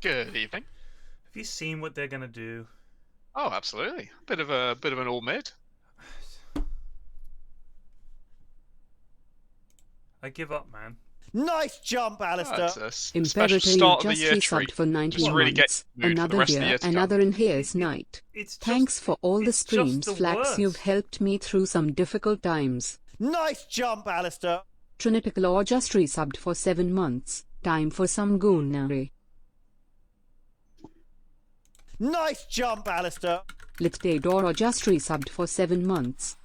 Good evening. Have you seen what they're gonna do? Oh, absolutely. Bit of an all mid. I give up, man. Nice jump, Alistair. That's a special Imperator, you start of the just year treat. resubbed for 90 Just really get months. in the mood for the Another rest of the year, year to another come. in here's night. Thanks for all the streams, Flax. You've helped me through some difficult times. Nice jump, Alistair. Trinitic Law just resubbed for 7 months. Time for some Goonary. Nice jump, Alistair. Litadora just resubbed for 7 months.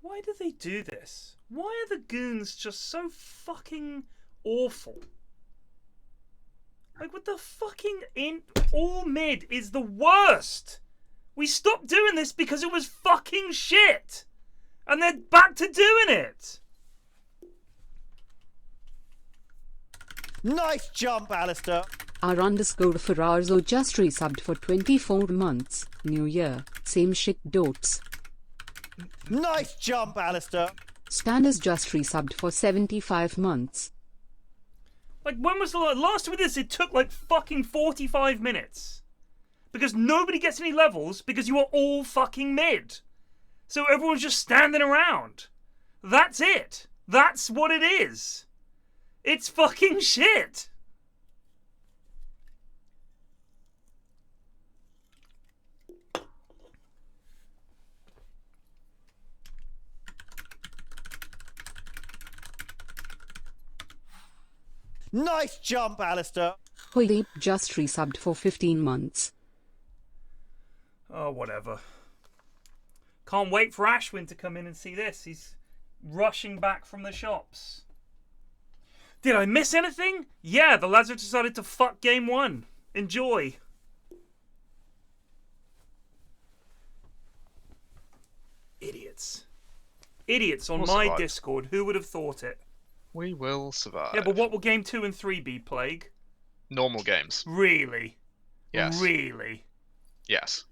Why do they do this? Why are the goons just so fucking awful? Like, what the fucking all mid is the worst. We stopped doing this because it was fucking shit. And they're back to doing it. Nice jump, Alistair. R_Ferrarzo just resubbed for 24 months. New year, same shit dots. Nice jump, Alistair. Stanners just resubbed for 75 months. Like, when was the last with this? It took like fucking 45 minutes. Because nobody gets any levels because you are all fucking mid. So everyone's just standing around. That's it. That's what it is. It's fucking shit. Nice jump, Alistair. Hoyleap just resubbed for 15 months. Oh, whatever. Can't wait for Ashwin to come in and see this. He's rushing back from the shops. Did I miss anything? Yeah, the lads have decided to fuck game 1. Enjoy. Idiots. Idiots on my Discord. Who would have thought it? We will survive. Yeah, but what will game 2 and 3 be, Plague? Normal games. Really? Yes. Really? Yes.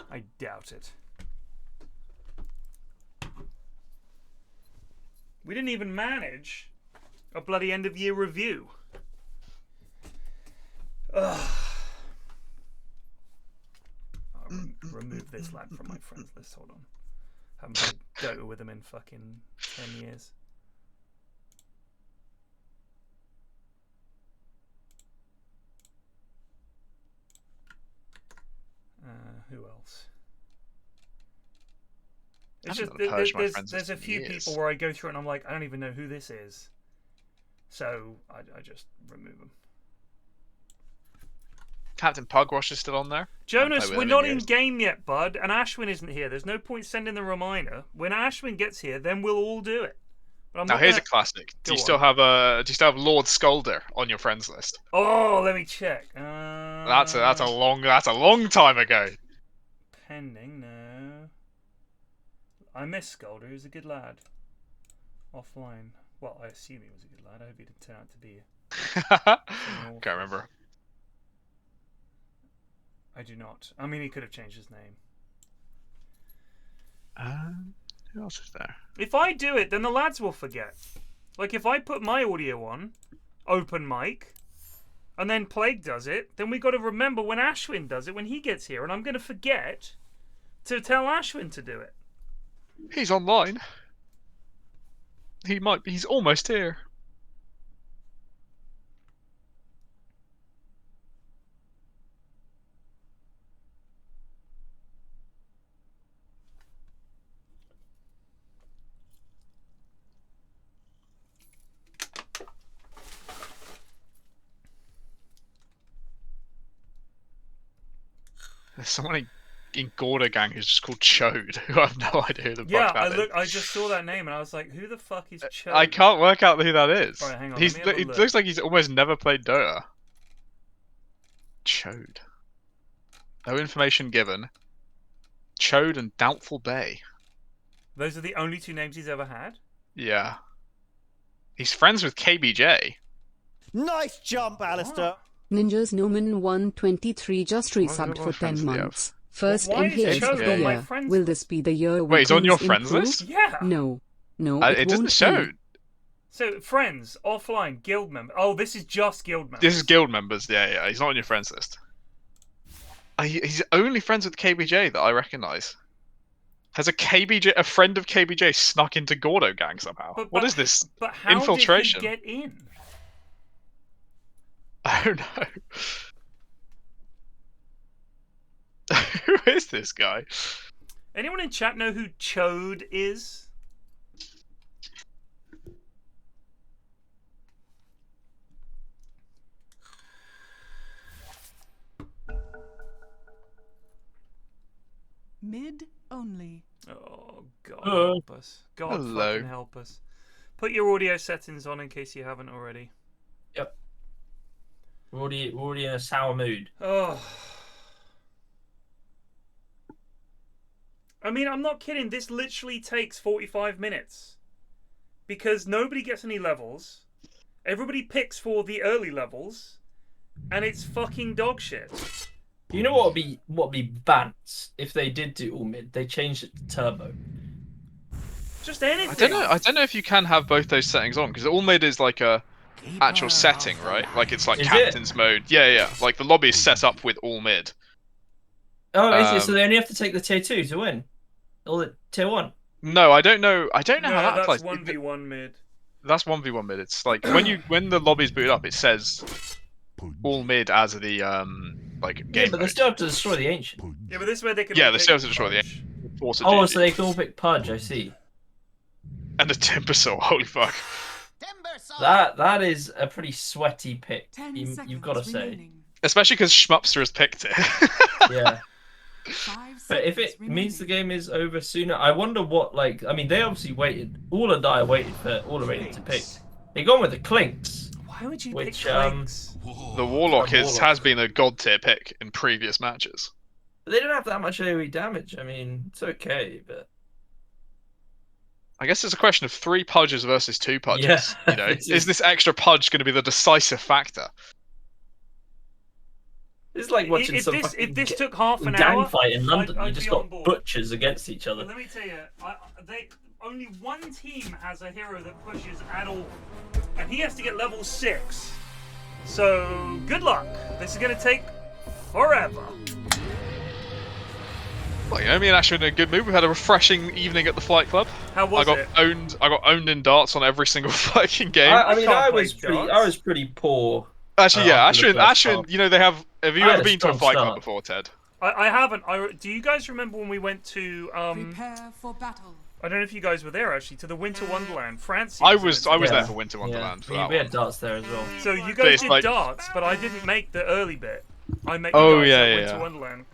I doubt it. We didn't even manage a bloody end of year review. Ugh. I'll remove this lad from my friends list. Hold on. Haven't played Dota with him in fucking 10 years. Who else? It's just there's a few people where I go through it and I'm like, I don't even know who this is. So I just remove them. Captain Pugwash is still on there. Jonas, we're not in game yet, bud, and Ashwin isn't here. There's no point sending the reminder. When Ashwin gets here, then we'll all do it. But now here's a classic. Do you still have Lord Scolder on your friends list? Oh, let me check. That's a long time ago. Pending, no. I miss Scolder. He was a good lad. Offline. Well, I assume he was a good lad. I hope he didn't turn out to be. Can't remember. I do not. I mean, he could have changed his name. Who else is there? If I do it, then the lads will forget. Like, if I put my audio on, open mic, and then Plague does it, then we got to remember when Ashwin does it when he gets here, and I'm going to forget to tell Ashwin to do it. He's online. He's almost here. There's someone in Gorda Gang who's just called Chode, who I have no idea who the fuck that is. I just saw that name and I was like, who the fuck is Chode? I can't work out who that is. Right, hang on, It looks like he's almost never played Dota. Chode. No information given. Chode and Doubtful Bay. Those are the only 2 names he's ever had? Yeah. He's friends with KBJ. Nice jump, Alistair. Ninjas Noman 123 just resubbed for 10 months. First Why is Inhouse Chode of the on my year. friends Will list? this be the year Wait, he's on your Weekly's friends improve? list? Yeah. No, It doesn't won't show. be. So friends, offline, guild member. Oh, this is just guild members. This is guild members. Yeah. He's not on your friends list. He's only friends with KBJ that I recognise. Has a friend of KBJ, snuck into Gordo Gang somehow? What is this? But how infiltration? did he get in? I don't know. Who is this guy? Anyone in chat know who Chode is? Mid only. Oh, God Hello. help us. God Hello. fucking help us. Put your audio settings on in case you haven't already. Yep. We're already in a sour mood. Oh. I mean, I'm not kidding. This literally takes 45 minutes. Because nobody gets any levels. Everybody picks for the early levels. And it's fucking dog shit. You know what would be bants if they did do all mid? They changed it to turbo. Just anything. I don't know if you can have both those settings on because all mid is like a actual setting, right? Like it's like Is captain's mode. Yeah. Like the lobby is set up with all mid. Oh, is it? So they only have to take the tier 2 to win? Or the tier 1? No, I don't know. I don't know No, how that that's applies. 1v1 mid. That's 1v1 mid. It's like when the lobby's booted up, it says all mid as the like Yeah, game but they mode. still have to destroy the ancient. Yeah, but this is where they can. Yeah, all they pick still have to destroy the Pudge. Force Oh, of so they can all pick Pudge, I see. and the Timber Soul. Holy fuck! That is a pretty sweaty pick. 10 You've got to seconds say. remaining. Especially because Schmupster has picked it. Yeah. 5 But if seconds it means the remaining. game is over sooner, I wonder what, like, I mean, they obviously waited. All and I waited for all Raiden to pick. They gone with the Clinks. Why would you Which, pick Clinks? The Warlock The Warlock. has been a god tier pick in previous matches. But they don't have that much AoE damage. I mean, it's okay, but I guess it's a question of 3 Pudges versus 2 Pudges. Yeah, You know, this is is- this extra Pudge going to be the decisive factor? it's like watching If some this, fucking if this took half an gang hour, fight in London. I'd You just be on got board. butchers against each other. But let me tell you, only one team has a hero that pushes at all, and he has to get level 6. So good luck. This is gonna take forever. Well, you know, me and Ash are in a good mood. We had a refreshing evening at the Flight Club. How was I got it? owned. I got owned in darts on every single fucking game. I mean, can't I play was darts. pretty poor. Actually, yeah, after the Ash, first half. you know, they have. Have you I had ever a been to a strong Fight Club start. before, Ted? I haven't. Do you guys remember when we went to? Prepare for battle. I don't know if you guys were there actually to the Winter Wonderland. Francie. I was there. there Yeah. for Winter Yeah, Wonderland for we, that we one. had darts there as well. So you But guys it's did like- darts, but I didn't make the early bit. I made Oh, the darts yeah, at yeah, Winter yeah. Wonderland.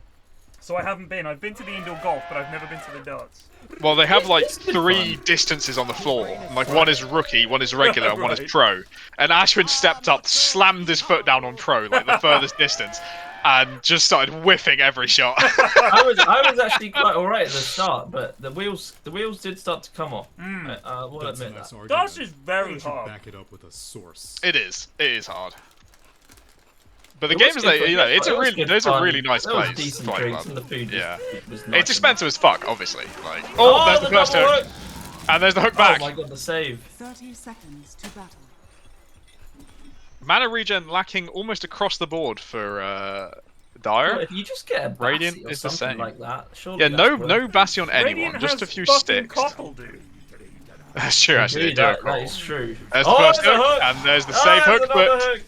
So I haven't been. I've been to the indoor golf, but I've never been to the darts. Well, they have like It's been 3 fun. distances on the floor. Like one is rookie, one is regular, and one is Right. pro. And Ashwin stepped up, slammed his foot down on pro, like the furthest distance, and just started whiffing every shot. I was actually quite alright at the start, but the wheels did start to come off. I will That's a admit nice that. argument. Darts is very You should hard. back it up with a source. It is hard. But the It game was is good like, fun. you know, it's It a was really, good there's a fun. really nice There was place. decent Flight drinks Club. and the food Yeah. was nice. It's expensive as fuck, obviously. Like, Oh, there's the first double hook, hook! and there's the hook Oh back. my god, the save. 30 seconds to battle. Mana regen lacking almost across the board for Dire. Well, if you just get a Radiant Bassi or is the something same. like that, surely Yeah, that's no worth Bassi on anyone, Radiant just a has few fucking sticks. Cockle, dude. That's true, it. actually. Agreed, Dark that Roll. is true. There's the Oh, first there's a hook, and there's the Ah, safe there's hook, another but hook.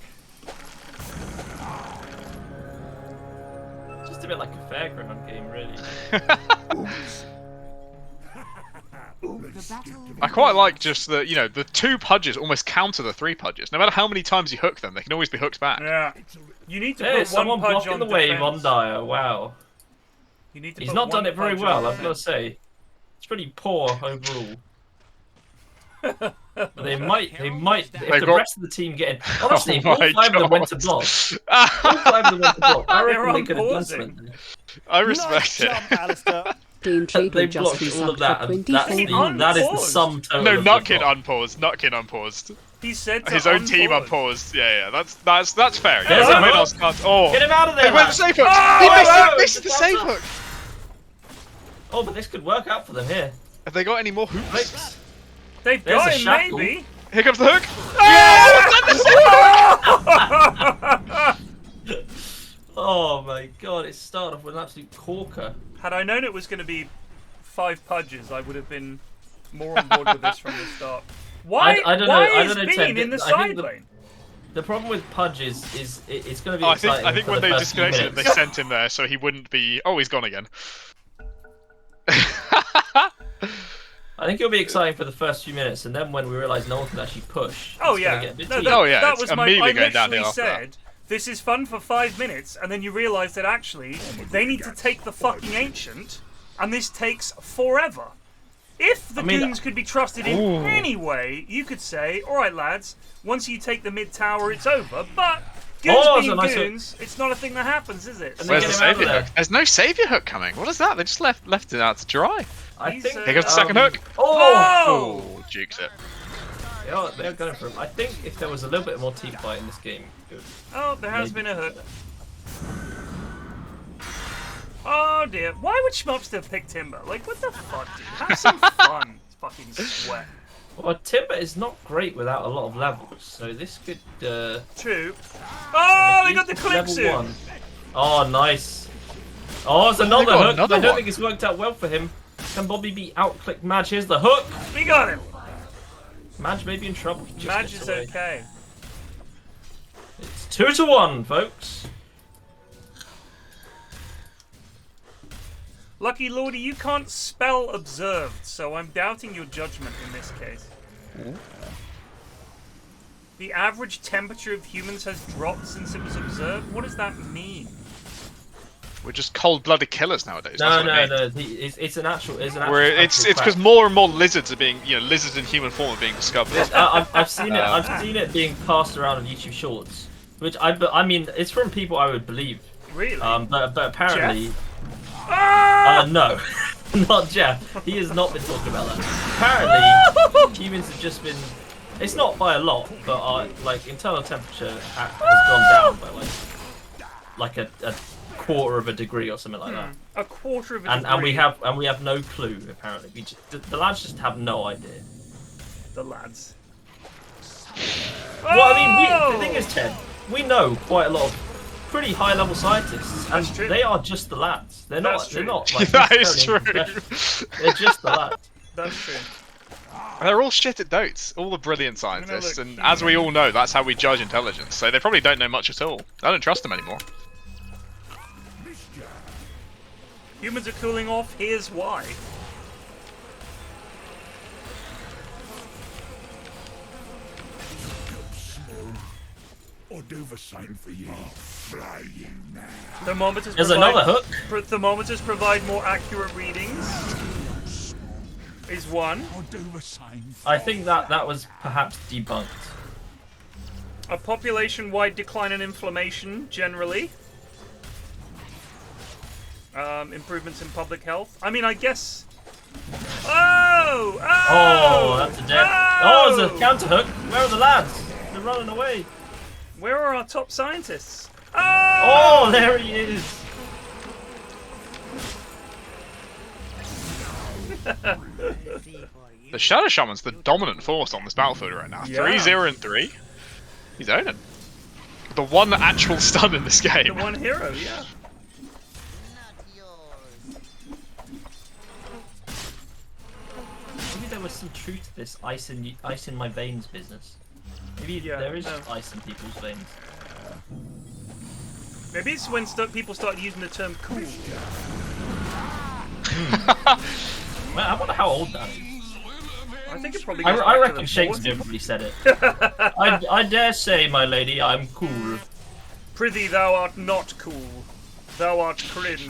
Just a bit like a fairground game, really. The battle I quite like just the, you know, the 2 Pudges almost counter the 3 Pudges. No matter how many times you hook them, they can always be hooked back. Yeah. You need to Hey, put one someone Pudge blocking on the wave on defense. Dire. Wow, You need to he's put not one done it very Pudge well. on I've got to say, it's pretty poor overall. But they might. If They've the got- rest of the team get in, honestly, if Oh all my 5 of them went to God. block, all 5 of them went to block, I They're reckon they could have done unpausing. something. I Nice respect it. jump, Alistair. Plain Trader They just blocked all resubbed of that. for And 24 that is the unpaused. sum total. No, of the Nutkin block. unpaused. Nutkin unpaused. He said to His own team unpause. unpaused. Yeah, that's fair. There's Yeah, a win hook. or start. Oh, Get him out of there, he went lad. the safe hook. Oh, He whoa, missed the that's safe up. hook. Oh, but this could work out for them here. Have they got any more hoops? Hooks. They've There's got a him, shackle. maybe. Here comes the hook. Oh my god, it started off with an absolute corker. Had I known it was going to be 5 pudges, I would have been more on board with this from the start. Why? I don't why know. I is don't know, Bean Ted. in the I side think the- lane? The problem with Pudge is it's going to be Oh, exciting. I think for when the they first few disconnected him, they minutes. sent him there so he wouldn't be. Oh, he's gone again. I think it'll be exciting for the first few minutes, and then when we realise no one can actually push. Oh it's yeah, gonna get a bit no, tedious. that, Oh, yeah, that it's was my. I immediately going literally downhill after that. said, "This is fun for 5 minutes," and then you realise that actually they need to take the fucking ancient, and this takes forever. If the goons could be trusted in any way, you could say, "All right, lads, once you take the mid tower, it's over." But goons Oh, being that's a nice goons, it's not a thing that happens, is it? And So- Where's get the him out of savior there. hook? There's no savior hook coming. What is that? They just left it out to dry. I He's, think. Here goes the second hook. Oh! Oh, jukes it. They're going for him. I think if there was a little bit more team fight in this game, good. Oh, there has Maybe. been a hook. Oh dear. Why would Schmopster have picked Timber? Like, what the fuck, dude? Have some fun. Fucking sweat. Well, Timber is not great without a lot of levels, so this could. True. Oh, they at got the least click level suit. 1. Oh, nice. Oh, it's they another got hook. another I don't one. think it's worked out well for him. Can Bobby be out-clicked Madge? Here's the hook. We got him. Madge may be in trouble. He just Madge gets is away. okay. It's 2-1, folks. Lucky Lordy, you can't spell observed, so I'm doubting your judgment in this case. The average temperature of humans has dropped since it was observed? What does that mean? We're just cold-blooded killers nowadays. No, that's what it no, means. no. It's an actual. It's an actual. Where it's because more and more lizards are being, lizards in human form are being discovered. I've seen it. I've seen it being passed around on YouTube Shorts, which I mean, it's from people I would believe. Really? But apparently, Ah! no, not Jeff. He has not been talking about that. Apparently, humans have just been. It's not by a lot, but like internal temperature has gone down by like a quarter of a degree or something like that. A quarter of a And degree. we have no clue apparently. We just, the lads just have no idea. The lads. Well, I mean, Oh! the thing is, Ted, we know quite a lot of pretty high-level scientists, and That's true. they are just the lads. They're That's not. true. They're not. Like, That is necessarily true. professionals. They're just the lads. That's true. They're all shit at Dotes, all the brilliant gonna scientists, look and here. as we all know, that's how we judge intelligence. So they probably don't know much at all. I don't trust them anymore. Humans are cooling off, here's why. Ordova sign for you. Flying now. Thermometers There's provide, another hook. Thermometers provide more accurate readings. Is one. Ordova sign. I think that was perhaps debunked. A population-wide decline in inflammation, generally. Improvements in public health. I mean, I guess... Oh! Oh, that's a dead. Oh, there's a Oh! counter hook. Where are the lads? They're running away. Where are our top scientists? Oh, there he is. The Shadow Shaman's the dominant force on this battlefield right now. Yeah. 3-0 and 3. He's owning. The one actual stun in this The game. one hero, yeah. Maybe there was some truth to this ice in my veins business. Maybe Yeah, there is no. ice in people's veins. Maybe it's when people start using the term cool. Man, I wonder how old that is. I think it probably goes I back reckon to the Shakespeare 40s. probably said it. I dare say, my lady, I'm cool. Prithee, thou art not cool. Thou art cringe.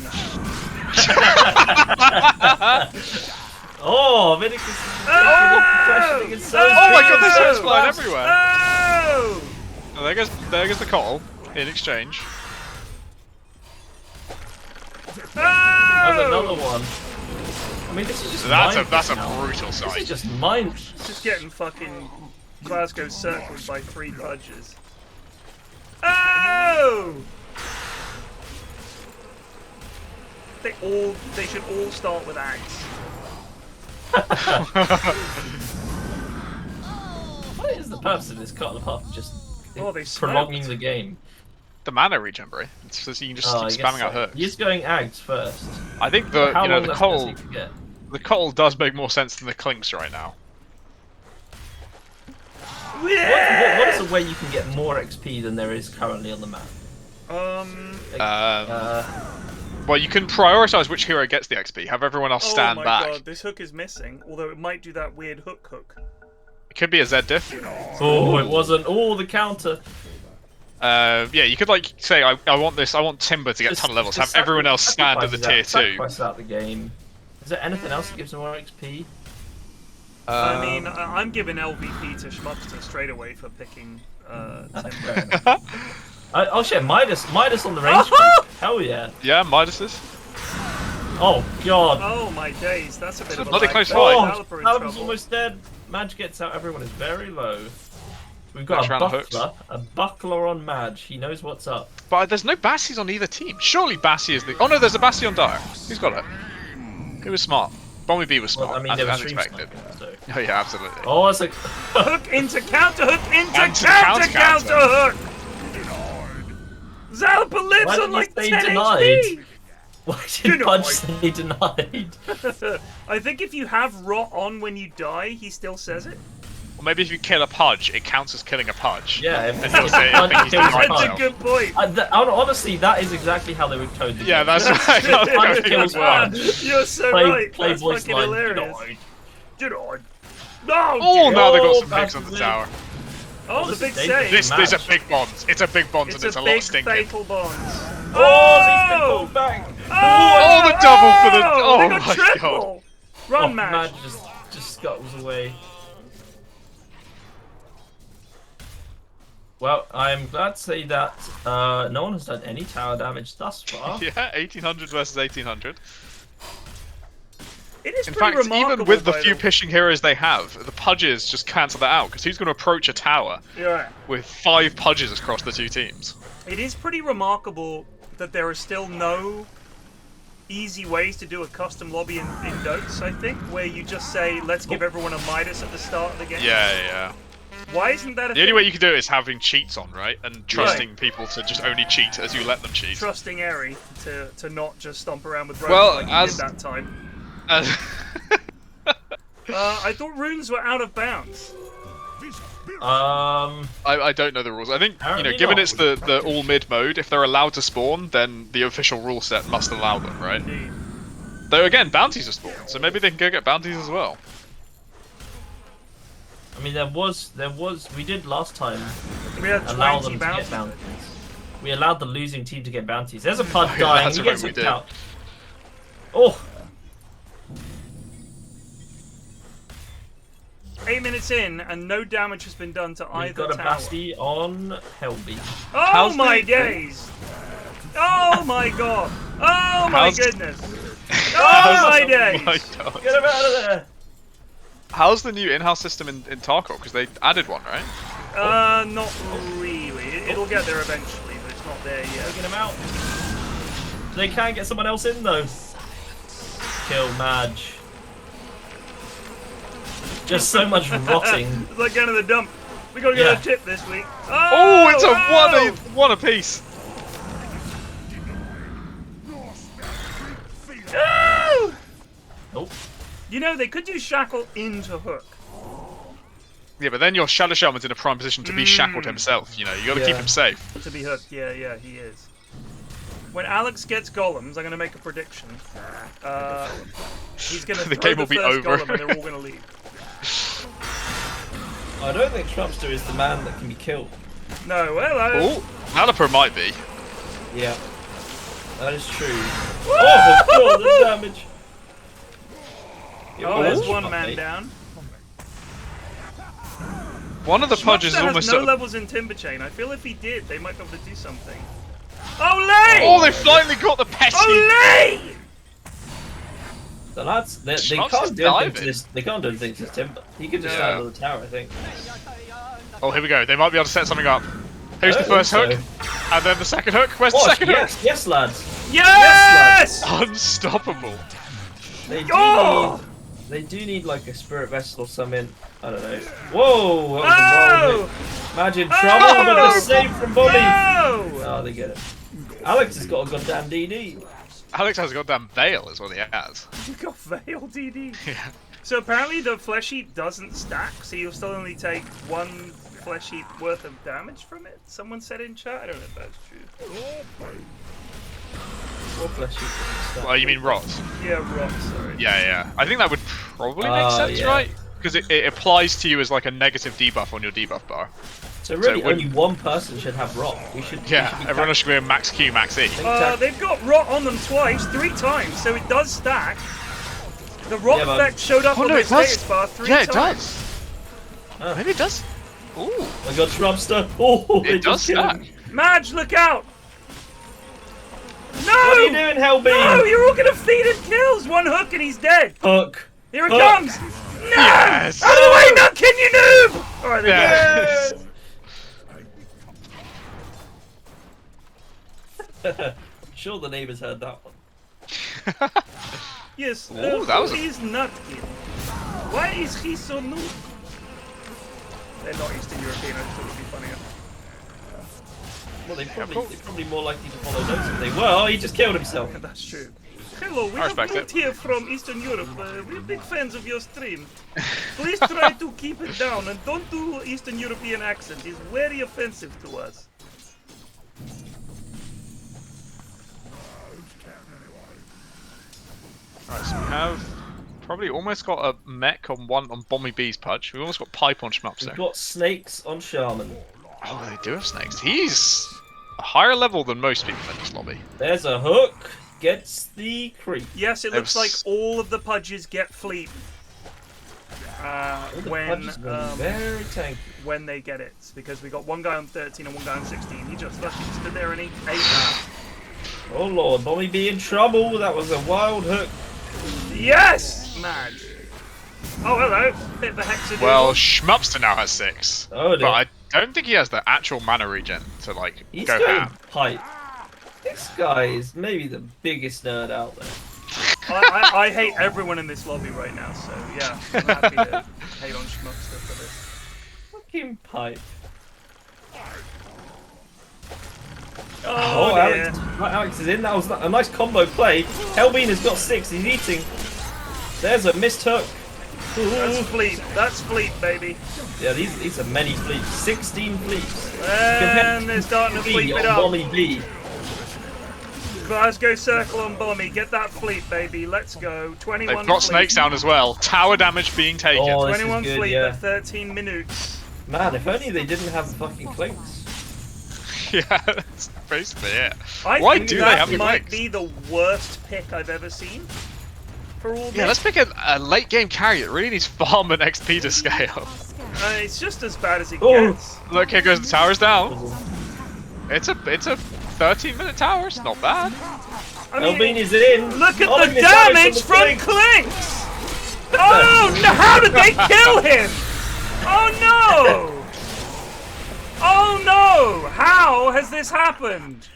Oh, Vinicus questioning is so Oh my god, there's true. hooks flying everywhere. Oh! Oh, there goes the call in exchange. There's Oh! another one. I mean, this is just That's a mindless now. brutal This sight. is just mindless. It's just getting fucking Glasgow circled by 3 pudges. Oh! They should all start with axe. What is the purpose of this cut apart from just they prolonging smoked. the game? The mana regen, bro. It's just, you can just Oh, I keep guess spamming out so. hooks. He's going ags first. I think the How long the that's gonna coal take to get? the coal does make more sense than the clinks right now. What is a way you can get more XP than there is currently on the map? Well, you can prioritize which hero gets the XP. Have everyone else stand oh my back. god, this hook is missing. Although it might do that weird hook. It could be a Z diff. Oh, it wasn't. Oh, the counter. Yeah, you could like say, I want this. I want Timber to get a ton of levels. Have everyone else stand at the tier 2. Sacrifice out the game. Is there anything else that gives them more XP? I mean, I'm giving LVP to Schmuckster straight away for picking Timber. Oh shit, Midas on the range. Hell yeah. Yeah, Midas's. Oh god. Oh my days, that's a bit of a bloody lag. close Oh, fight. Developer in Adam's trouble. almost dead. Madge gets out. Everyone is very low. We've got Next a round of hooks. buckler. A buckler on Madge. He knows what's up. But there's no Bassies on either team. Surely Bassie is the. Oh no, there's a Bassie on Dire. Who's got it? Who was smart? Bommy B was smart, Well, I mean, there was as stream expected. sniping, so. Oh yeah, absolutely. Oh, it's like Hook into counter, hook into And to counter, counter. hook! Zalpa lives Why on didn't like you say 10 denied? HP! Why did Pudge say denied? I think if you have rot on when you die, he still says it. Or maybe if you kill a Pudge, it counts as killing a Pudge. Yeah, if And he'll say, I think he's Pudge denied kills That's a himself. good point. honestly, that is exactly how they would code the Yeah, game. that's right. That's Pudge what kills as well. Pudge. You're so Play right. voice That's fucking line. hilarious. Denied. No! Oh, now they've got some Oh, pigs on the that's tower. Oh, the this big is save. dangerous. This is a Match. big bond. It's a big bond It's and it's a a lot big of stinking. fatal bond. Oh, he's been pulled back. Oh, the double for the. They Oh got my triple. god. Run, Oh, Madge. Madge just scuttles away. Well, I'm glad to say that no one has done any tower damage thus far. Yeah, 1800 versus 1800. It is In pretty fact, remarkable. even with the by few pishing heroes they have, the Pudges just cancel that out because who's going to approach a tower Yeah. with 5 Pudges across the 2 teams? It is pretty remarkable that there are still no easy ways to do a custom lobby in Dotes, I think, where you just say, let's give everyone a Midas at the start of the game. Yeah. Why isn't that a The only thing? way you can do it is having cheats on, right? And trusting people to just only cheat as you let them cheat. Trusting Eri to not just stomp around with Rose Well, like he as- did that time. As- I thought runes were out of bounds. I don't know the rules. I think, Apparently given not. it's the all mid mode, if they're allowed to spawn, then the official rule set must allow them, right? Indeed. Though again, bounties are spawned, so maybe they can go get bounties as well. I mean, there was. We did last time We had allow 20 them to get bounties. bounties. We allowed the losing team to get bounties. There's a Pud yeah, dying. that's He right, gets we hooked did. out. Oh, 8 minutes in, and no damage has been done to we've either got a tower. Basti on Helby. Oh How's my the- days! Oh my god! Oh my How's- goodness! Oh my Oh days! my god. Get him out of there! How's the new in-house system in Tarkov? Because they added one, right? Not really. It'll get there eventually, but it's not there yet. Taking him out. They can get someone else in though. Kill Madge. Just so much rotting. It's like going to the dump. We gotta get Yeah. a tip this week. Oh, it's a whoa! one apiece. Oh! Nope. You know, they could do shackle into hook. Yeah, but then your Shadow Shaman's in a prime position to be shackled himself. You gotta keep Yeah. him safe. To be hooked, yeah, he is. When Alex gets golems, I'm gonna make a prediction. He's gonna The throw game the will be first over. golem and they're all gonna leave. I don't think Trumpster is the man that can be killed. No, well, Oh, Caliper might be. Yeah. That is true. Oh, God, the damage! oh, there's Oh, one man okay. down. One of the Pudges is Schmuckster almost. has no at- levels in Timber Chain. I feel if he did, they might be able to do something. Olay! Oh, they finally got the pesky. Olay! The lads, they Schmuck's can't is do anything diving. to this. They can't do anything to this Timber. He could just Yeah. stand on the tower, I think. Oh, here we go. They might be able to set something up. Here's the first think hook, and then the second hook. Where's the Watch, second hook? yes, lads. Yes! Unstoppable. They do need like a spirit vessel or something. I don't know. Whoa! That was a wild hit. Imagine trouble, but the save from Bommy. No! Oh, they get it. Alex has got a goddamn DD. Alex has a goddamn veil, is what he has. You got veil DD. Yeah. So apparently the flesh heap doesn't stack, so you'll still only take 1 flesh heap worth of damage from it. Someone said in chat. I don't know if that's true. What flesh heap? Oh, you mean rots? Yeah, rot. Sorry. Yeah. I think that would probably make sense, yeah. right? Because it applies to you as like a negative debuff on your debuff bar. So really, when- only one person should have rot. We should. Yeah, everyone should be max Q, max E. They've got rot on them twice, 3 times, so it does stack. The rot effect showed up on the status bar 3 times. Yeah, it does. Maybe it does. Ooh. I got Shrubster. Oh, It does stack. Madge, look out! No! What are you doing, Hellbeam? No, you're all gonna feed him kills! 1 hook and he's dead! Hook. Here it Hook. comes! No! Yes! Out of the way, Nutkin, you noob! Alright, there Yes. I'm sure the neighbours heard that one. Yes, Ooh, that was who is Nutkin? Why is he so noob? They're not Eastern European, I thought it would be funnier. Well, they're probably more likely to follow those if they were. Oh, he just killed himself. That's true. Hello, we I have respect moved it. here from Eastern Europe. We're big fans of your stream. Please try to keep it down and don't do Eastern European accent. It's very offensive to us. Alright, so we have probably almost got a mech on Bommy B's Pudge. We've almost got pipe on Schmups We've there. got snakes on Shaman. Oh, they do have snakes. He's a higher level than most people in this lobby. There's a hook. Gets the creep. Yes, it looks like all of the Pudges get fleet. The When punch is gonna be very tanky. when they get it, because we got 1 guy on 13 and 1 guy on 16. He just fucking stood there and ate that. Oh lord, Bommy be in trouble. That was a wild hook. Yes, Madge. Oh, hello. Bit of a hexagon. Well, Schmupster now has 6. Oh dear. But I don't think he has the actual mana regen to like He's go going ham. pipe. This guy is maybe the biggest nerd out there. I hate everyone in this lobby right now, so yeah, I'm happy to hate on Schmuckster for this. Fucking pipe. Oh, Alex, Alex is in. That was a nice combo play. Hellbean has got 6. He's eating. There's a missed hook. That's fleet. That's fleet, baby. Yeah, these are many fleets. 16 fleets. And they're starting to fleet it up. Bommy B. Glasgow circle on Bommy. Get that fleet, baby. Let's go. 21 They've got fleet. snakes down as well. Tower damage being taken. Oh, this is 21 good, fleet yeah. at 13 minutes. Man, if only they didn't have the fucking clinks. Yeah, that's basically it. I Why think do they that have the might clicks? be the worst pick I've ever seen. For all Yeah, this. let's pick a late game carry that really needs farm and XP to scale. It's just as bad as it Oh. gets. Look, here goes the towers down. It's a 13-minute tower. It's not bad. I mean, Hellbean is in. look at Oh, the they missed Alex on damage the from flank. Clinks! Oh no! How did they kill him? Oh no! Oh no! How has this happened?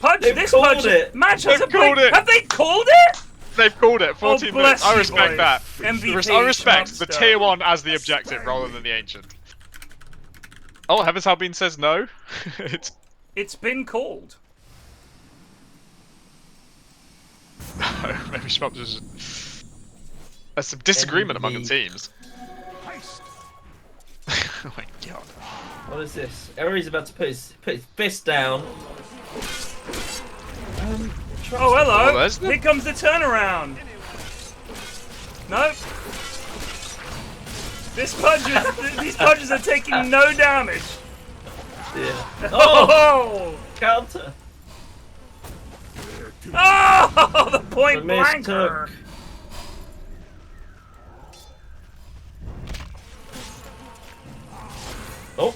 Pudge, They've this called Pudge. it. Match has They've a called break. it. Have they called it? They've called it 14 bless minutes. I you, respect boys. that. MVP I respect the Schmumpster. tier 1 as the objective rather than the ancient. Oh, Heavens Hellbean says no. It's been called. Maybe Schmups is. There's some disagreement among the teams. Oh my god. What is this? Eri's about to put his fist down. Oh, hello. Oh, there's the- Here comes the turnaround. Nope. These Pudges are taking no damage. Yeah. Oh, Oh! counter. Oh! The The point missed blanker. hook. Oh,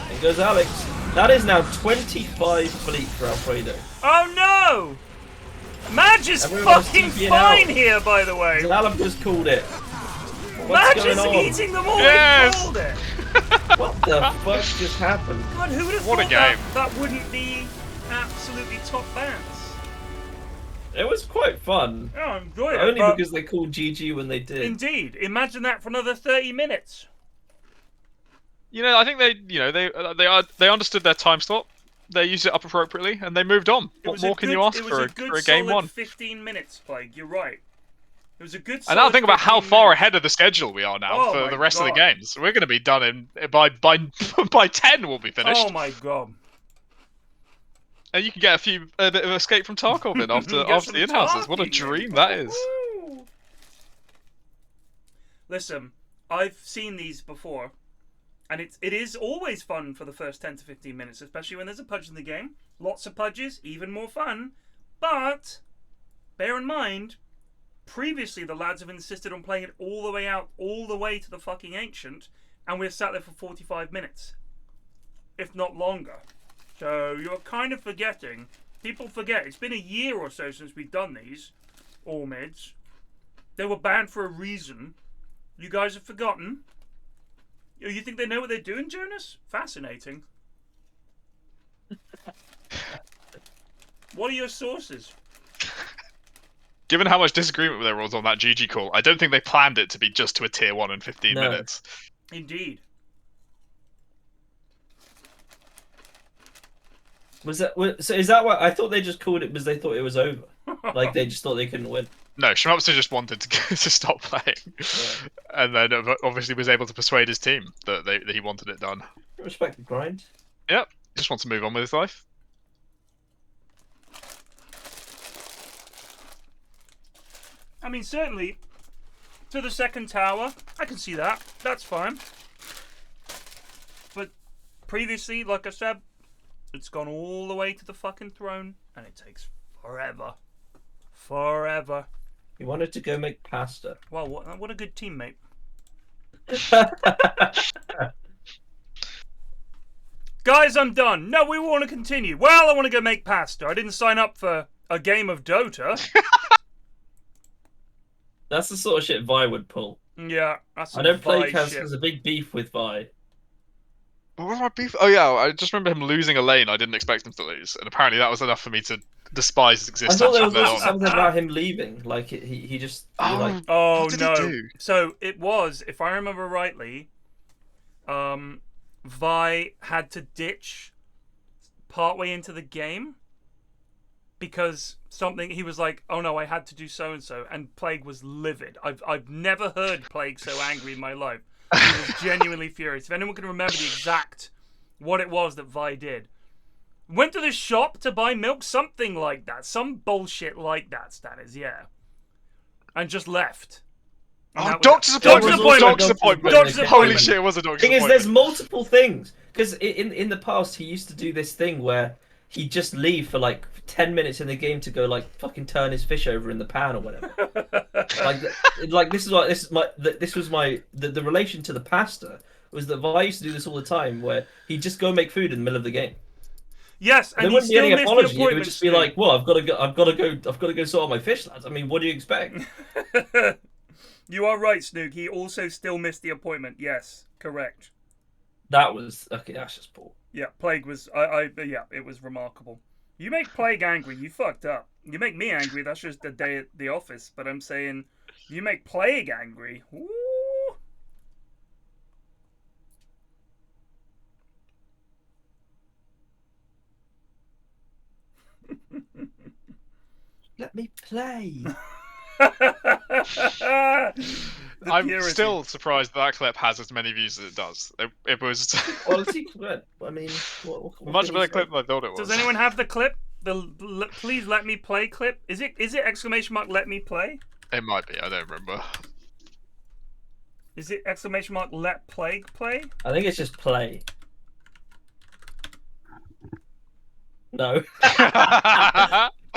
there goes Alex. That is now 25 fleet for Alfredo. Oh no! Madge is Everyone's fucking TPing fine out. here, by the way. Alan just called it. What's Match is going on? eating them all. Yes! I called it. What the fuck just happened? God, who would have What a thought game. that wouldn't be absolutely top bands? It was quite fun. Oh, I enjoyed it. Only but because they called GG when they did. indeed, imagine that for another 30 minutes. You know, I think they understood their time slot. They used it up appropriately, and they moved on. What more can you ask for a game solid one? 15 minutes, Plague. You're right. It was a good. And now solid think about how 15 far minutes. ahead of the schedule we are now Oh for my the rest of the God. games. We're going to be done in by 10. We'll be finished, Oh my god. and you can get a bit of escape from Tarkovin after Get the some in-houses. What a talking. dream that is! Woo! Listen, I've seen these before, and it is always fun for the first 10 to 15 minutes, especially when there's a pudge in the game. Lots of pudges, even more fun. But bear in mind, previously the lads have insisted on playing it all the way out, all the way to the fucking Ancient, and we're sat there for 45 minutes, if not longer. So you're kind of forgetting. People forget. It's been a year or so since we've done these, all mids. They were banned for a reason. You guys have forgotten. You think they know what they're doing, Jonas? Fascinating. What are your sources? Given how much disagreement there was on that GG call, I don't think they planned it to be just to a tier 1 in 15 No. minutes. Indeed. So is that why I thought they just called it because they thought it was over? Like they just thought they couldn't win. No, Shmupster just wanted to stop playing, and then obviously was able to persuade his team that he wanted it done. Respect the grind. Yep, just wants to move on with his life. I mean, certainly, to the second tower, I can see that. That's fine. But previously, like I said, it's gone all the way to the fucking throne, and it takes forever. Forever. He wanted to go make pasta. Wow, what a good teammate. Guys, I'm done. No, we want to continue. Well, I want to go make pasta. I didn't sign up for a game of Dota. That's the sort of shit Vi would pull. Yeah, that's some I don't play Vi because shit. there's a big beef with Vi. What was my beef? Oh yeah, I just remember him losing a lane I didn't expect him to lose, and apparently that was enough for me to despise his I existence. thought there was from then also on. something about him leaving. Like he just like Oh What did he no! do? So it was, if I remember rightly, Vi had to ditch partway into the game because something. He was like, "Oh no, I had to do so and so," and Plague was livid. I've never heard Plague so angry in my life. He was genuinely furious. If anyone can remember the exact what it was that Vi did. Went to the shop to buy milk, something like that. Some bullshit like that, that is, yeah. And just left. And Oh, that was- doctor's appointment! Doctor's appointment! Doctor's appointment! Doctor's Holy appointment. shit, it was a doctor's thing is, appointment. there's multiple things. Because in the past, he used to do this thing where he'd just leave for like 10 minutes in the game to go like fucking turn his fish over in the pan or whatever. like this was the relation to the pasta was that Vi used to do this all the time where he'd just go make food in the middle of the game. Yes, and There he wouldn't be still any missed the apology. It would appointment. just be like, "Well, I've got to go sort out my fish, lads." I mean, what do you expect? You are right, Snook. He also still missed the appointment. Yes, correct. That was okay. That's just poor. Yeah, Plague was. Yeah, it was remarkable. You make Plague angry, you fucked up. You make me angry. That's just a day at the office. But I'm saying, you make Plague angry. Ooh. Let me play. I'm purity. still surprised that clip has as many views as it does. It was Quality clip. I mean, what much can better you clip say? than I thought it was. Does anyone have the clip? Please let me play clip. Is it exclamation mark let me play? It might be, I don't remember. Is it exclamation mark let Plague play? I think it's just play. No.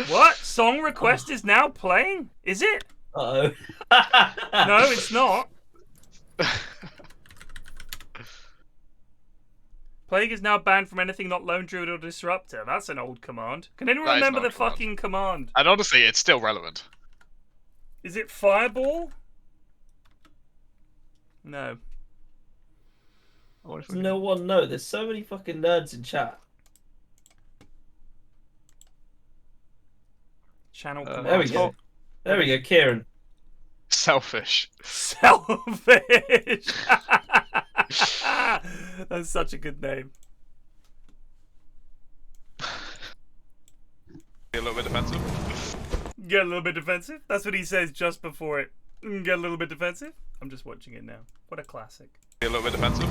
What? Song request is now playing? Is it? Uh-oh. No, it's not. Plague is now banned from anything not Lone Druid or Disruptor. That's an old command. Can anyone That is an remember the old command. fucking command? And honestly, it's still relevant. Is it Fireball? No. I wonder if Does we no one know? There's so many fucking nerds in chat. Channel There There we command. go. There we go, Kieran. Selfish. Selfish. That's such a good name. Get a little bit defensive. Get a little bit defensive. That's what he says just before it. Get a little bit defensive. I'm just watching it now. What a classic. Get a little bit defensive.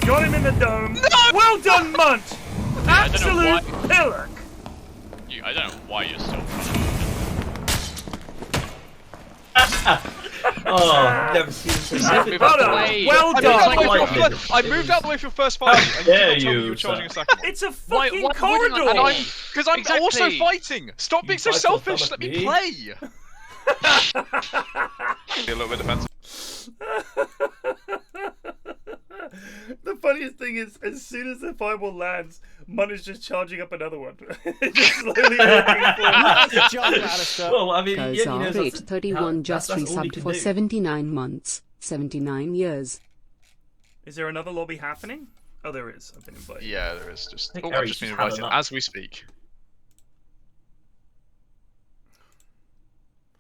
Got him in the dome. No! Well done, Munt. I don't know Absolute pillar. I don't know why you're so Oh, never seen this. Move out the way. Well I done. moved out the way for your first fight, and dare you told me you, you were charging a sir. second one. It's a Why- fucking why wouldn't I- corridor. and I'm- Because I'm also Exactly. fighting. Stop being so fight selfish. off Let me me. play. Get a little bit defensive. The funniest thing is, as soon as the fireball lands, Mun is just charging up another one. Just slowly looking for Nice jump, Alistair. Well, I mean, yeah, he Kazar knows rate that's- 31 that's just all he resubbed can for do. 79 months, 79 years. Is there another lobby happening? Oh, there is. I've been invited. Yeah, there is just. think Oh, I've Harry's just been just had invited enough. as we speak.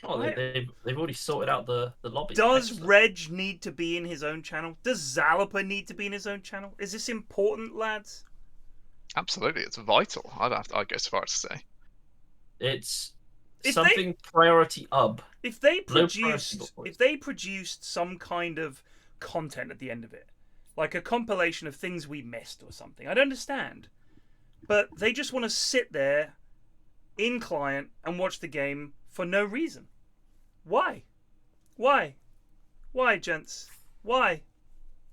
Oh, they've already sorted out the lobby. Does Excellent. Reg need to be in his own channel? Does Zalapa need to be in his own channel? Is this important, lads? Absolutely, it's vital. I'd go as far as to say. It's If something priority up. If they Low produced, priority. if they produced some kind of content at the end of it, like a compilation of things we missed or something, I'd understand. But they just want to sit there in client and watch the game for no reason. Why? Why? Why, gents? Why?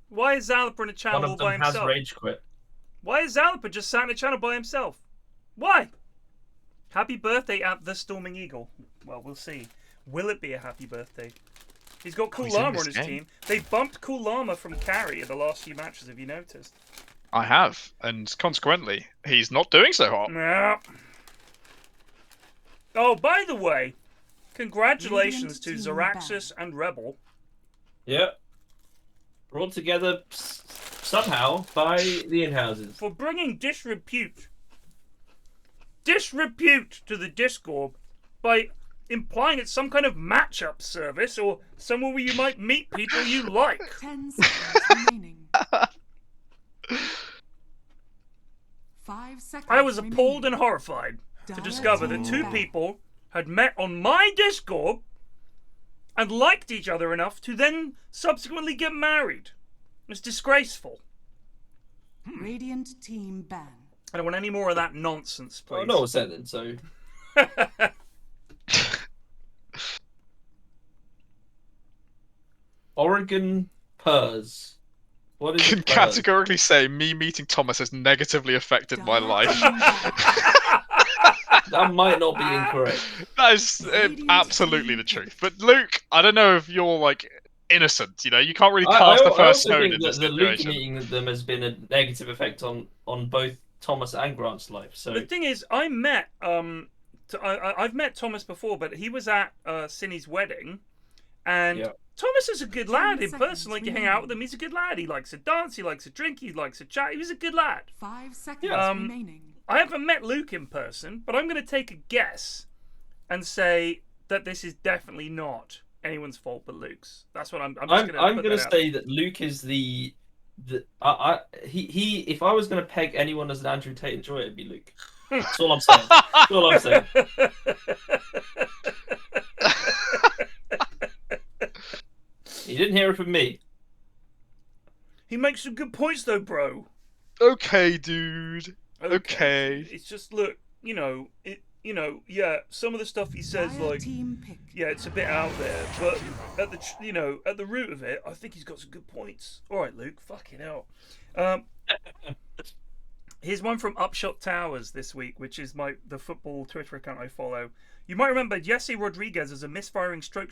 Why is Zalapa in a channel One all of by them has himself? rage quit. Why is Zalapa just sat in a channel by himself? Why? Happy birthday at the Storming Eagle. Well, we'll see. Will it be a happy birthday? He's got Cool he's in Llama this on his game. team. They bumped Cool Llama from carry in the last few matches, have you noticed? I have, and consequently, he's not doing so hot. Yeah. Oh, by the way, congratulations to Radiant team Zaraxis and Rebel. Yep. Brought together somehow by the Inhouses. For bringing disrepute to the Discord by implying it's some kind of matchup service or somewhere where you might meet people you like. 10 seconds remaining. 5 seconds. I was appalled remaining. and horrified to Dire discover that team two back. people had met on my Discord and liked each other enough to then subsequently get married. It's disgraceful. Radiant team ban. I don't want any more of that nonsense, please. Oh, no one said it, so. Oregon Pers. What is Can it? Pers? categorically say me meeting Thomas has negatively affected my Dire life. team back. That might not be incorrect. That is absolutely the truth. But Luke, I don't know if you're like innocent. You know, you can't really cast the first also stone think in that this the Luke situation. meeting them has been a negative effect on both Thomas and Grant's life. So The thing is, I met I've met Thomas before, but he was at Cinny's wedding, and Yeah. Thomas is a good lad in 10 person. Like, you hang out with him, he's a good lad. He likes to dance, he likes to drink, he likes to chat. He was a good lad. 5 seconds Yeah. remaining. I haven't met Luke in person, but I'm going to take a guess and say that this is definitely not anyone's fault but Luke's. That's what I'm just going to I'm gonna say that Luke is he if I was gonna peg anyone as an Andrew Tate enjoyer, it'd be Luke. That's all I'm saying. That's all I'm saying. You didn't hear it from me. He makes some good points though, bro. Okay, dude. Okay. It's just, look, yeah, some of the stuff he says, Dire like, team pick. yeah, it's a bit out there, but at the root of it, I think he's got some good points. All right, Luke, fucking hell. Here's one from Upshot Towers this week, which is the football Twitter account I follow. You might remember Jesse Rodriguez as a misfiring Stoke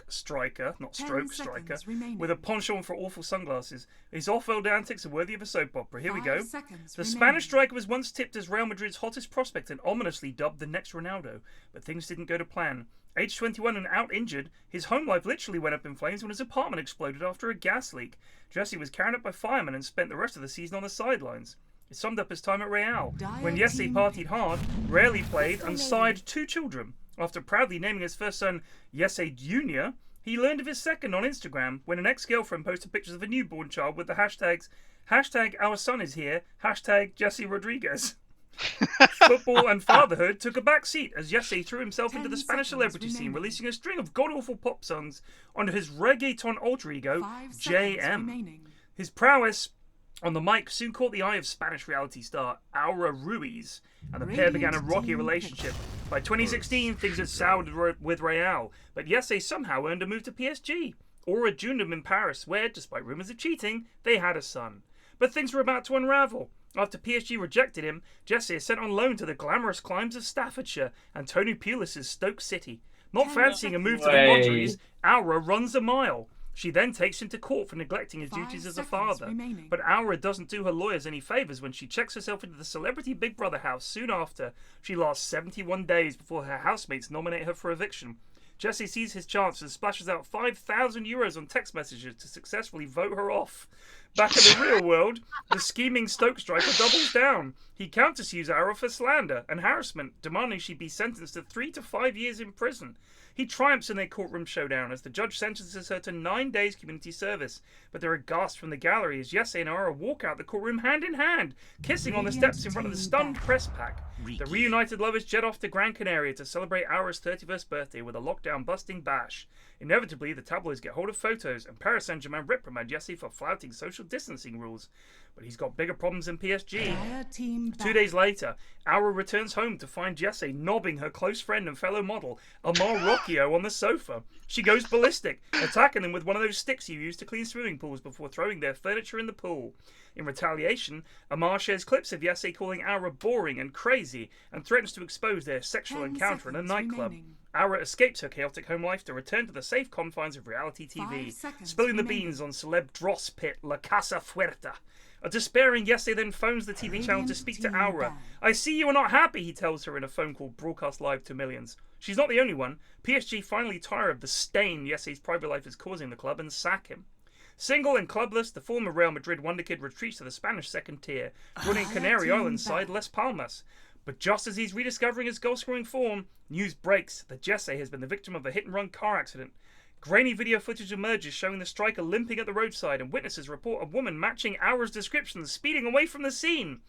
striker, not 10 stroke striker, seconds remaining. with a penchant for awful sunglasses. His off-field antics are worthy of a soap opera. Here we 5 go. seconds The remaining. Spanish striker was once tipped as Real Madrid's hottest prospect and ominously dubbed the next Ronaldo, but things didn't go to plan. Age 21 and out injured, his home life literally went up in flames when his apartment exploded after a gas leak. Jesse was carried up by firemen and spent the rest of the season on the sidelines. It summed up his time at Real, when Jesse partied hard, rarely played, and sired 2 children. After proudly naming his first son Jesse Jr., he learned of his second on Instagram when an ex-girlfriend posted pictures of a newborn child with the hashtags #our son is here, #Jesse Rodriguez. Football and fatherhood took a back seat as Jesse threw himself into the Spanish celebrity scene, releasing a string of god-awful pop songs under his reggaeton alter ego, JM. His prowess on the mic soon caught the eye of Spanish reality star Aura Ruiz, and the pair began a rocky relationship. By 2016, things had soured with Real, but Jesse somehow earned a move to PSG. Aura joined him in Paris, where, despite rumours of cheating, they had a son. But things were about to unravel. After PSG rejected him, Jesse is sent on loan to the glamorous climes of Staffordshire and Tony Pulis' Stoke City. Not fancying a move to the Wanderers, Aura runs a mile. She then takes him to court for neglecting his duties as a father. But Aura doesn't do her lawyers any favours when she checks herself into the celebrity Big Brother house soon after. She lasts 71 days before her housemates nominate her for eviction. Jesse sees his chance and splashes out €5,000 on text messages to successfully vote her off. Back in the real world, the scheming Stoke striker doubles down. He countersues Aura for slander and harassment, demanding she be sentenced to 3 to 5 years in prison. He triumphs in their courtroom showdown as the judge sentences her to 9 days community service. But there are gasps from the gallery as Jesse and Aura walk out the courtroom hand in hand, kissing on the steps in front of the stunned press pack. The reunited lovers jet off to Gran Canaria to celebrate Aura's 31st birthday with a lockdown-busting bash. Inevitably, the tabloids get hold of photos, and Pers and Cool Llama reprimand Jesse for flouting social distancing rules. But he's got bigger problems than PSG. 2 days later, Aura returns home to find Jesse knobbing her close friend and fellow model, Amar Rocchio, on the sofa. She goes ballistic, attacking them with one of those sticks you use to clean swimming pools before throwing their furniture in the pool. In retaliation, Amar shares clips of Jesse calling Aura boring and crazy, and threatens to expose their sexual encounter in a nightclub. Aura escapes her chaotic home life to return to the safe confines of reality TV, spilling the beans on celeb dross pit La Casa Fuerta. A despairing Jesse then phones the TV channel to speak to Aura. "I see you are not happy," he tells her in a phone call broadcast live to millions. She's not the only one. PSG finally tire of the stain Jesse's private life is causing the club and sack him. Single and clubless, the former Real Madrid wonderkid retreats to the Spanish second tier, joining Canary Islands side Las Palmas. But just as he's rediscovering his goal-scoring form, news breaks that Jesse has been the victim of a hit-and-run car accident. Grainy video footage emerges showing the striker limping at the roadside, and witnesses report a woman matching Aura's description speeding away from the scene.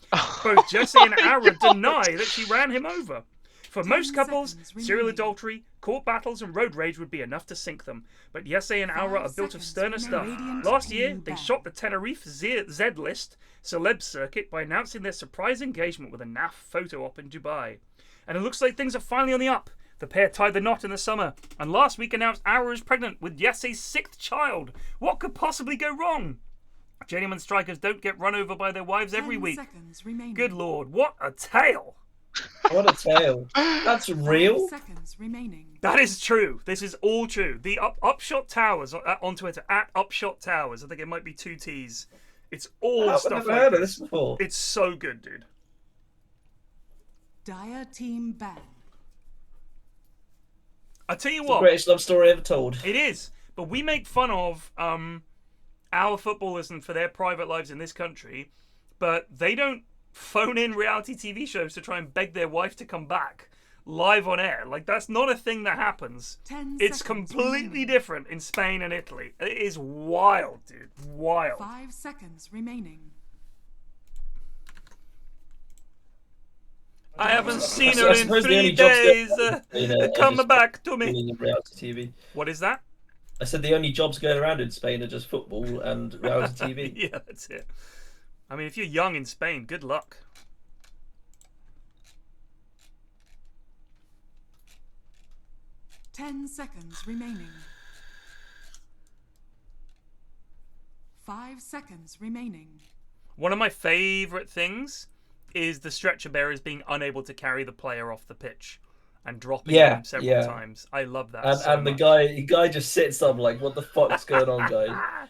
Both Jesse and Aura deny that she ran him over. For most couples, serial adultery, court battles, and road rage would be enough to sink them. But Jesse and Aura are built of sterner stuff. Last year, they shot the Tenerife Z-list celeb circuit by announcing their surprise engagement with a naff photo op in Dubai. And it looks like things are finally on the up. The pair tied the knot in the summer, and last week announced Aura is pregnant with Jesse's 6th child. What could possibly go wrong? Journeyman strikers don't get run over by their wives every week. Good lord, what a tale! What a tale. That's real? That is true. This is all true. The Upshot Towers on Twitter, at Upshot Towers. I think it might be 2 T's. It's all stuff I've never like heard of this before. It's so good, dude. Dire team ban. I tell you It's what, the greatest love story ever told. it is. But we make fun of our footballers and for their private lives in this country, but they don't phone in reality TV shows to try and beg their wife to come back live on air. Like, that's not a thing that happens. 10 It's seconds completely remaining. different in Spain and Italy. It is wild, dude. Wild. 5 seconds remaining. I haven't seen I her in suppose the 3 only jobs days. that- Come just back to me. in reality TV. What is that? I said the only jobs going around in Spain are just football and reality TV. Yeah, that's it. I mean, if you're young in Spain, good luck. Ten seconds remaining. 5 seconds remaining. One of my favourite things is the stretcher bearers being unable to carry the player off the pitch and dropping him several times. I love that. And, so and the much. guy just sits up like, what the fuck's going on, guys?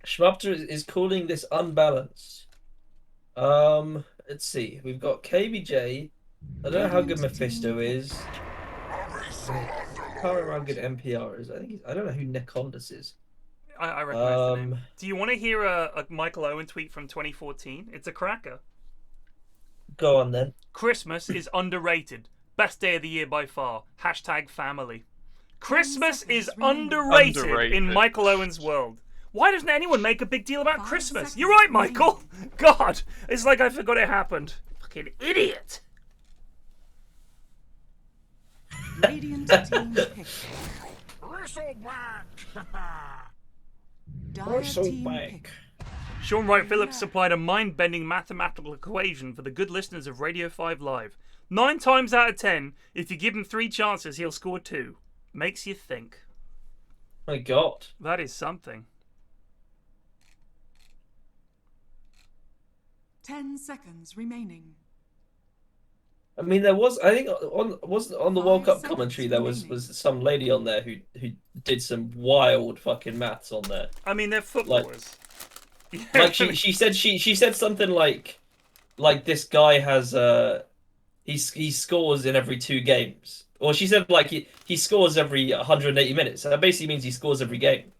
Schmupter is calling this unbalanced. Let's see. We've got KBJ. I don't know how good Mephisto is. I can't remember how good MPR is. I don't know who Necondus is. I recognize the name. Do you want to hear a Michael Owen tweet from 2014? It's a cracker. Go on then. Christmas is underrated. Best day of the year by far. Hashtag family. Christmas is underrated in Michael Owen's world. Why doesn't anyone make a big deal about Christmas? You're right, Michael. God, it's like I forgot it happened. Fucking idiot. Radiant team pick. Dire team pick. Sean Wright Phillips supplied a mind-bending mathematical equation for the good listeners of Radio 5 Live. 9 times out of 10, if you give him 3 chances, he'll score 2. Makes you think. My God. That is something. 10 seconds remaining. I mean, there was. I think on the World Cup commentary there was some lady on there who did some wild fucking maths on there. I mean, they're footballers. Like she said something like this guy has he scores in every 2 games, or she said like he scores every 180 minutes. So that basically means he scores every game.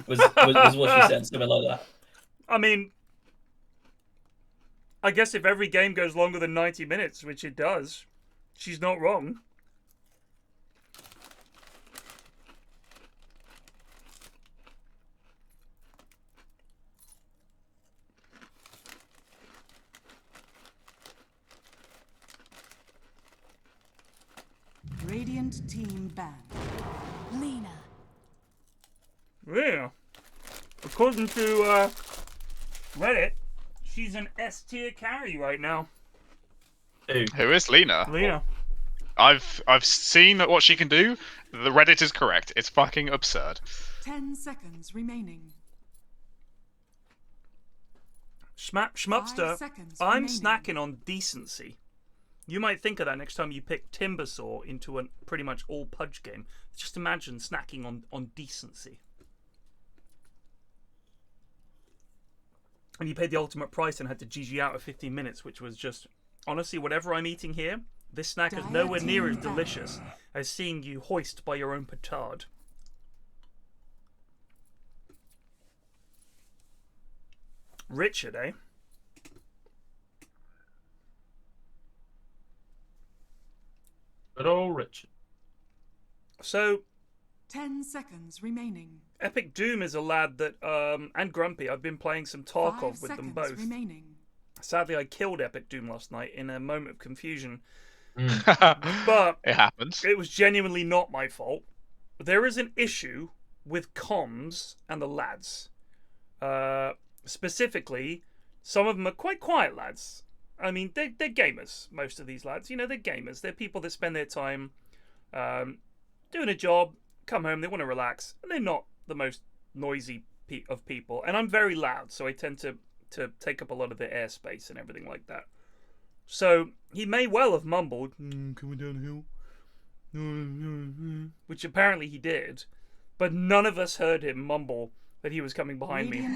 Was what she said, something like that. I mean, I guess if every game goes longer than 90 minutes, which it does, she's not wrong. Radiant team ban. Lena. Yeah. According to Reddit, she's an S tier carry right now. Who is Lena? Lena. I've seen what she can do. The Reddit is correct. It's fucking absurd. 10 seconds remaining. Schmupster, 5 seconds I'm remaining. snacking on decency. You might think of that next time you pick Timbersaw into a pretty much all Pudge game. Just imagine snacking on decency. And you paid the ultimate price and had to GG out of 15 minutes, which was just, honestly, whatever I'm eating here, this snack is nowhere near as delicious as seeing you hoist by your own petard. Richard, eh? Good old Richard. So, 10 seconds remaining. Epic Doom is a lad that, and Grumpy, I've been playing some 5 Tarkov with them seconds both. remaining. Sadly, I killed Epic Doom last night in a moment of confusion. But it happens. It was genuinely not my fault. There is an issue with comms and the lads. Specifically, some of them are quite quiet lads. I mean, they're gamers, most of these lads. You know, they're gamers. They're people that spend their time doing a job, come home, they want to relax, and they're not the most noisy of people. And I'm very loud, so I tend to take up a lot of their airspace and everything like that. So he may well have mumbled, coming downhill, which apparently he did, but none of us heard him mumble that he was coming behind me.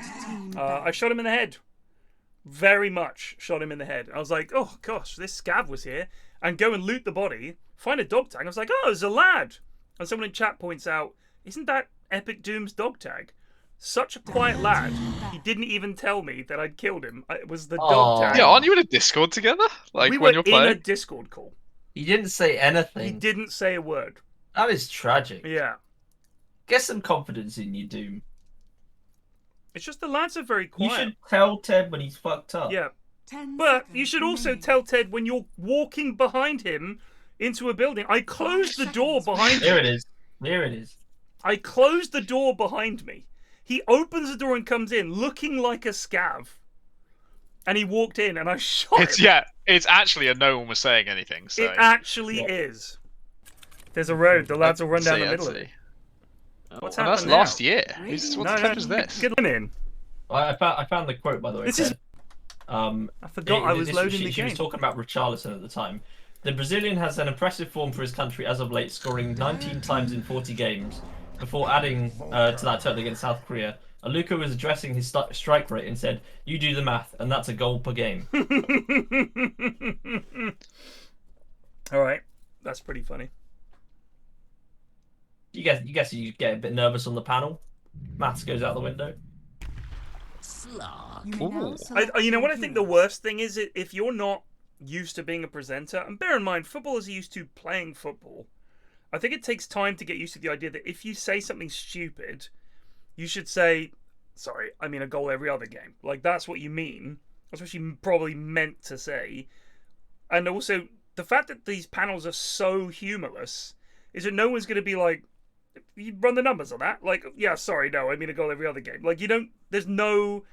I shot him in the head. Very much shot him in the head. I was like, oh gosh, this scav was here. And go and loot the body, find a dog tag. I was like, oh, it's a lad. And someone in chat points out, isn't that Epic Doom's dog tag? Such a quiet lad. He didn't even tell me that I'd killed him. It was the dog tag. Yeah, aren't you in a Discord together? Like we when were you're playing? in a Discord call. He didn't say anything. He didn't say a word. That is tragic. Yeah. Get some confidence in you, Doom. It's just the lads are very quiet. You should tell Ted when he's fucked up. Yeah. But you should also tell Ted when you're walking behind him into a building. I closed the door behind There me. it is. There it is. I closed the door behind me. He opens the door and comes in looking like a scav. And he walked in and I shot him. Yeah, it's actually no one was saying anything. So. It actually is. There's a road. The lads will run down the middle of it. What's And happened that's now? last year. What the fuck is this? Get in. I found the quote, by the way. This is... I forgot I was loading the game. She was talking about Richarlison at the time. The Brazilian has an impressive form for his country as of late, scoring 19 times in 40 games, before adding to that total against South Korea, Aluka was addressing his strike rate and said, "You do the math, and that's a goal per game." All right, that's pretty funny. You guess you get a bit nervous on the panel. Maths goes out the window. You know what I think the worst thing is? If you're not used to being a presenter, and bear in mind, footballers are used to playing football. I think it takes time to get used to the idea that if you say something stupid, you should say, sorry, I mean a goal every other game. Like, that's what you mean. That's what you probably meant to say. And also, the fact that these panels are so humorless is that no one's going to be like, you run the numbers on that? Like, yeah, sorry, no, I mean a goal every other game. Like, there's no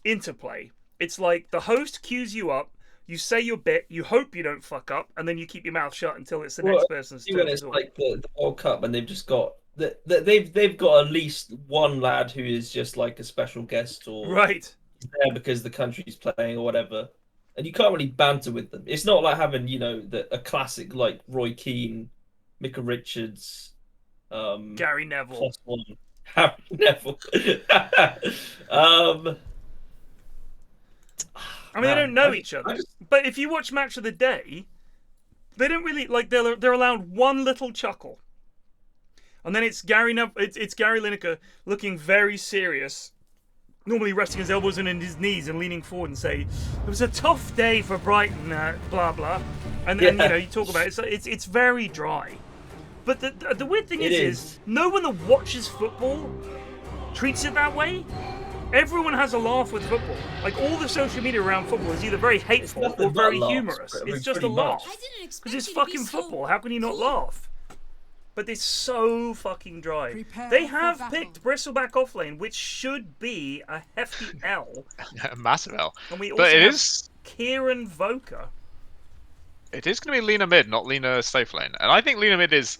interplay. It's like the host cues you up, you say your bit, you hope you don't fuck up, and then you keep your mouth shut until it's the next person's turn. It's like the World Cup, and they've just got they've got at least one lad who is just like a special guest, or right there because the country's playing or whatever, and you can't really banter with them. It's not like having a classic like Roy Keane, Micah Richards, Gary Neville. Harry Neville. I mean, they don't know each other. But if you watch Match of the Day, they don't really like. They're allowed one little chuckle, and then it's Gary Lineker looking very serious, normally resting his elbows in his knees and leaning forward and say, "It was a tough day for Brighton." Blah blah, and then you talk about it. It's very dry. But the weird thing is no one that watches football treats it that way. Everyone has a laugh with football. Like, all the social media around football is either very hateful or very humorous. It's just a laugh. Because it's fucking football. How can you not laugh? But it's so fucking dry. They have picked Bristleback offlane, which should be a hefty L. A massive L. And we also have Kieran Voka. It is going to be Lena mid, not Lena safe lane. And I think Lena mid is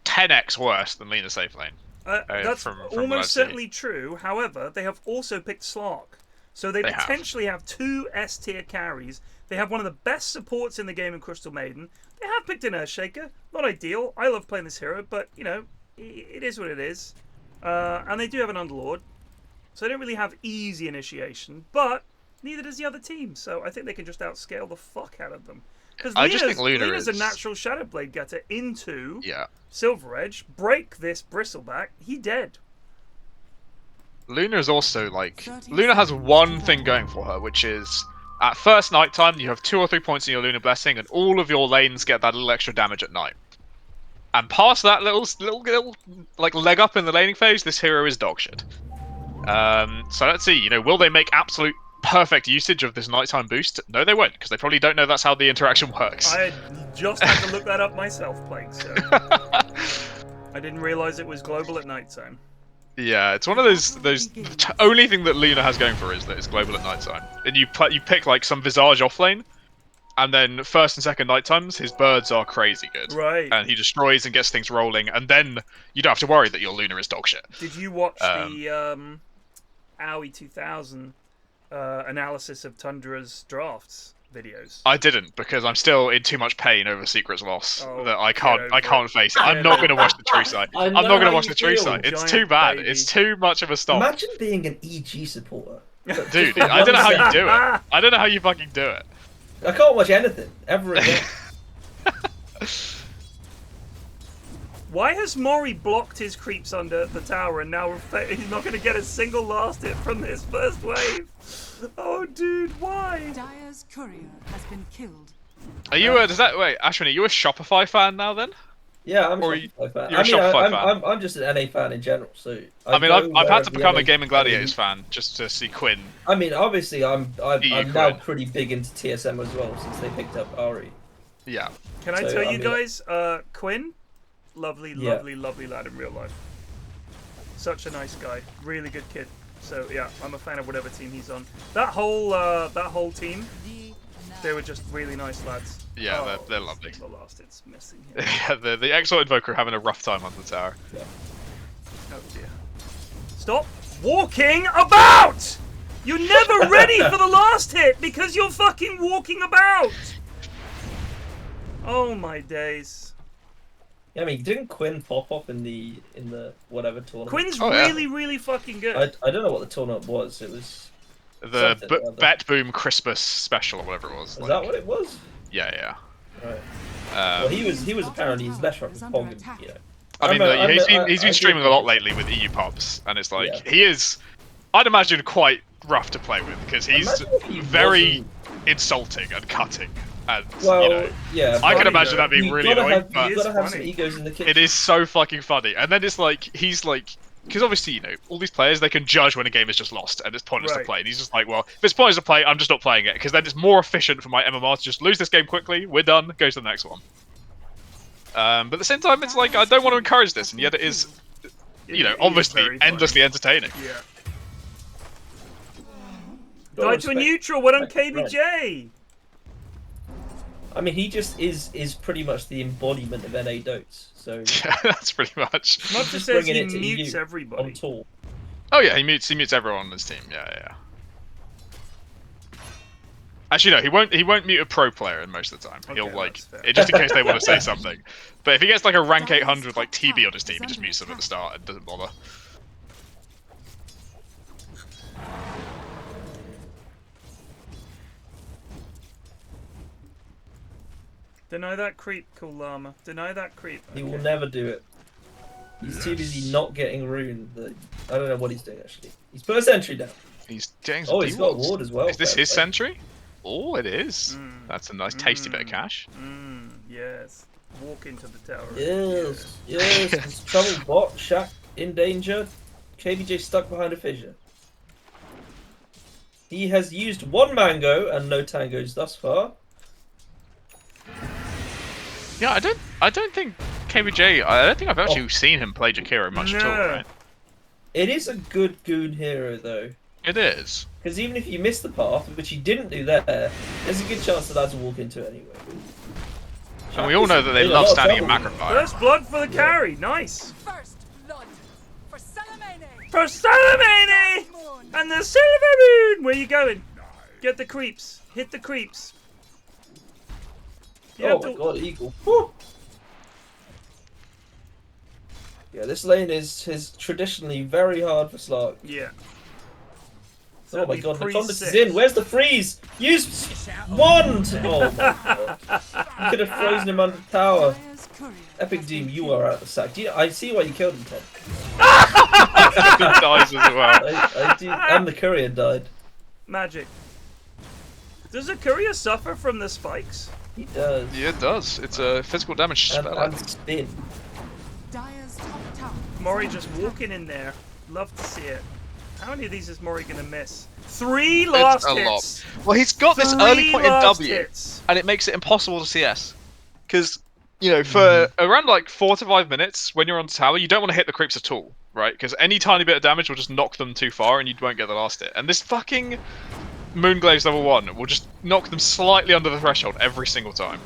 10x worse than Lena safe lane. That's almost certainly true. However, they have also picked Slark. So they potentially have 2 S-tier carries. They have one of the best supports in the game in Crystal Maiden. They have picked an Earthshaker. Not ideal. I love playing this hero, but, it is what it is. And they do have an Underlord. So they don't really have easy initiation. But neither does the other team. So I think they can just outscale the fuck out of them. Because Luna's a natural Shadowblade getter into Silver Edge. Break this Bristleback. He dead. Luna is also like... Luna has one thing going for her, which is... At first nighttime, you have 2 or 3 points in your Luna Blessing, and all of your lanes get that little extra damage at night. And past that little like leg up in the laning phase, this hero is dogshit. So let's see, will they make absolute perfect usage of this nighttime boost? No, they won't, because they probably don't know that's how the interaction works. I just had to look that up myself, Plague, so... I didn't realize it was global at nighttime. Yeah, it's one of those. The only thing that Luna has going for her is that it's global at nighttime, and you pick like some Visage offlane, and then first and second nighttimes his birds are crazy good. Right. And he destroys and gets things rolling, and then you don't have to worry that your Luna is dogshit. Did you watch the Owie 2000 analysis of Tundra's drafts videos? I didn't, because I'm still in too much pain over Secret's loss that I can't face it. I'm not going to watch the true site. I'm not going to watch the true site. It's too bad. Baby. It's too much of a stop. Imagine being an EG supporter. Dude, I don't know how you do it. I don't know how you fucking do it. I can't watch anything ever again. Why has Mori blocked his creeps under the tower and now he's not going to get a single last hit from this first wave? Oh, dude, why? Dire's courier has been killed. Are you wait, Ashwin, are you a Shopify fan now then? Yeah, I'm a Shopify fan. You're a Shopify fan. I'm just an NA fan in general, so... I've had to become a Gaming Gladiators fan just to see Quinn. I mean, obviously, I'm now pretty big into TSM as well, since they picked up Ari. Yeah. Can I tell you guys, Quinn? Lovely lad in real life. Such a nice guy. Really good kid. So yeah, I'm a fan of whatever team he's on. That whole team, they were just really nice lads. Yeah, they're lovely. The last it's missing here. Yeah, the Exalt Invoker are having a rough time on the tower. Yeah. Oh dear. Stop walking about! You're never ready for the last hit because you're fucking walking about! Oh my days. Yeah, I mean, didn't Quinn pop up in the whatever tournament? Quinn's Oh, yeah. really, really fucking good. I don't know what the tournament was. It was The something or other. Bet Boom Christmas special or whatever it was. Was that what it was? Yeah, yeah. Right. Well, he was apparently his left up with Pog, you know. I mean, he's been I streaming did- a lot lately with EU Pops, and it's like Yeah. he is, I'd imagine, quite rough to play with because he's Imagine if he very insulting and cutting, and Well, you know, yeah. I can funny, imagine though. that being You really gotta annoying. have, But you gotta have some funny. egos in the kitchen. it is so fucking funny, and then it's like he's like. Because obviously, you know, all these players, they can judge when a game is just lost and it's pointless to Right. play. And he's just like, well, if it's pointless to play, I'm just not playing it. Because then it's more efficient for my MMR to just lose this game quickly, we're done, go to the next one. But at the same time, it's like, I don't want to encourage this, and yet it is, you know, It is obviously very funny. endlessly entertaining. Yeah. Gotta Died to a respect- neutral, what on respect Red. KBJ? I mean, he just is pretty much the embodiment of NA Dotes. So Yeah, that's pretty much. Not Just just says he bringing it to mutes EU everybody. on tour. Oh yeah, he mutes everyone on his team. Yeah, yeah. Actually, no, he won't mute a pro player in most of the time. Okay, He'll like that's fair. it just in case they want to say something. But if he gets like a rank 800 like TB on his team, he just mutes them at the start and doesn't bother. Deny that creep, Cool Llama. Deny that creep. He Okay. will never do it. He's too busy not getting ruined. That I don't know what he's doing actually. He's put a sentry down. He's getting some Oh, he's got D-wards. ward as well. Is this Fair his play. sentry? Oh, it is. That's a nice tasty bit of cash. Yes. Walk into the tower. Yes, yes. There's trouble. Bot, Shaq in danger. KBJ stuck behind a fissure. He has used one mango and no tangos thus far. Yeah, I don't think KBJ. I don't think I've actually seen him play Jakiro much at all. No. Right? It is a good goon hero though. It is. Because even if you miss the path, which he didn't do there, there's a good chance that lads will walk into it anyway. And we all know that they In a love lot of standing in trouble. macro fire. First blood for the carry. Nice. First blood for Salamene. For Salamene and the Silver Moon. Where you going? Get the creeps. Hit the creeps. You Oh have my to- god, Eagle. Woo! Yeah, this lane is traditionally very hard for Slark. Yeah. Oh my Certainly god, the pre- contest is six. in. Where's the freeze? Use wand! Oh my god. You could have frozen him under the tower. Dire's courier Epic has Doom, been you are out of the sack. Do you, I see why you killed him, Tom. He dies as well. I do, and the courier died. Magic. Does a courier suffer from the spikes? He does. Yeah, it does. It's a physical damage And, spell. I and think. spin. Dire's top tower. Mori just walking in there. Love to see it. How many of these is Mori gonna miss? 3 last It's a hits. lot. Well, he's got this 3 early point in last W, hits. and it makes it impossible to CS. Because, you know, for around like 4 to 5 minutes, when you're on tower, you don't want to hit the creeps at all, right? Because any tiny bit of damage will just knock them too far, and you won't get the last hit. And this fucking Moonglaze level 1 will just knock them slightly under the threshold every single time.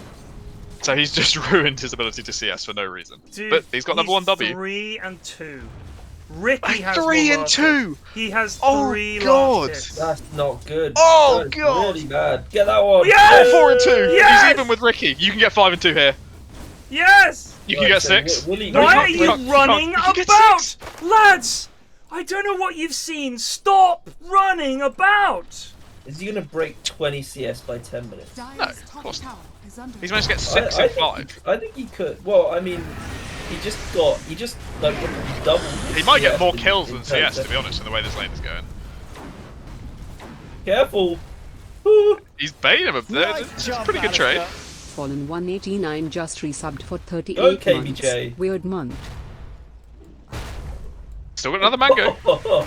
So he's just ruined his ability to CS for no reason. Dude, But he's got number 1 W. 3 and 2. Ricky has 3 more and last 2! hits. He has Oh, 3 God. last hits. That's not good. Oh, That is God. really bad. Get that one. Yes! 4 and 2! Yes! He's even with Ricky. You can get 5 and 2 here. Yes! You can get so 6. Willie- No, Why are you you can't. running You can get about? 6. Lads! I don't know what you've seen. Stop running about! Is he gonna break 20 CS by 10 minutes? Dire's No, of top course tower is under He's managed to get attack. 6 and think 5. I think he could. Well, I mean, he just like double. He might get CS more in- kills in than 10 CS, to be seconds. honest, in the way this lane is going. Careful. Ooh. He's baiting him up there. Nice It's a job, pretty good trade. Alistair. Fallen 189 just resubbed for 38 Go, months. KBJ. Weird month. Still got another mango. Oh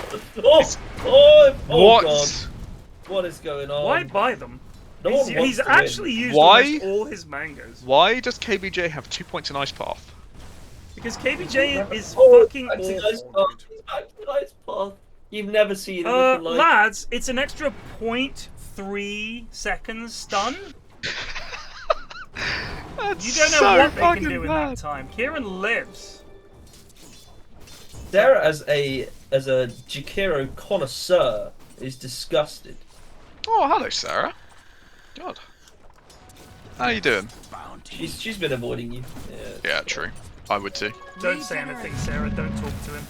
What? God. What is going on? Why buy them? No one He's wants to win. actually used Why? almost all his mangoes. Why does KBJ have 2 points in Ice Path? Because KBJ is Oh, fucking back to Ice awful. Path. He's back to Ice Path. You've never seen anything like. Lads, it's an extra 0.3 seconds stun. That's You don't know so what they fucking can do in bad. that time. Kieran lives. Sarah, as a Jakiro connoisseur, is disgusted. Oh, hello, Sarah. God. How you doing? She's been avoiding you. Yeah. Yeah, true. I would too. Don't say anything, Sarah. Don't talk to him.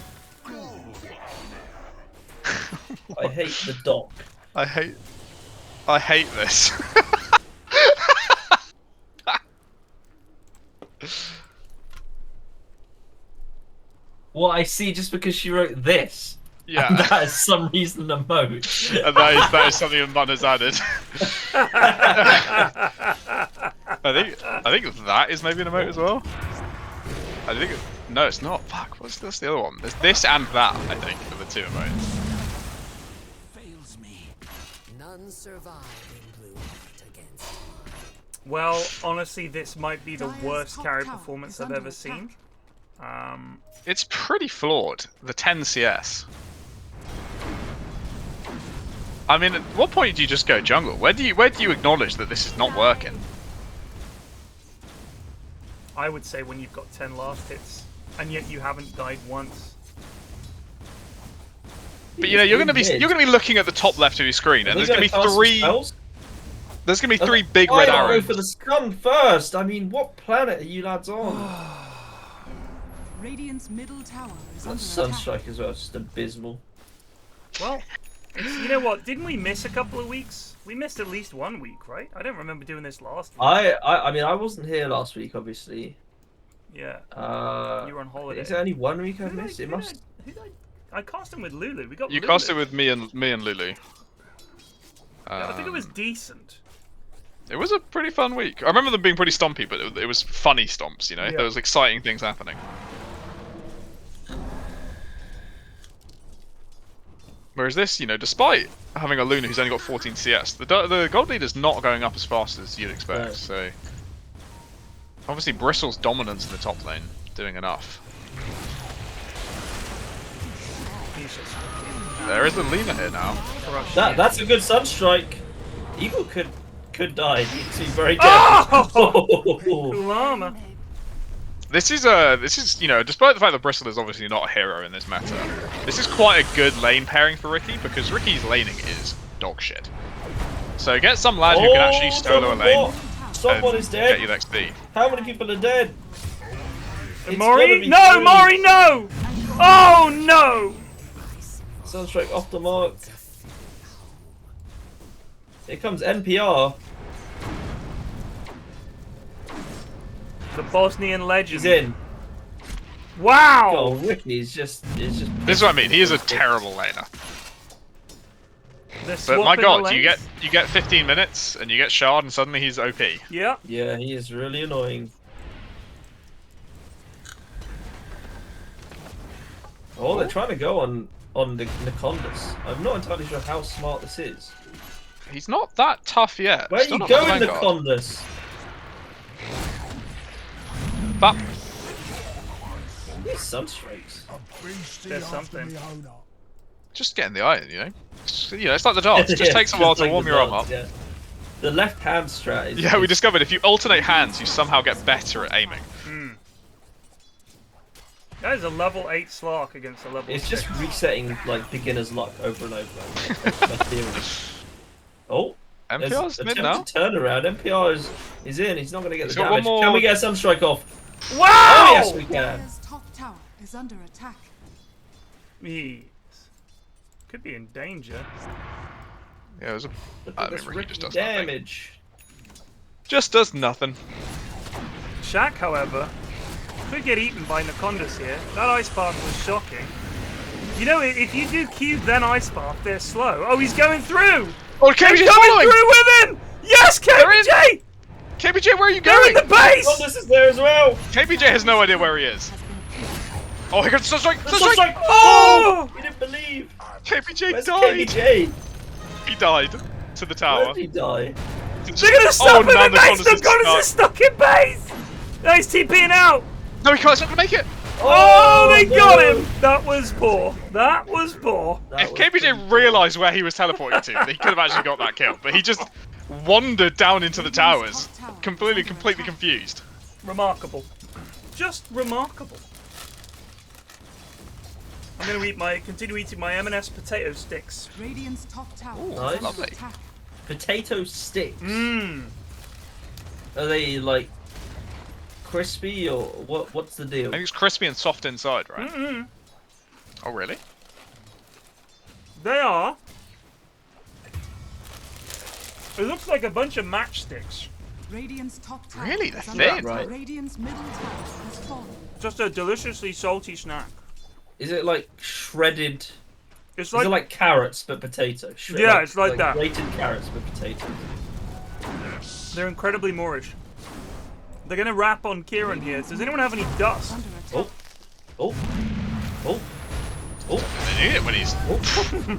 I hate the dock. I hate this. What I see just because she wrote this. Yeah. And that is some reason a mode. And that is something that Mun has added. I think that is maybe an emote as well. No, it's not. Fuck, what's the other one? There's this and that, I think, are the two emotes. Fails me. None survive in blue light against Well, honestly, this might be the Dire's worst top carry tower performance is I've under ever seen. It's pretty flawed. The 10 CS. I mean, at what point do you just go jungle? Where do you acknowledge that this is not working? I would say when you've got 10 last hits, and yet you haven't died once. But you know, you're gonna be looking at the top left of your screen, and there's gonna be three. There's gonna be three big red arrows. Go for the stun first. I mean, what planet are you lads on? Radiant's middle tower is That under attack. Sunstrike as well, it's just abysmal. Well, you know what? Didn't we miss a couple of weeks? We missed at least 1 week, right? I don't remember doing this last week. I mean, I wasn't here last week, obviously. Yeah. You were on holiday. Is there only 1 week I've Who did missed? I- It who must. did I cast him with Lulu. We got You Lulu. cast it with me and Lulu. Yeah, I think it was decent. It was a pretty fun week. I remember them being pretty stompy, but it was funny stomps. You know, Yeah. there was exciting things happening. Whereas this, you know, despite having a Luna who's only got 14 CS, the gold leader's not going up as fast as you'd expect. No. So obviously Bristle's dominance in the top lane doing enough. There is a Luna here now. That's a good Sunstrike. Eagle could die. He's very dead. Oh! Llama. This is you know, despite the fact that Bristle is obviously not a hero in this meta, this is quite a good lane pairing for Ricky because Ricky's laning is dog shit. So get some lad who can actually solo a lane. Someone is dead. Get you XP. How many people are dead? It's Mori? gotta be No, 3. Mori, no! Oh no! Sunstrike off the mark. Here comes NPR. The Bosnian legend. He's in. Wow! Oh, Ricky is just. This is what I mean. He is a terrible laner. They're But my swapping god, the you lanes. get 15 minutes and you get shard and suddenly he's OP. Yeah. Yeah, he is really annoying. Oh, they're trying to go on the Nacondas. I'm not entirely sure how smart this is. He's not that tough yet. Where are Still you not going, Vanguard. Nacondas? But These Sunstrikes. There's something. just get in the iron, you know. You know, it's like the darts. It just takes a while to like warm the your arm darts, up. yeah. The left hand strat is. Yeah, we discovered if you alternate hands, you somehow get better at aiming. That is a level 8 Slark against a level It's 6. just resetting like beginner's luck over and over. That's my theory. Oh, MPR's mid now. Turnaround. MPR is in. He's not going to get He's the got one damage. more- Can we get a Sunstrike off? Wow! Oh yes, we can. Dire's top tower is under attack. Yes. Could be in danger. Yeah, it was a. Look I at mean, this Ricky Ricky just does nothing. damage. Just does nothing. Shaq, however, could get eaten by Nacondas here. That Ice Path was shocking. You know, if you do Q then Ice Path, they're slow. Oh, he's going through! Oh, He's KBJ's going following! through with him! Yes, KBJ! KBJ, where are you They're in going? the base! Nacondas is there as well. KBJ has no idea where he is. Oh, here comes Sunstrike! Sunstrike! Sunstrike! Oh! We didn't believe. KBJ Where's died! KBJ? He died to the Where tower. did he die? They're gonna stop him now in base! Nacondas is Nacondas is stuck in base! No, he's TPing out! No, he can't. He's not gonna make it. Oh, they got no. him! That was poor. That was poor. That If was KBJ realised where he was teleporting to, he could have actually got that kill. But he just wandered down into the towers, completely confused. Remarkable. Just remarkable. I'm gonna continue eating my M&S potato sticks. Radiant's top tower Ooh, is nice. under lovely. attack. potato sticks. Mmm. Are they like crispy or what? What's the deal? I think it's crispy and soft inside, right? Mm-mm. Oh, really? They are. It looks like a bunch of matchsticks. Radiant's top tower Really? They're is under thin? attack. Right. Radiant's middle tower has fallen. Just a deliciously salty snack. Is it like shredded? It's Is like it like carrots but potato? Yeah, it's like that. Grated carrots but potatoes. they're incredibly Moorish. They're gonna rap on Kieran here. Does anyone have any dust? Under attack. Oh, oh, oh, They need it when he's.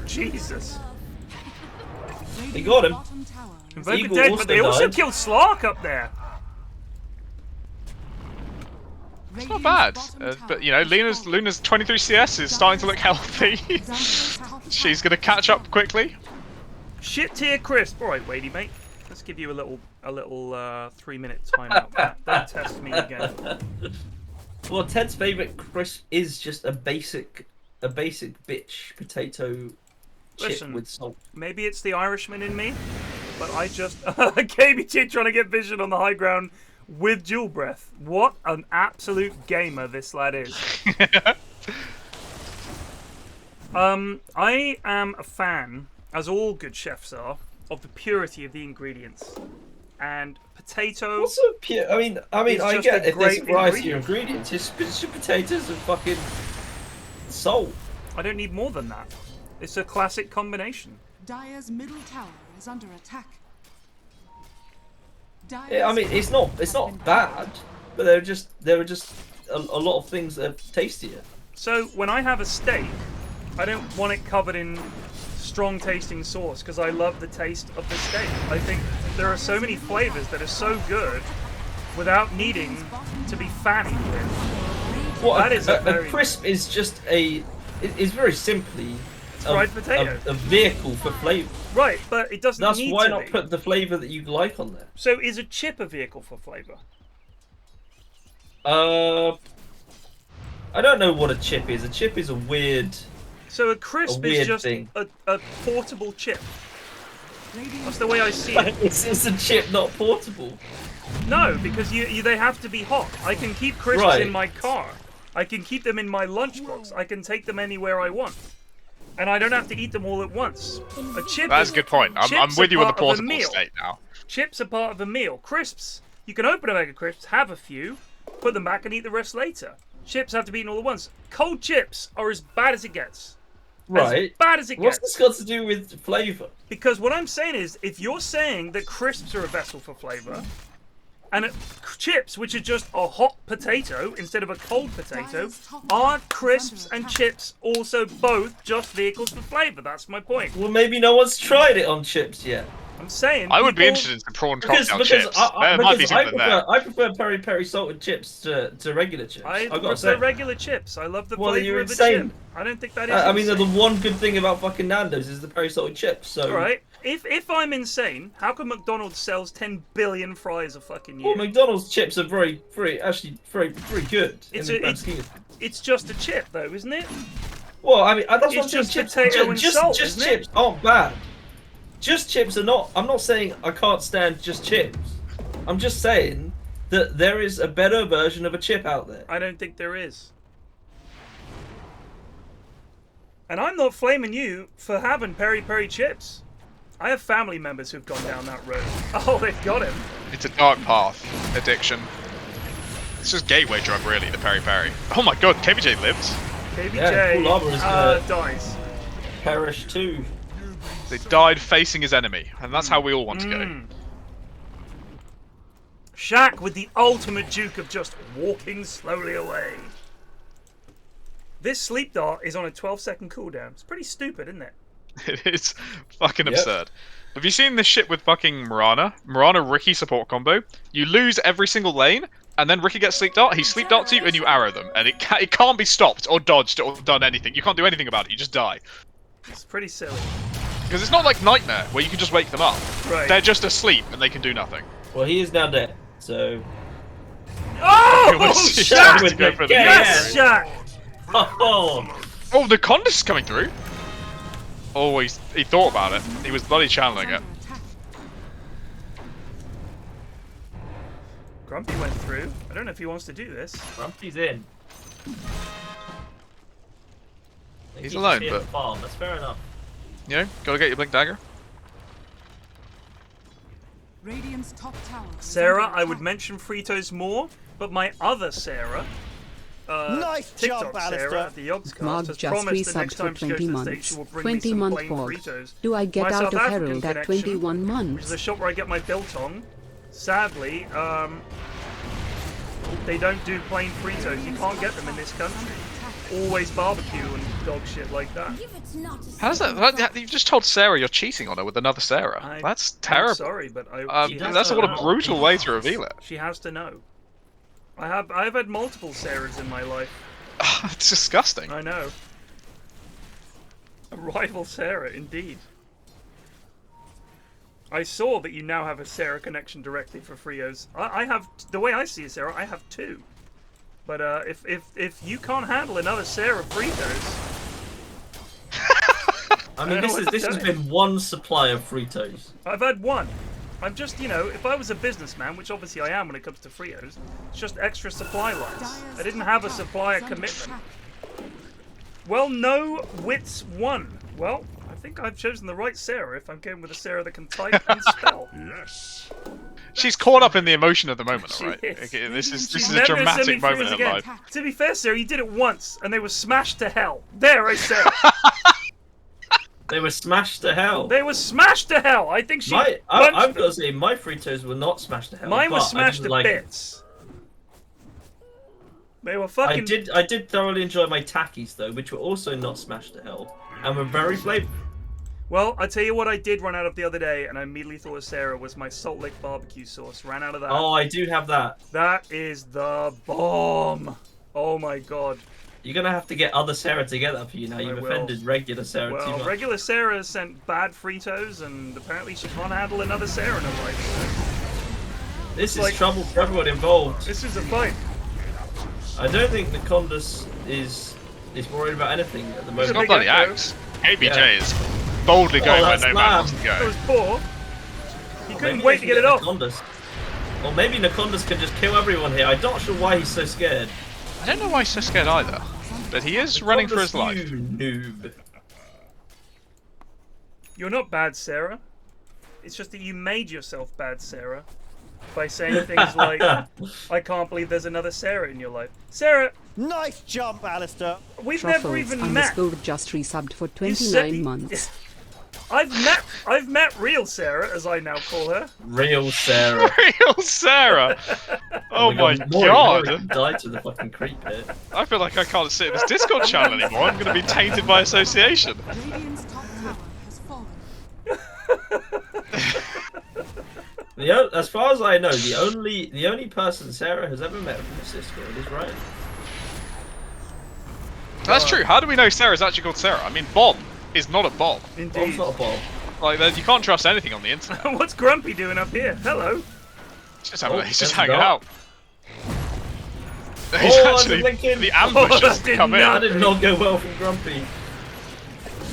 Jesus. He got him. Bottom tower is They're Eagle dead, also but they also died. killed Slark up there. It's not bad. But, you know, Luna's 23 CS is starting to look healthy. She's going to catch up quickly. Shit tier crisp. All right, Wadey, mate. Let's give you a little 3-minute timeout. Don't test me again. Well, Ted's favorite crisp is just a basic bitch potato chip Listen. with salt. Maybe it's the Irishman in me, but I just KBT trying to get vision on the high ground with dual breath. What an absolute gamer this lad is. I am a fan, as all good chefs are, of the purity of the ingredients. And potato. What's so pure? I mean, It's I just get a if there's a great variety of ingredients. Just potatoes and fucking salt. I don't need more than that. It's a classic combination. Dire's middle tower is under attack. Yeah, I mean, it's not bad, but there are just a lot of things that are tastier. So when I have a steak, I don't want it covered in strong tasting sauce because I love the taste of the steak. I think there are so many flavors that are so good without needing to be fatty with. Well, That is a a very- crisp is just it's very simply fried potato. a vehicle for flavour. Right, but it doesn't That's need why to not be. put the flavour that you like on there. So is a chip a vehicle for flavor? I don't know what a chip is. A chip is a weird. So a crisp is weird just thing. a portable chip. That's the way I see it. It's a chip, not portable. No, because they have to be hot. I can keep crisps Right. in my car. I can keep them in my lunchbox. I can take them anywhere I want. And I don't have to eat them all at once. A chip That's is, a good point. I'm chips with are you on the part of a portable meal. state now. Chips are part of a meal. Crisps, you can open a bag of crisps, have a few, put them back and eat the rest later. Chips have to be eaten all at once. Cold chips are as bad as it gets. Right. As bad as it What's gets. this got to do with flavour? Because what I'm saying is, if you're saying that crisps are a vessel for flavour, and chips, which are just a hot potato instead of a cold potato, are crisps and chips also both just vehicles for flavour? That's my point. Well, maybe no one's tried it on chips yet. I'm saying I would be people- interested in some prawn Because, cocktail because, chips. I, There might be because I, something there. prefer peri peri salted chips to regular chips. I I've got to prefer say. regular chips. I love the Well, flavour you're of the insane. chip. I don't think that is I mean, the insane. one good thing about fucking Nando's is the peri salted chips. So, Alright, if I'm insane, how come McDonald's sells 10 billion fries a fucking year? well, McDonald's chips are very good. It's in the a- grand scheme of things. It's just a chip though, isn't it? Well, I mean, that's what I'm It's saying. just Chips, potato and just salt, just isn't it? chips aren't bad. Just chips are not. I'm not saying I can't stand just chips. I'm just saying that there is a better version of a chip out there. I don't think there is. And I'm not flaming you for having peri peri chips. I have family members who've gone down that road. Oh, they've got him. It's a dark path. Addiction. It's just gateway drug, really, the peri peri. Oh my god, KBJ lives. KBJ Yeah, Cool Llama is dies. Perish too. They died facing his enemy, and that's how we all want to go. Shaq with the ultimate juke of just walking slowly away. This sleep dart is on a 12-second cooldown. It's pretty stupid, isn't it? It is fucking absurd. Have you seen this shit with fucking Mirana? Mirana Ricky support combo? You lose every single lane, and then Ricky gets sleep dart, he sleep darts you, and you arrow them. And it can't be stopped, or dodged, or done anything. You can't do anything about it, you just die. It's pretty silly. Because it's not like Nightmare, where you can just wake them up. Right. They're just asleep, and they can do nothing. Well, he is now dead. So. Oh, It was Shaq! to go for the Yes, Shaq! Oh, the Condis is coming through. Oh, he thought about it. He was bloody channeling it. Under attack. Grumpy went through. I don't know if he wants to do this. Grumpy's in. He's alone, here but- to farm. That's fair enough. You know, gotta get your blink dagger. Radiant's top tower is Sarah, under I would attack. mention Fritos more, but my other Sarah, Nice TikTok job, Sarah Alistair. at the Yogscast Mark has just promised the next resubbed for time she goes 20 to the States, months. she will bring me 20 some month plain pod. Fritos. Do I get My out South of African Herald at connection, 21 which months? is a shop where I get my biltong. Sadly, they don't do plain Fritos. You can't get them in this country. Always barbecue and dog shit like that. How's that? You've just told Sarah you're cheating on her with another Sarah. That's I'm terrible. sorry, but She does That's what a know. brutal way to reveal it. she has to know. I've had multiple Sarahs in my life. It's disgusting. I know. A rival Sarah, indeed. I saw that you now have a Sarah connection directly for Frios. I have, the way I see it, Sarah, I have two. But if you can't handle another Sarah Fritos, I mean, this has been one supply of Fritos. I've had one. I'm just, you know, if I was a businessman, which obviously I am when it comes to Frios, it's just extra supply lines. I didn't have a supplier commitment. Well, no wits won. Well, I think I've chosen the right Sarah if I'm going with a Sarah that can type and spell. Yes. She's caught up in the emotion of the moment, She alright? is. Okay, this is She's a never gonna send dramatic me moment Frios in her again. life. To be fair, Sarah, you did it once, and they were smashed to hell. There, I said it. They were smashed to hell. They were smashed to hell. I think she I've punched got to say, my Fritos were not smashed to hell. Mine but was I smashed didn't to like it. bits. They were fucking. I did thoroughly enjoy my takis though, which were also not smashed to hell, and were very flavorful. Well, I tell you what I did run out of the other day, and I immediately thought of Sarah, was my Salt Lake barbecue sauce. Ran out of that. Oh, I do have that. That is the bomb. Oh my god. You're gonna have to get other Sarah to get that for you now. You've will. offended regular Sarah too Well, much. regular Sarah sent bad Fritos, and apparently she can't handle another Sarah in her life. This is like- trouble for everyone involved. This is a fight. I don't think the Condus is worried about anything at the It's moment. not big bloody echo. axe. KBJ is boldly going where that's no man mad. wants to That go. was poor. He couldn't Maybe wait they to can get it off. Nacondas. Or maybe Nacondas can just kill everyone here. I'm not sure why he's so scared. I don't know why he's so scared either. But he is running for his Nacondas, life. you noob. You're not bad, Sarah. It's just that you made yourself bad, Sarah, by saying things like, I can't believe there's another Sarah in your life. Sarah, Nice jump, Alistair. we've never Truffles even met. underscore just resubbed for You said- 29 months. I've met real Sarah, as I now call her. Real Sarah. Real Sarah! Oh my Maury god! died to the fucking creep here. I feel like I can't sit in this Discord channel anymore. I'm gonna be tainted by association. Radiant's top tower has fallen. As far as I know, the only person Sarah has ever met from this Discord is Ryan. That's true. How do we know Sarah's actually called Sarah? I mean, Bob is not a Bob. Bob's Indeed. not a Bob. Like, you can't trust anything on the internet. What's Grumpy doing up here? Hello. He's just, having, Oh, he's just there's hanging that. out. He's Oh, actually Lincoln. the ambush Oh, has that did come in. not- That did not go well from Grumpy.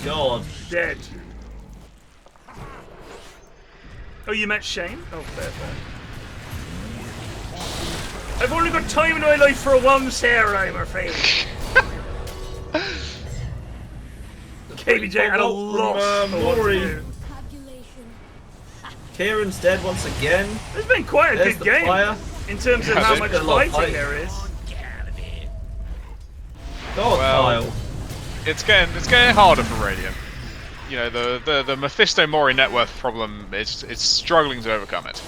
God. Dead. Oh, you met Shane? Oh, fair. I've only got time in my life for one Sarah, I'm afraid. KBJ had a lot From, for what to Maury. do. Kieran's dead once again. It's been quite a There's good the game fire. in terms of Yeah, how there's much been a lot of fighting fight. there is. God, Well, Kyle. It's getting harder for Radiant. You know, the Mephisto Mori net worth problem is it's struggling to overcome it.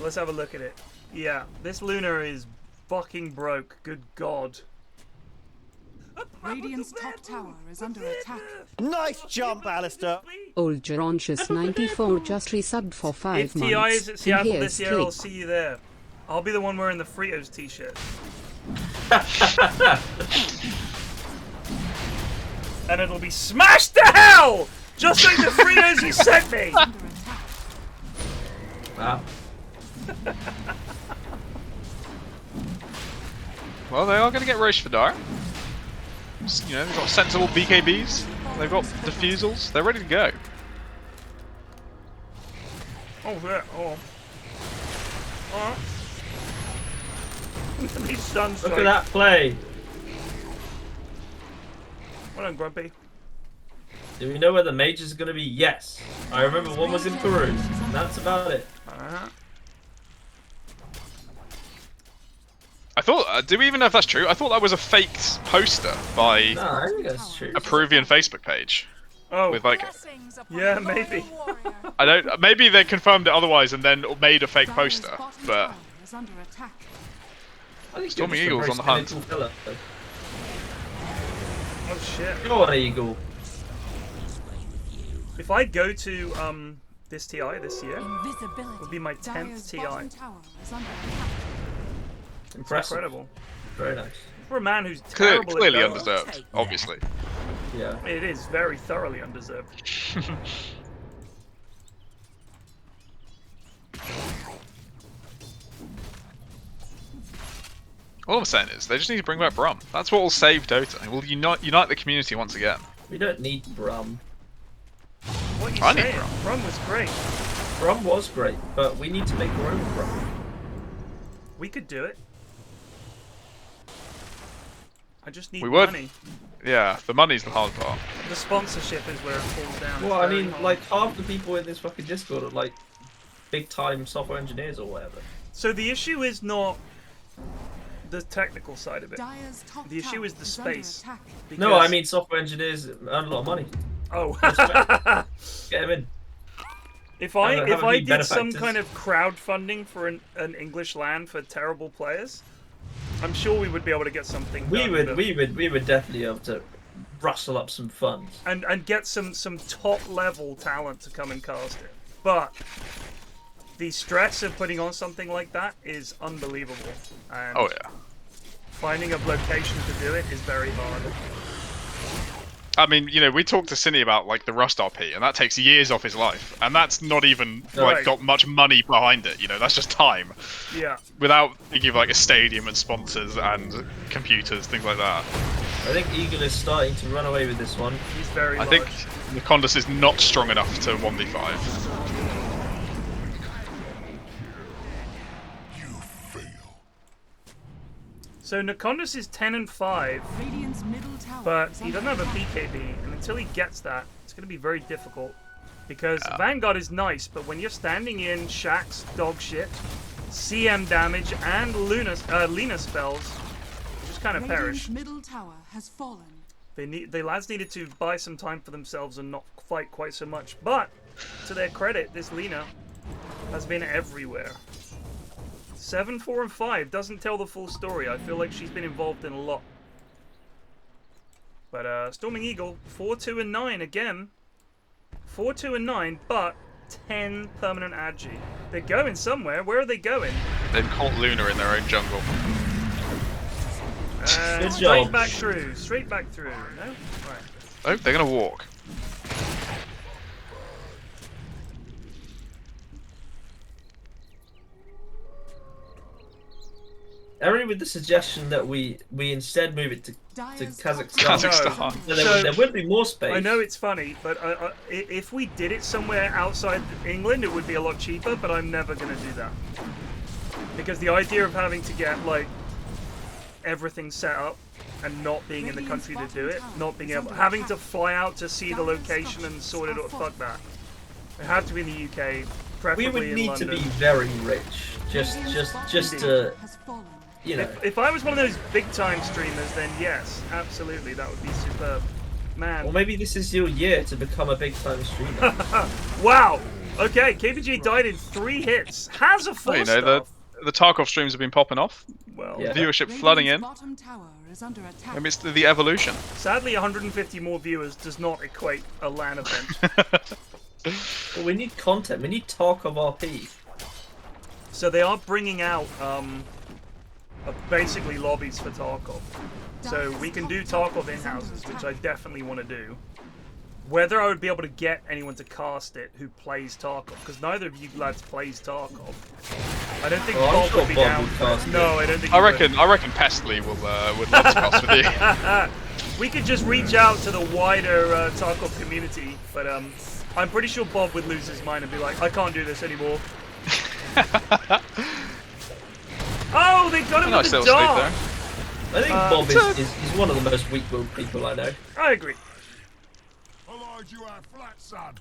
Let's have a look at it. Yeah, this Luna is fucking broke. Good God. Radiant's top tower is under attack. Nice jump, Alistair. Old Gerontius 94 just resubbed for 5 If months. TI is at Seattle Here's this year, I'll Click. see you there. I'll be the one wearing the Fritos t-shirt. And it'll be smashed to hell! Just like the Fritos you sent me! Under attack. Wow. Well, they are going to get Roche for Dire. You know, they've got sensible BKBs. They've got defusals. They're ready to go. Oh, yeah, oh. These sunstrikes. Look at that play. Well done, Grumpy. Do we know where the majors are going to be? Yes. I remember one was in Peru. And that's about it. I thought, do we even know if that's true? I thought that was a faked poster by No, I think that's true. a Peruvian Facebook page. Oh, With like, yeah, maybe. I don't. Maybe they confirmed it otherwise and then made a fake poster. But I think Stormy you're Eagle's just on a the very hunt. skeletal fella. Oh shit. Go on, Eagle. If I go to this TI this year, it would be my 10th TI. It's Impressive. incredible. Very nice. For a man who's terrible clearly at Dota, undeserved, obviously. Yeah. it is very thoroughly undeserved. All I'm saying is, they just need to bring back Brum. That's what will save Dota. It will unite the community once again. We don't need Brum. What are you I need saying? Brum. Brum was great. Brum was great, but we need to make our own Brum. We could do it. I just need We would. money. Yeah, the money's the hard part. The sponsorship is where it falls down. Well, It's I very mean, hard. like, half the people in this fucking Discord are, like, big-time software engineers or whatever. So the issue is not the technical side of it. The issue is the space. No, I because- mean software engineers earn a lot of money. Oh. Get them in. If I Haven't been did some benefactors. kind of crowdfunding for an English LAN for terrible players, I'm sure we would be able to get something. We done, would definitely be able to rustle up some funds. and get some top level talent to come and cast it. But the stress of putting on something like that is unbelievable. And Oh yeah. finding a location to do it is very hard. I mean, you know, we talked to Cinny about like the Rust RP, and that takes years off his life, and that's not even like Right. got much money behind it. You know, that's just time. Yeah. Without thinking of like a stadium and sponsors and computers, things like that. I think Eagle is starting to run away with this one. He's very I large. think Nikondas is not strong enough to 1v5. So Nikondas is 10 and 5, but he doesn't have a BKB, and until he gets that, it's going to be very difficult. Because Vanguard is nice, but when you're standing in Shax's dog shit, CM damage, and Lena spells, you just kind of perish. middle tower has fallen. The lads needed to buy some time for themselves and not fight quite so much. But, to their credit, this Lena has been everywhere. 7, 4, and 5 doesn't tell the full story. I feel like she's been involved in a lot. But Storming Eagle, 4, 2, and 9 again. 4, 2, and 9, but 10 permanent agi. They're going somewhere. Where are they going? They've caught Luna in their own jungle. Good Straight job. back through. Straight back through. No? Right. Oh, they're gonna walk. Everybody with the suggestion that we instead move it to Kazakhstan. Kazakhstan. So there would be more space. I know it's funny, but if we did it somewhere outside England, it would be a lot cheaper, but I'm never going to do that. Because the idea of having to get, like, everything set up and not being in the country to do it, not being able, having to fly out to see the location and sort it out, fuck that. It had to be in the UK, preferably We would in need London. to be very rich, just to, you know. If I was one of those big-time streamers, then yes, absolutely, that would be superb. Man. Or maybe this is your year to become a big time streamer. Wow! Okay, KBG died in 3 hits. Has a Oh, 4 you know, star. the Tarkov streams have been popping off. Well, Yeah. Viewership flooding in. Bottom tower is under attack. Maybe it's the evolution. sadly, 150 more viewers does not equate a LAN event. Well, we need content. We need talk of RP. So they are bringing out basically lobbies for Tarkov. So we can do Tarkov in-houses, which I definitely want to do. Whether I would be able to get anyone to cast it who plays Tarkov, because neither of you lads plays Tarkov. I don't think Oh, I'm Bob sure would be Bob down would for cast it. it. No, I don't think I he would. reckon Pestly would love to cast with you. We could just reach out to the wider Tarkov community, but I'm pretty sure Bob would lose his mind and be like, I can't do this anymore. Oh, they got him Nice with the little sneak dart. there. I think Bob is one of the most weak-willed people I know. I agree.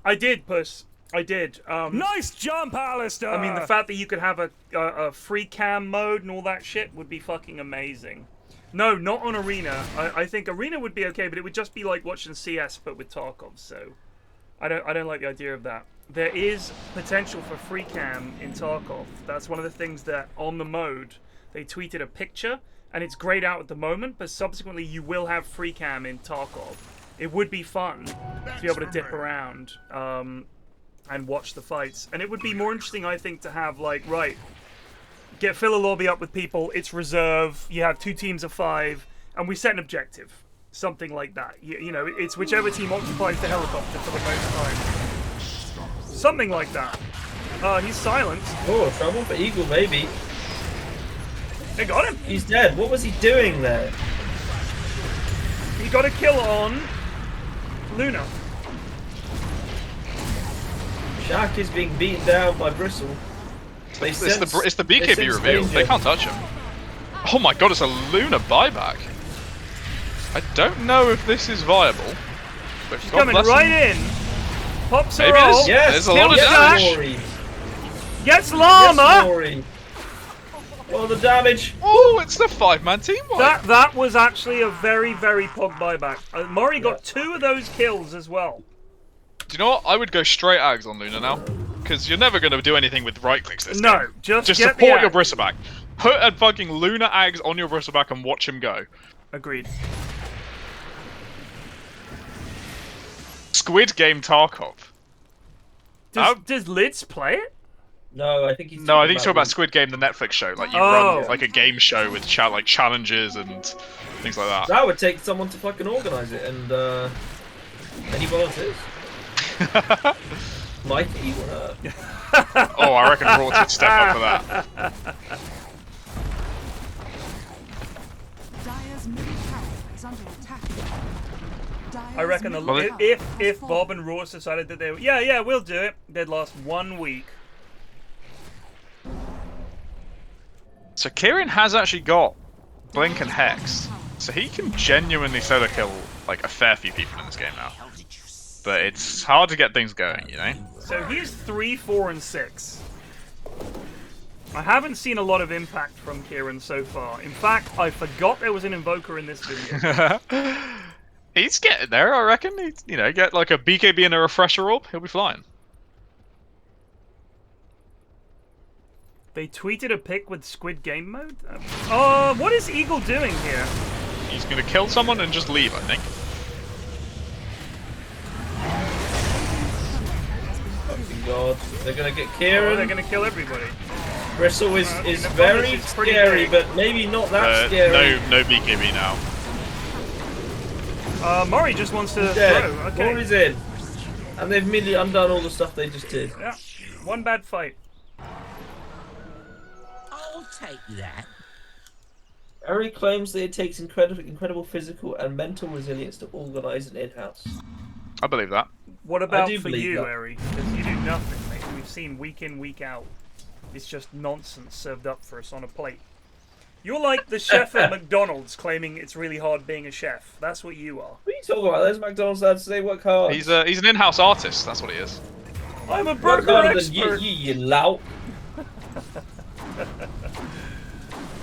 I did, Puss. I did. Nice jump, Alistair! I mean, the fact that you could have a free cam mode and all that shit would be fucking amazing. No, not on Arena. I think Arena would be okay, but it would just be like watching CS but with Tarkov. So, I don't like the idea of that. There is potential for free cam in Tarkov. That's one of the things that on the mode they tweeted a picture, and it's grayed out at the moment, but subsequently you will have free cam in Tarkov. It would be fun to be able to dip around and watch the fights, and it would be more interesting, I think, to have like fill a lobby up with people. It's reserve. You have 2 teams of 5, and we set an objective, something like that. You know, it's whichever team occupies the helicopter for the most time, something like that. He's silent. Oh, trouble for Eagle, maybe. They got him. He's dead. What was he doing there? He got a kill on Luna. Shaq is being beaten down by Bristle. It's the BKB reveal. They can't touch him. Oh my god, it's a Luna buyback. I don't know if this is viable. But He's coming right in. Pops her maybe ult. there's a lot of damage. Gets Llama. Yes, well, the damage. Oh, it's the 5-man team wipe. That was actually a very, very pog buyback. Mori got 2 of those kills as well. Do you know what? I would go straight Ags on Luna now. Because you're never going to do anything with right clicks this No, game. just get support the your Ags. Bristleback. Put a fucking Luna Ags on your Bristleback and watch him go. Agreed. Squid Game Tarkov. Does Lids play it? No, I think he's. No, I think he's talking about Squid Game, the Netflix show. Like you run like a game show with like challenges and things like that. That would take someone to fucking organise it, and any volunteers? Mikey, Oh, I reckon Raw would step up for that. Dire's middle tower is under attack. I reckon if Bob and Ross decided that they yeah, we'll do it, they'd last 1 week. So Kieran has actually got Blink and Hex, so he can genuinely solo kill like a fair few people in this game now. But it's hard to get things going, you know? So he's 3, 4, and 6. I haven't seen a lot of impact from Kieran so far. In fact, I forgot there was an Invoker in this video. He's getting there, I reckon. He's, you know, get like a BKB and a refresher orb, he'll be flying. They tweeted a pic with Squid Game mode? What is Eagle doing here? He's gonna kill someone and just leave, I think. Fucking god. They're gonna get Kieran. They're gonna kill everybody. Bristle is very scary, but maybe not that scary. No BKB now. Murray just wants to Dead. throw. Okay. Murray's in. And they've immediately undone all the stuff they just did. Yeah. One bad fight. I'll take that. Ari claims that it takes incredible physical and mental resilience to organise an in-house. I believe that. What about do for believe you, that. Ari? Because you do nothing, mate. We've seen week in, week out. It's just nonsense served up for us on a plate. You're like the chef at McDonald's claiming it's really hard being a chef. That's what you are. What are you talking about? There's McDonald's lads, they work hard. He's an in-house artist, that's what he is. I'm a Work burger harder than expert. you lout.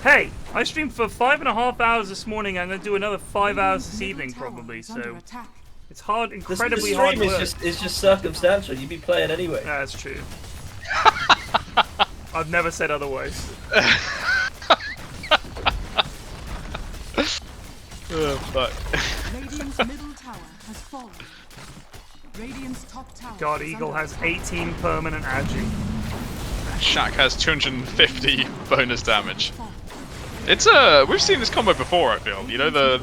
Hey, I streamed for 5.5 hours this morning. I'm going to do another 5 hours this evening, probably. So it's hard, incredibly hard The work. stream is just circumstantial. You'd be playing anyway. Yeah, that's true. I've never said otherwise. But Radiant's middle tower has fallen. Radiant's top tower. God, is Eagle under has attack. 18 permanent agi. Shaq has 250 bonus damage. It's we've seen this combo before, I feel. You know, the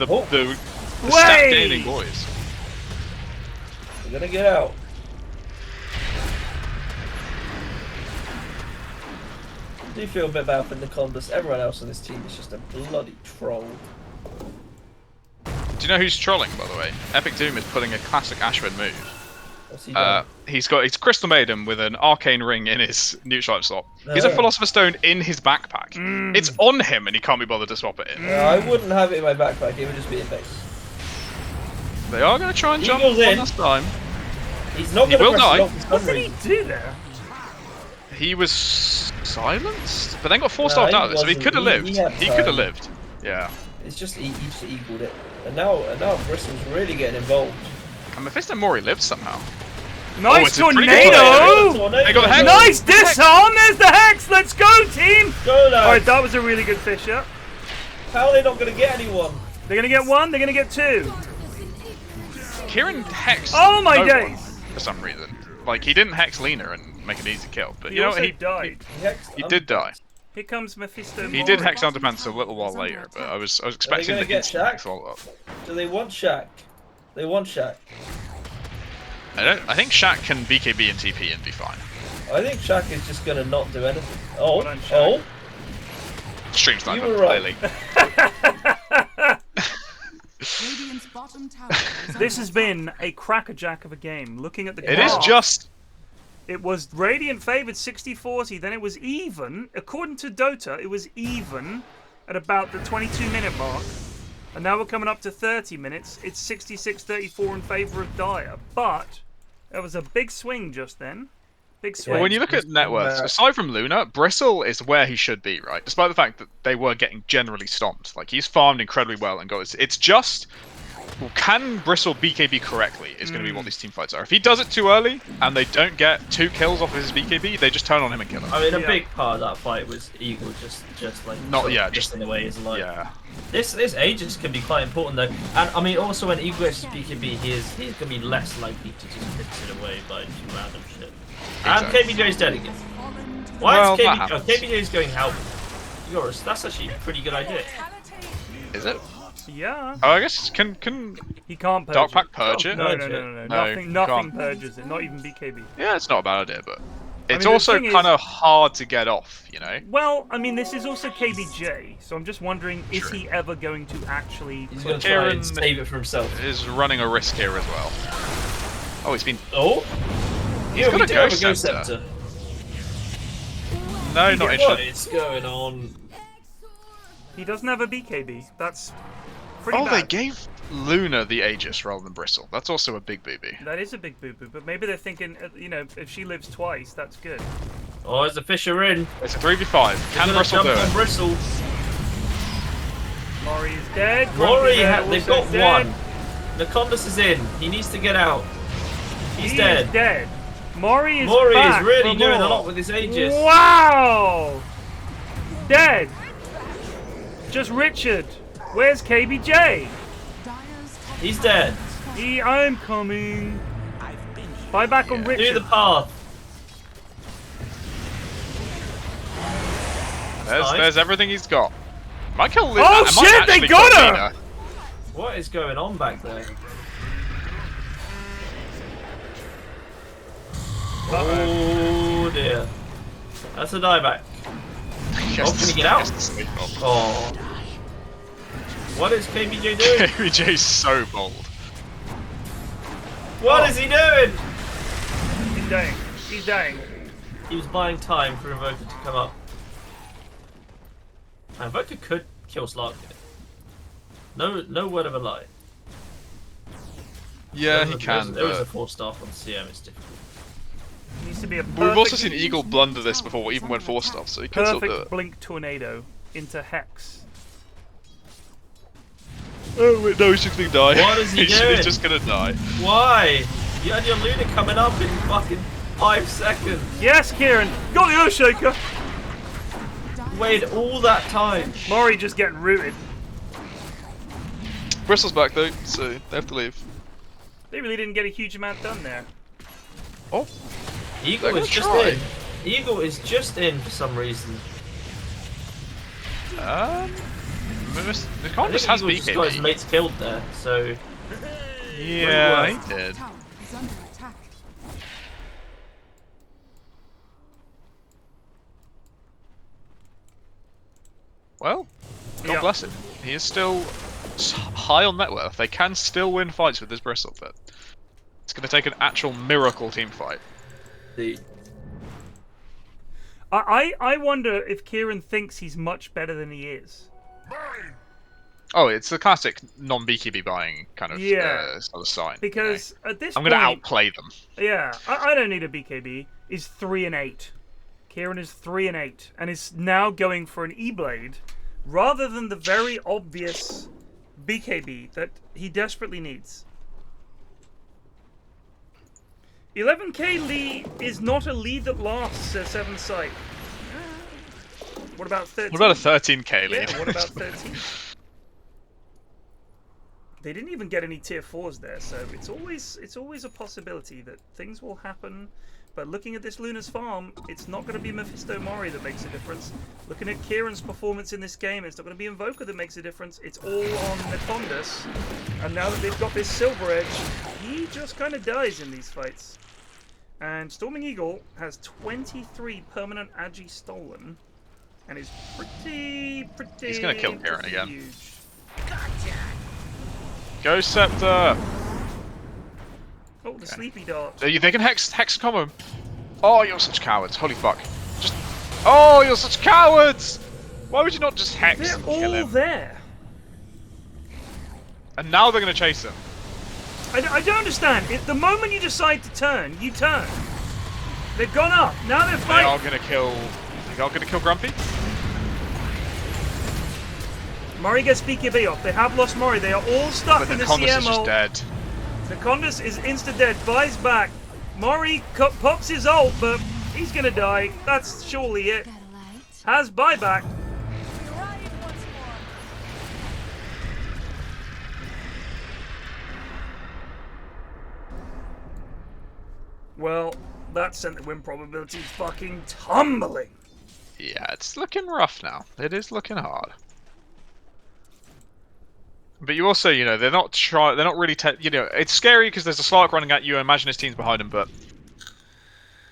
stat gaining boys. We're gonna get out. I do feel a bit bad for Nikondas. Everyone else on this team is just a bloody troll. Do you know who's trolling, by the way? Epic Doom is pulling a classic Ashwin move. What's he done? He's Crystal Maiden with an arcane ring in his neutral slot. He's a Oh. Philosopher's Stone in his backpack. It's on him, and he can't be bothered to swap it in. I wouldn't have it in my backpack. It would just be in base. They are going to try and jump Eagle's on in. this time. He's not He going to will press die. it off for What some did he reason. do there? He was silenced, but then got forced No, off he out of it, so he wasn't. could have lived. He had He could have time. lived. Yeah. It's just he just eagled it, and now Bristol's really getting involved. And Mephisto Mori lived somehow. Nice it's a pretty tornado! good Tornado. They got hex. Nice disarm! There's the hex! Let's go, team! Go now. Alright, that was a really good fisher. How are they not going to get anyone? They're gonna get one, they're gonna get two. Kieran hexed Oh my no days! one for some reason. Like, he didn't hex Lena and make an easy kill, but He you know also he died. He did die. Here comes Mephisto. He did hex Underpants a little while later, but I was expecting gonna the get instant Shaq? hex follow up. Do they want Shaq? They want Shaq. I think Shaq can BKB and TP and be fine. I think Shaq is just going to not do anything. Oh, Well done, Shaq. Stream You sniper, were right. clearly. Radiant's bottom tower is This under has attack. been a crackerjack of a game. Looking at the It is graph, just it was Radiant favored 60-40, then it was even. According to Dota, it was even at about the 22-minute mark. And now we're coming up to 30 minutes. It's 66-34 in favor of Dyer. But there was a big swing just then. Big swing. Well, when you look at net worths, aside from Luna, Bristle is where he should be, right? Despite the fact that they were getting generally stomped. Like, he's farmed incredibly well and got... It's just... Well, can Bristle BKB correctly is going to be what these team fights are. If he does it too early, and they don't get 2 kills off of his BKB, they just turn on him and kill him. I mean, a Yeah. big part of that fight was Eagle just like Not- sort of yeah, just in the way his life. Yeah. This Aegis can be quite important though, and I mean also when Eagle gets his BKB, he's gonna be less likely to just pits it away by just random shit. Exactly. And KBJ's dead again. Fallen to Why Well, is that KBJ? Oh, happens. KBJ's going help. Yours. That's actually a pretty good idea. Is it? Yeah. Oh, I guess can He can't purge Dark it. Pack purge it? No. No, Nothing can't. purges it. Not even BKB. Yeah, it's not a bad idea, but it's mean, the also thing is- kind of hard to get off, you know? Well, I mean, this is also KBJ, so I'm just wondering, is True. he ever going to actually... He's gonna try Kieran and save it for himself. Is running a risk here as well. Oh, he's been... Oh, yeah, got we a do have a Ghost Ghost Scepter. Scepter. No, not What interested. is going on? He doesn't have a BKB. That's pretty Oh, bad. they gave Luna the Aegis rather than Bristle. That's also a big booby. That is a big boo-boo, but maybe they're thinking, you know, if she lives twice, that's good. Oh, there's a Fisher in. It's a 3v5. Can Gonna Bristle jump do on it? Bristle. Mori is dead. Mori, Grumpy they've also got dead. one. Nacondas is in. He needs to get out. He's He dead. is dead. Mori is Mori back is really for doing a more. lot with his Aegis. Wow! Dead. Just Richard. Where's KBJ? Dyer's top He's tower dead. has fallen. I'm coming. Buy back on Do Richard. the path. Nice. There's everything he's got. Might kill Luna. Oh, I might shit, they actually got kill her! Luna. What is going on back there? Oh dear. That's a dieback. Yes, can he get out? yes, sleep off. Oh. What is KBJ doing? KBJ's so bold. What is he doing? He's dying. He's dying. He was buying time for Invoker to come up. Invoker could kill Slark. No word of a lie. Yeah, he can. There was a But 4-star on CM, it's difficult. Needs to be a we've perfect, also seen Eagle blunder this before, even when 4-star, so he could still do perfect it. blink tornado into Hex. Oh wait, no, he's just gonna die. What is he doing? He's just gonna die. Why? You had your Luna coming up in fucking 5 seconds. Yes, Kieran. Got the Earthshaker. Waited all that time. Mori just getting rooted. Bristle's back though, so they have to leave. They really didn't get a huge amount done there. Oh, Eagle They're is gonna just try. in. Eagle is just in for some reason. the I Condus think has Eagle just got his BKB. mates killed there, so Yeah, Pretty he did. Tower is under attack. Well, God Yeah. bless him. He is still high on net worth. They can still win fights with this Bristle, but it's going to take an actual miracle team fight. I wonder if Kieran thinks he's much better than he is. Oh, it's the classic non-BKB buying kind of sort of sign. Because at this I'm point, going to outplay them. Yeah, I don't need a BKB. He's 3-8. Kieran is 3-8 and is now going for an E-Blade rather than the very obvious BKB that he desperately needs. 11k lead is not a lead that lasts, says 7 Sight. What about 13? What about a 13k lead? Yeah, what about 13? They didn't even get any tier 4s there, so it's always a possibility that things will happen. But looking at this Luna's farm, it's not going to be Mephisto Mori that makes a difference. Looking at Kieran's performance in this game, it's not going to be Invoker that makes a difference. It's all on Necondus. And now that they've got this Silver Edge, he just kind of dies in these fights. And Storming Eagle has 23 permanent Agi stolen. And is pretty He's going to kill Kieran again. Huge. Go Scepter! Oh, the Sleepy Dart. They can hex combo. Oh, you're such cowards. Holy fuck. Oh, you're such cowards! Why would you not just hex They're and kill all him? there. And now they're going to chase him. I don't understand. The moment you decide to turn, you turn. They've gone up. Now they're They fighting. are going to kill... They are going to kill Grumpy? Mori gets BKB off. They have lost Mori. They are all stuck But in the Necondus CMO. is just dead. Necondus is insta-dead. Buys back. Mori pops his ult, but he's going to die. That's surely it. Has buyback. Well, that sent the win probability fucking tumbling. Yeah, it's looking rough now. It is looking hard. But you also, they're not really, it's scary because there's a Slark running at you and imagine his team's behind him, but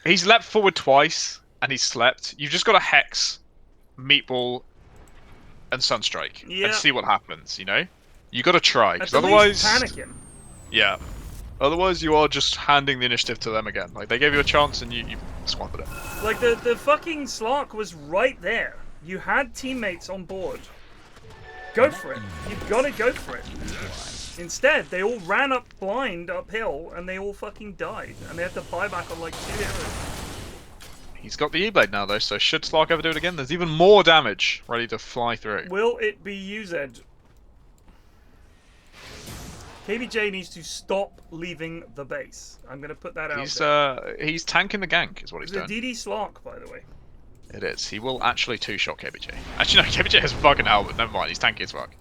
he's leapt forward twice and he's slept. You've just got to Hex, Meatball, and Sunstrike and see what happens, You got to try, because otherwise... panicking. Yeah. Otherwise you are just handing the initiative to them again. Like, they gave you a chance and you squandered it. Like, the fucking Slark was right there. You had teammates on board. Go for it. You've got to go for it. Instead, they all ran up blind uphill and they all fucking died. And they had to buy back on like 2 heroes. He's got the E-Blade now though, so should Slark ever do it again, there's even more damage ready to fly through. Will it be UZ? KBJ needs to stop leaving the base. I'm going to put that out there. He's tanking the gank, is what he's doing. It's a DD Slark, by the way. It is. He will actually two-shot KBJ. Actually, no, KBJ has fucking hell, but never mind. He's tanky as fuck.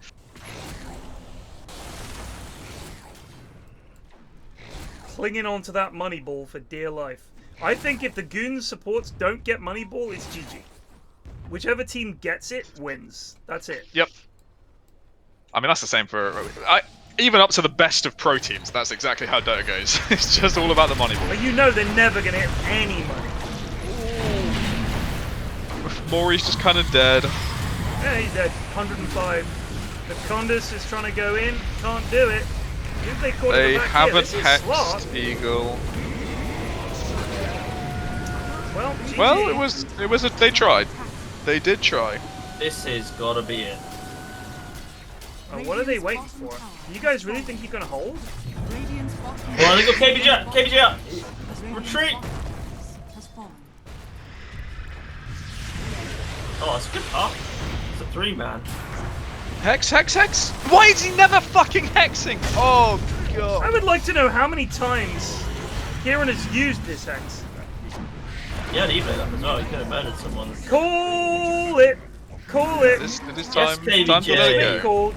Clinging on to that money ball for dear life. I think if the Goons supports don't get money ball, it's GG. Whichever team gets it, wins. That's it. Yep. I mean, that's the same for... even up to the best of pro teams, that's exactly how Dota goes. It's just all about the money ball. But they're never going to hit any money. Mori's just kind of dead. Yeah, he's dead. 105. The Condus is trying to go in. Can't do it. If they caught They it back haven't here, hexed Eagle. Well, GG. Well, they tried. They did try. This has got to be it. Oh, what are they waiting for? You guys really think you're going to hold? Well, they got KBJ. KBJ up. Retreat. Oh, it's a good up. It's a 3-man. Hex, hex, hex! Why is he never fucking hexing? Oh, God. I would like to know how many times Kieran has used this hex. Yeah, the E-Blade up as well. He could have murdered someone. Call it! Call it! It is time, Yes, time to let it go. Called.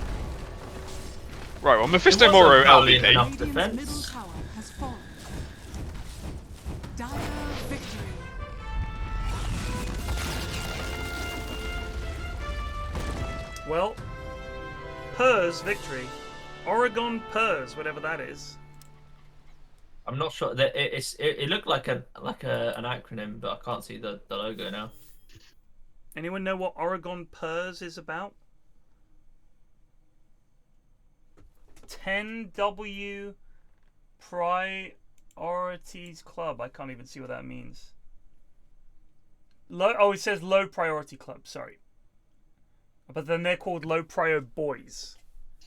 Right, well, Mephisto Moro LVP. Enough Radiant's middle defense. tower has fallen. Dire victory. Well, Pers victory. Oregon Pers, whatever that is. I'm not sure. It looked like an acronym, but I can't see the logo now. Anyone know what Oregon Pers is about? 10W Priorities Club. I can't even see what that means. Oh, it says Low Priority Club. Sorry. But then they're called Low Prio Bois.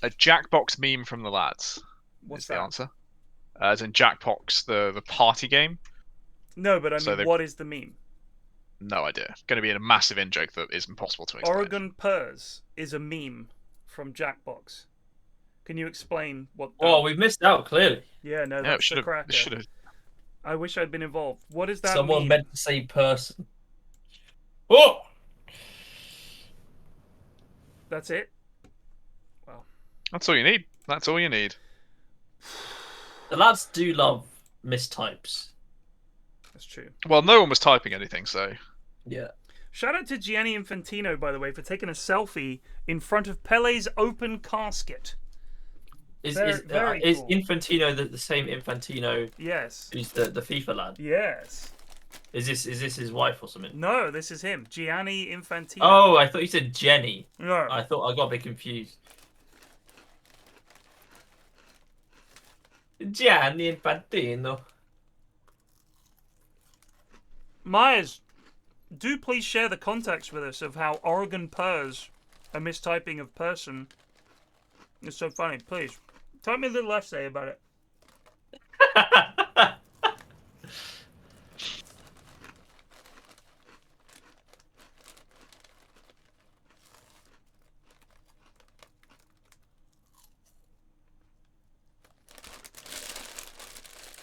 A Jackbox meme from the lads. What's is that? the answer? As in Jackbox, the party game. No, but I mean, what is the meme? No idea. Going to be a massive in joke that is impossible to explain. Oregon Pers is a meme from Jackbox. Can you explain what? Oh, we've missed out clearly. Yeah, no, that's the cracker. Should've. I wish I'd been involved. What is that? Someone meme? meant to say person. Oh! That's it? Well. That's all you need. That's all you need. The lads do love mistypes. That's true. Well, no one was typing anything, so... Yeah. Shout out to Gianni Infantino, by the way, for taking a selfie in front of Pele's open casket. Is very cool. Infantino the same Infantino? Yes. Who's the FIFA lad? Yes. Is this his wife or something? No, this is him. Gianni Infantino. Oh, I thought you said Jenny. No. I got a bit confused. Gianni Infantino. Myers, do please share the context with us of how Oregon Pers, a mistyping of person, is so funny. Please, type me a little essay about it.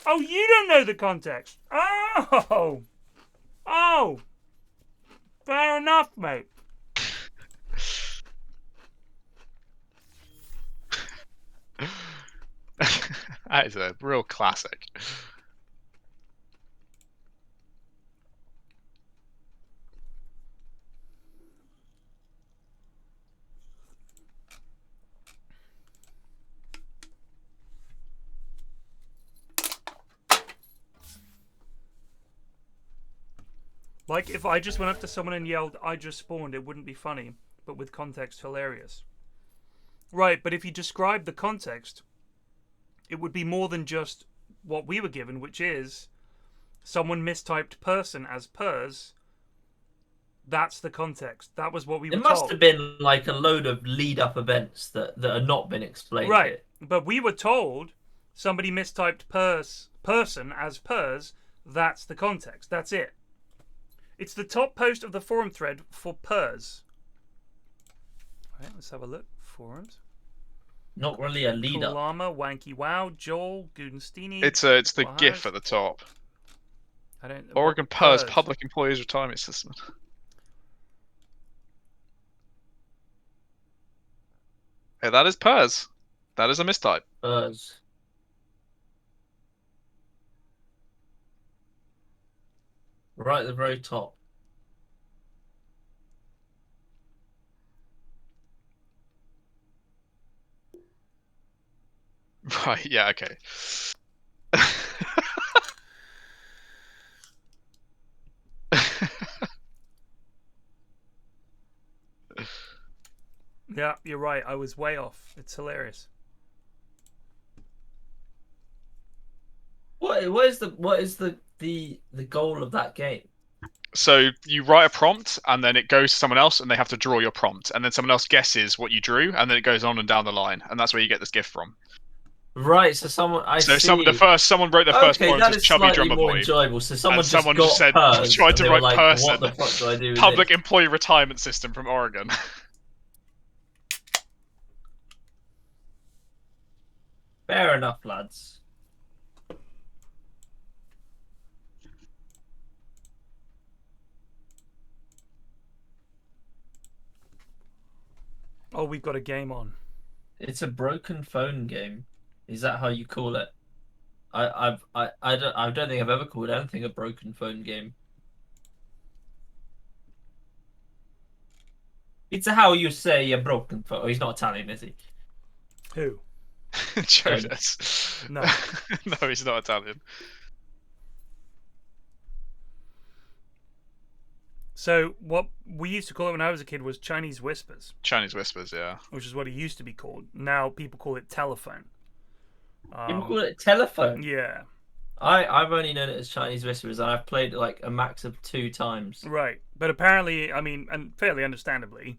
Oh, you don't know the context. Oh. Oh. Fair enough, mate. That is a real classic. Like, if I just went up to someone and yelled, I just spawned, it wouldn't be funny, but with context, hilarious. Right, but if you describe the context, it would be more than just what we were given, which is someone mistyped person as pers. That's the context. That was what we were told. It must have been like a load of lead-up events that are not been explained. Right, here. but we were told somebody mistyped person as pers. That's the context. That's it. It's the top post of the forum thread for pers. Alright, let's have a look. Forums. Not really a leader. Cool Llama, Wanky Wow, Joel, Gudenstini. It's the GIF at the top. I don't. Oregon Pers Public Employees Retirement System. Hey, that is Pers. That is a mistype. Pers. Right at the very top. Right, yeah, okay. Yeah, you're right. I was way off. It's hilarious. What is the goal of that game? So you write a prompt, and then it goes to someone else, and they have to draw your prompt, and then someone else guesses what you drew, and then it goes on and down the line, and that's where you get this GIF from. Right, so someone someone wrote the first poem was Chubby Drummer more Boy. enjoyable. So someone just said, Pers, tried to write like, person. What the fuck do I do with Public this? Employee Retirement System from Oregon. Fair enough, lads. Oh, we've got a game on. It's a broken phone game. Is that how you call it? I don't think I've ever called anything a broken phone game. It's how you say a broken phone. Oh, he's not Italian, is he? Who? Jonas. No. No, he's not Italian. So what we used to call it when I was a kid was Chinese whispers. Chinese whispers, yeah. Which is what it used to be called. Now people call it telephone. People call it telephone? Yeah. I've only known it as Chinese whispers, and I've played it like a max of 2 times. Right, but apparently, I mean, and fairly understandably,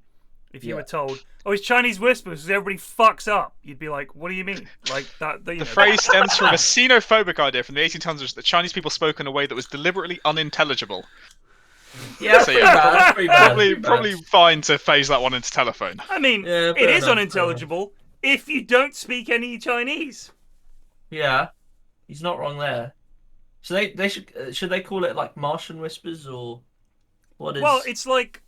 if you were told, "Oh, it's Chinese whispers," because everybody fucks up, you'd be like, "What do you mean?" Like that. The phrase stems from a xenophobic idea from the 1800s that Chinese people spoke in a way that was deliberately unintelligible. Yeah, So, probably fine to phase that one into telephone. I mean, it is unintelligible if you don't speak any Chinese. Yeah, he's not wrong there. So they should they call it like Martian whispers or what is? Well, it's like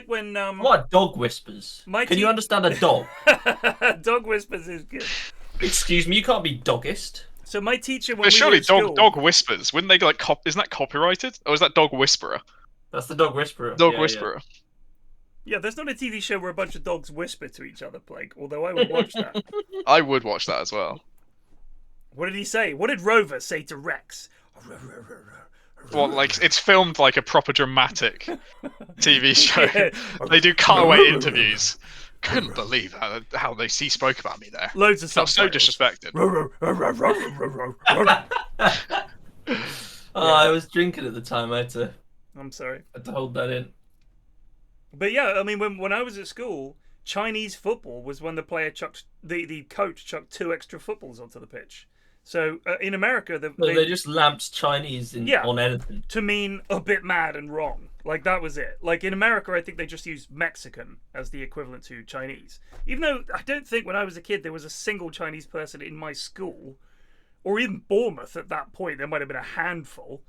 when what are dog whispers? Can you understand a dog? Dog whispers is good. Excuse me, you can't be doggist. So my teacher, when But surely we were at school, dog whispers, wouldn't they like isn't that copyrighted? Or is that dog whisperer? That's the dog whisperer. Dog whisperer. Yeah, there's not a TV show where a bunch of dogs whisper to each other, Plague, although I would watch that. I would watch that as well. What did he say? What did Rover say to Rex? Well, like it's filmed like a proper dramatic TV show. They do cutaway interviews. Couldn't believe how they spoke about me there. Loads of Felt so disrespected. I was drinking at the time. I'm sorry. I had to hold that in. But yeah, I mean, when I was at school, Chinese football was when the coach chucked 2 extra footballs onto the pitch. So in America, they just lamped Chinese on anything to mean a bit mad and wrong. Like that was it. Like in America, I think they just used Mexican as the equivalent to Chinese. Even though I don't think when I was a kid there was a single Chinese person in my school, or even Bournemouth at that point. There might have been a handful.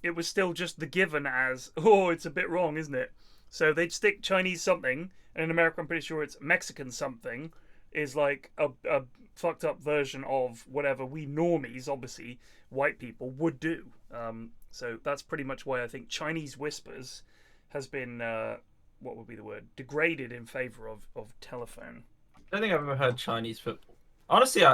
It was still just the given as, oh, it's a bit wrong, isn't it? So they'd stick Chinese something, and in America, I'm pretty sure it's Mexican something, is like a fucked up version of whatever we normies, obviously, white people, would do. So that's pretty much why I think Chinese whispers has been, what would be the word, degraded in favor of telephone. I don't think I've ever heard Chinese football. Honestly,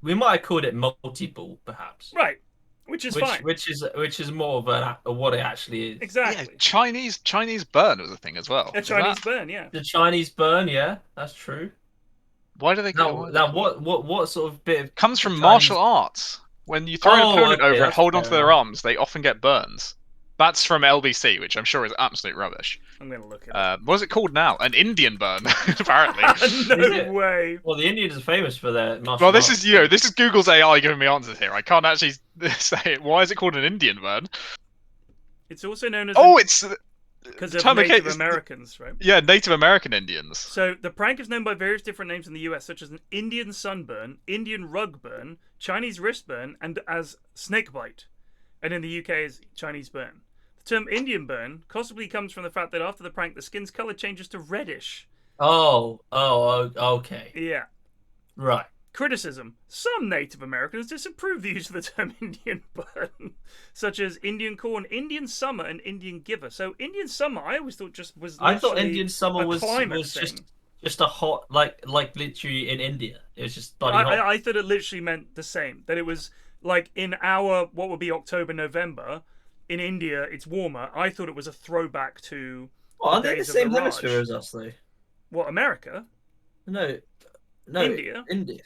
we might have called it multi-ball, perhaps. Right. Which is fine. Which is more of what it actually is. Exactly. Yeah, Chinese burn was a thing as well. A Chinese burn, yeah. The Chinese burn, yeah, that's true. Why do they call it? Now what sort of bit of comes from martial arts? When you throw an opponent over and hold onto their arms, they often get burns. That's from LBC, which I'm sure is absolute rubbish. I'm gonna look at it. What is it called now? An Indian burn, apparently. No way. Well, the Indians are famous for their martial Well, this arts. is Google's AI giving me answers here. I can't actually say it. Why is it called an Indian burn? It's also known as it's because of Native Americans, right? Yeah, Native American Indians. So the prank is known by various different names in the US, such as an Indian sunburn, Indian rug burn, Chinese wrist burn, and as snake bite. And in the UK is Chinese burn. The term Indian burn possibly comes from the fact that after the prank, the skin's color changes to reddish. Oh, okay. Yeah. Right. Criticism. Some Native Americans disapprove the use of the term Indian burn, such as Indian corn, Indian summer, and Indian giver. So Indian summer, I always thought was. I thought Indian summer was thing. just a hot like literally in India. It was just bloody hot. I thought it literally meant the same. That it was like in our what would be October, November. In India, it's warmer. I thought it was a throwback to. Well, aren't they the same hemisphere as us, though? What, America? No, India.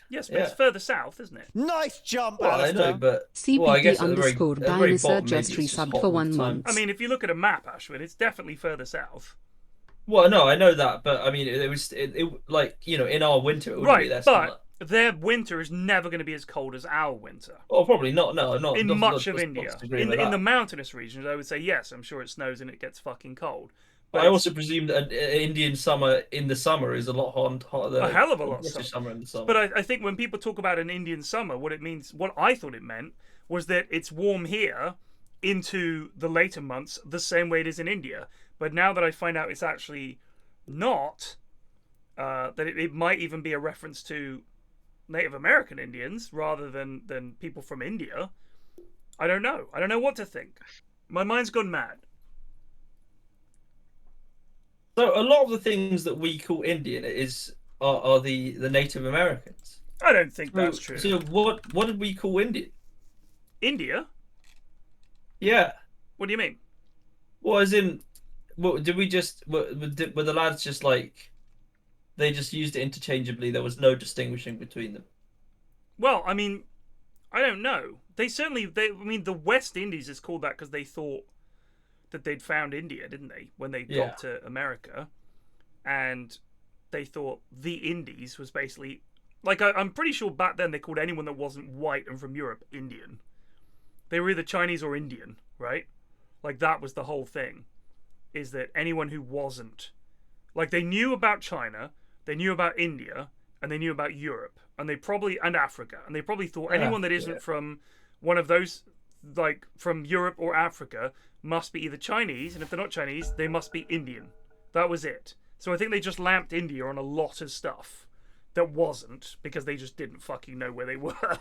Yes, but it's further south, isn't it? Nice jump, well, I know, but CPT_Dinosaur just resubbed for 1 month. I mean, if you look at a map, Ashwin, it's definitely further south. Well, no, I know that, but I mean, it was like in our winter, it would be there. But their winter is never going to be as cold as our winter. Oh, probably not. No, not in much of India. In the mountainous regions, I would say yes. I'm sure it snows and it gets fucking cold. But I also presume that an Indian summer in the summer is a lot hotter than a hell of a lot summer in the summer. But I think when people talk about an Indian summer, what I thought it meant was that it's warm here into the later months the same way it is in India. But now that I find out it's actually not, that it might even be a reference to Native American Indians rather than people from India. I don't know. I don't know what to think. My mind's gone mad. So a lot of the things that we call Indian are the Native Americans. I don't think that's true. So what did we call Indian? India? Yeah. What do you mean? Well, as in, did we just were the lads just like? They just used it interchangeably. There was no distinguishing between them. Well, I mean, I don't know They certainly. I mean, the West Indies is called that because they thought that they'd found India, didn't they? When they got to America, and they thought the Indies was basically like I'm pretty sure back then they called anyone that wasn't white and from Europe Indian. They were either Chinese or Indian, right? Like that was the whole thing. Is that anyone who wasn't like they knew about China, they knew about India, and they knew about Europe, and Africa, and they probably thought anyone that isn't from one of those, like from Europe or Africa, must be either Chinese, and if they're not Chinese, they must be Indian. That was it. So I think they just lamped India on a lot of stuff that wasn't, because they just didn't fucking know where they were.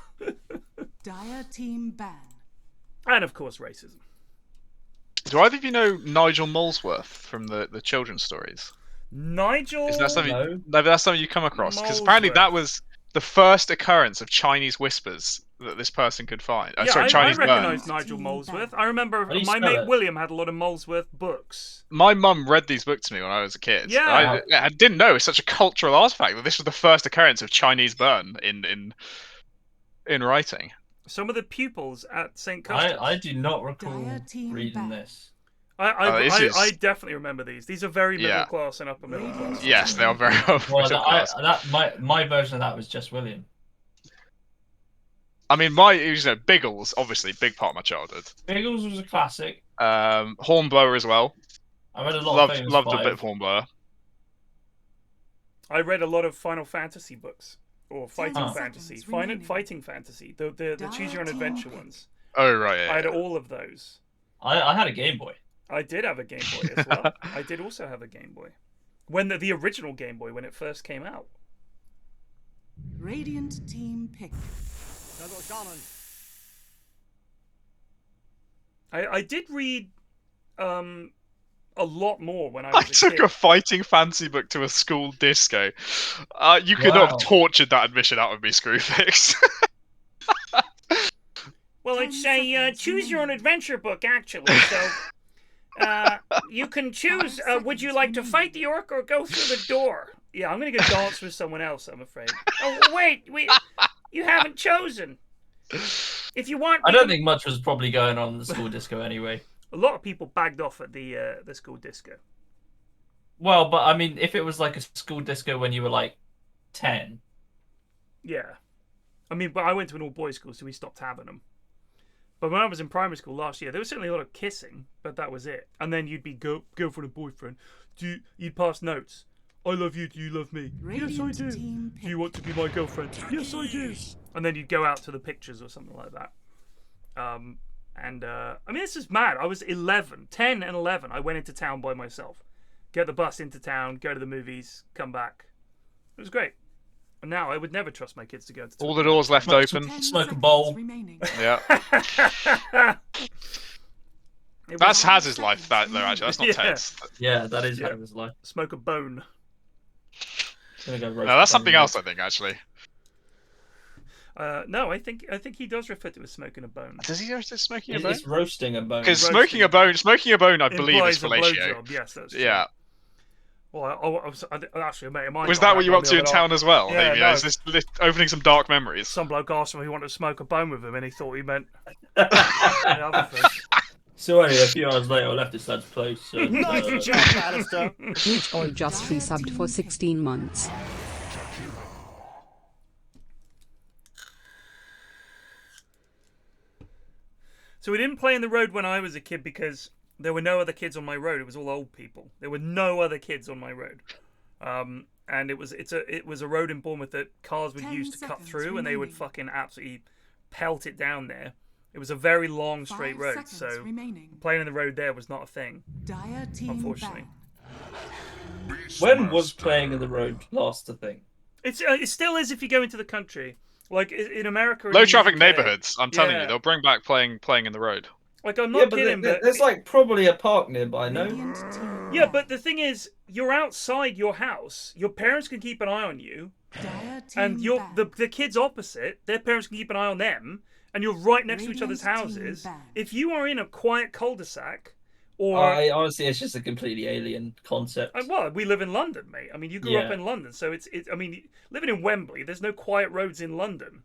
Dire team ban. And of course, racism. Do either of you know Nigel Molesworth from the children's stories? Nigel? Is that something? No. No, but that's something you come across because apparently that was the first occurrence of Chinese whispers that this person could find. Chinese I burn. recognise Nigel Molesworth. I remember my mate William had a lot of Molesworth books. My mum read these books to me when I was a kid. Yeah. I didn't know it's such a cultural artifact that this was the first occurrence of Chinese burn in writing. Some of the pupils at St. Custer's. I do not recall reading this. I definitely remember these. These are very middle class and upper middle class. Yes, they are very upper middle class. My version of that was just William. I mean, Biggles, obviously, big part of my childhood. Biggles was a classic. Hornblower as well. I read a lot of Loved a bit of Hornblower. I read a lot of Final Fantasy books. Or fighting fantasy. Fighting fantasy. The choose your own adventure ones. Oh, right. I had all of those. I had a Game Boy. I did have a Game Boy as well. I did also have a Game Boy. When the original Game Boy, when it first came out. Radiant team pick. I did read a lot more when I was a kid. I took a fighting fantasy book to a school disco. You could not have tortured that admission out of me, Screwfix. Well, it's a choose your own adventure book, actually. So you can choose. Would you like to fight the orc or go through the door? Yeah, I'm gonna go dance with someone else, I'm afraid. Oh wait, you haven't chosen. If you want, I don't think much was probably going on in the school disco anyway. A lot of people bagged off at the school disco. Well, but I mean, if it was like a school disco when you were like 10. Yeah. I mean, but I went to an all-boys school, so we stopped having them. But when I was in primary school last year, there was certainly a lot of kissing, but that was it. And then you'd be girlfriend and boyfriend. You'd pass notes. I love you, do you love me? Yes, I do. Do you want to be my girlfriend? Yes, I do. And then you'd go out to the pictures or something like that. I mean, this is mad. I was 10 and 11. I went into town by myself. Get the bus into town, go to the movies, come back. It was great. And now I would never trust my kids to go to all the doors left open. Smoke a bowl. Yeah. That's Haz's life, though, actually. That's not Ted's. Yeah, that is Haz's life. Smoke a bone. No, that's something else, I think, actually. No, I think he does refer to it as smoking a bone. Does he refer to smoking a bone? It's roasting a bone. Because smoking a bone, I believe, is fellatio. Yes, that's true. Yeah. Well, actually, a mate of mine. Was that what you were up to in town as well? Yeah, maybe? no. Is this opening some dark memories? Some bloke asked him if he wanted to smoke a bone with him, and he thought he meant the other thing. So anyway, a few hours later, I left this lad's place. Nice job, Alistair. All just resubbed for 16 months. So we didn't play in the road when I was a kid because there were no other kids on my road. It was all old people. There were no other kids on my road. And it was a road in Bournemouth that cars would use to cut through, and they would fucking absolutely pelt it down there. It was a very long straight road, so playing in the road there was not a thing, unfortunately. When was playing in the road last a thing? It still is if you go into the country. Like in America, low traffic neighborhoods. I'm telling you, they'll bring back playing in the road. Like I'm not kidding, but there's like probably a park nearby, no? Yeah, but the thing is, you're outside your house. Your parents can keep an eye on you, and the kids opposite, their parents can keep an eye on them, and you're right next to each other's houses. If you are in a quiet cul-de-sac, or honestly, it's just a completely alien concept. Well, we live in London, mate. I mean, you grew up in London, so it's. I mean, living in Wembley, there's no quiet roads in London.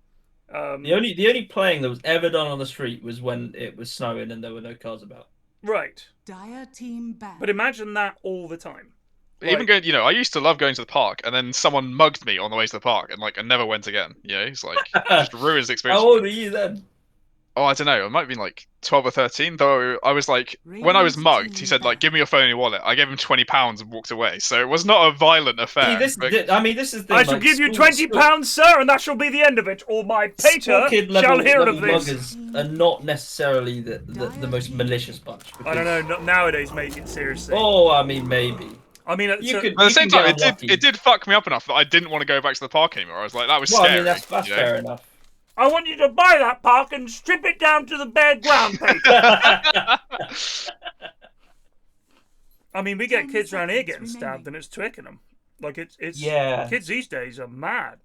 The only playing that was ever done on the street was when it was snowing and there were no cars about. Right. Dire team banned. But imagine that all the time. Even going, I used to love going to the park, and then someone mugged me on the way to the park, and I never went again. It's like just ruins the experience. How old were you then? Oh, I don't know. It might have been like 12 or 13. Though I was like, when I was mugged, he said like, "Give me your phone and your wallet." I gave him £20 and walked away. So it was not a violent affair. This is the thing. I shall give you £20, sir, and that shall be the end of it, or my pater shall hear of this. Muggers are not necessarily the most malicious bunch. I don't know. Nowadays, mate, it seriously. Oh, I mean, maybe. I mean, at the same time, it did fuck me up enough that I didn't want to go back to the park anymore. I was like, that was scary. I mean, that's fair enough. I want you to buy that park and strip it down to the bare ground, paper. I mean, we get kids around here getting stabbed, and it's Twickenham. Like it's kids these days are mad.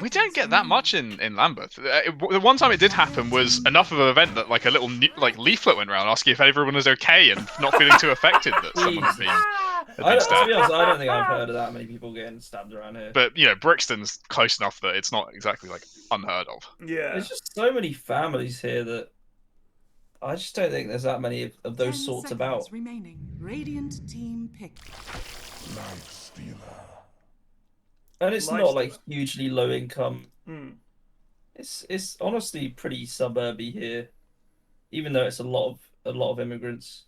We don't get that much in Lambeth. The one time it did happen was enough of an event that like a little leaflet went around asking if everyone was okay and not feeling too affected that someone had been stabbed. To be honest, I don't think I've heard of that many people getting stabbed around here. But Brixton's close enough that it's not exactly like unheard of. Yeah, there's just so many families here that I just don't think there's that many of those sorts about. Remaining. Radiant team picked. And it's not like hugely low income. Mm. It's honestly pretty suburby here, even though it's a lot of immigrants.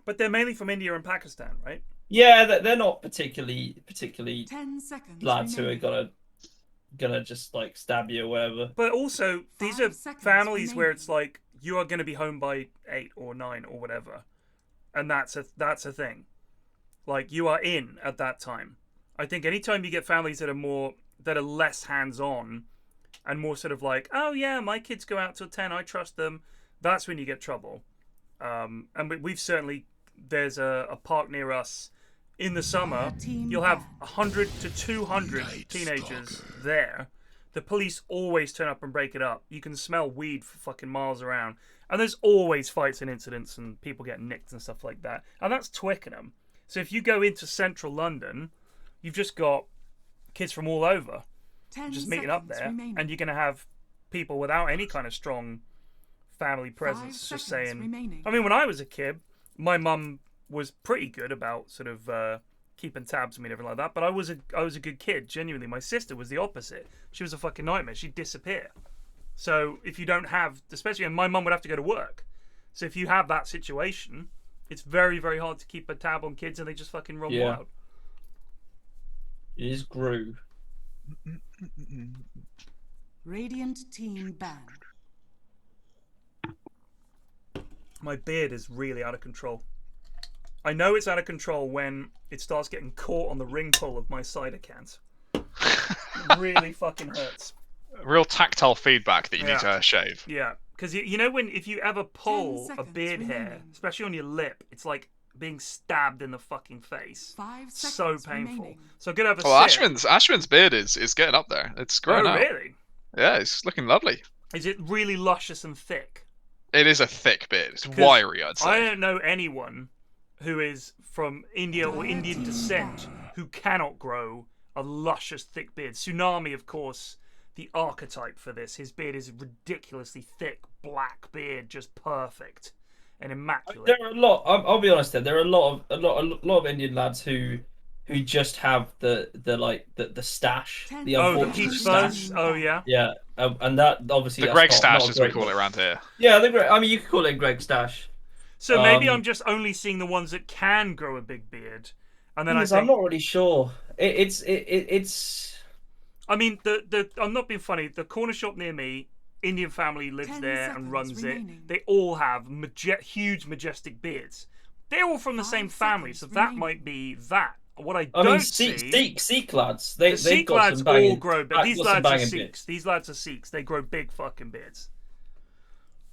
But they're mainly from India and Pakistan, right? Yeah, they're not particularly 10 seconds lads who are gonna just like stab you or whatever. But also, these are families where it's like you are going to be home by 8 or 9 or whatever, and that's a thing. Like you are in at that time. I think anytime you get families that are less hands-on and more sort of like, oh yeah, my kids go out till 10, I trust them, that's when you get trouble. And we've certainly, there's a park near us in the summer, you'll have 100 to 200 teenagers there. The police always turn up and break it up. You can smell weed for fucking miles around. And there's always fights and incidents and people getting nicked and stuff like that. And that's Twickenham. So if you go into central London, you've just got kids from all over just meeting up there, and you're going to have people without any kind of strong family presence just saying... I mean, when I was a kid, my mum was pretty good about sort of keeping tabs on me and everything like that, but I was a good kid, genuinely. My sister was the opposite. She was a fucking nightmare. She'd disappear. So if you don't have... especially, and my mum would have to go to work. So if you have that situation, it's very, very hard to keep a tab on kids, and they just fucking run wild. It is Gru. Radiant team banned. My beard is really out of control. I know it's out of control when it starts getting caught on the ring pull of my cider cans. It really fucking hurts. Real tactile feedback that you need to shave. Yeah, because you know if you ever pull a beard hair, especially on your lip, it's like being stabbed in the fucking face. 5 seconds so painful. remaining. So good have a Ashwin's beard is getting up there. It's growing out. Really? Yeah, it's looking lovely. Is it really luscious and thick? It is a thick beard. It's wiry, I'd say. I don't know anyone who is from India or Indian descent who cannot grow a luscious thick beard. Tsunami, of course, the archetype for this. His beard is ridiculously thick, black beard, just perfect and immaculate. There are a lot. I'll be honest. There are a lot of Indian lads who just have the stash, the unfortunate peach stash. Oh yeah. Yeah, and that obviously the Greg stash, as we call it around here. Yeah, I mean, you could call it Greg stash. So maybe I'm just only seeing the ones that can grow a big beard, and then I'm not really sure. It's. I mean, I'm not being funny. The corner shop near me, Indian family lives there and runs it. They all have huge, majestic beards. They're all from the same family, so that might be that. What I don't see... Sikh lads. The Sikh lads all grow big. These lads are Sikhs. These lads are Sikhs. They grow big fucking beards.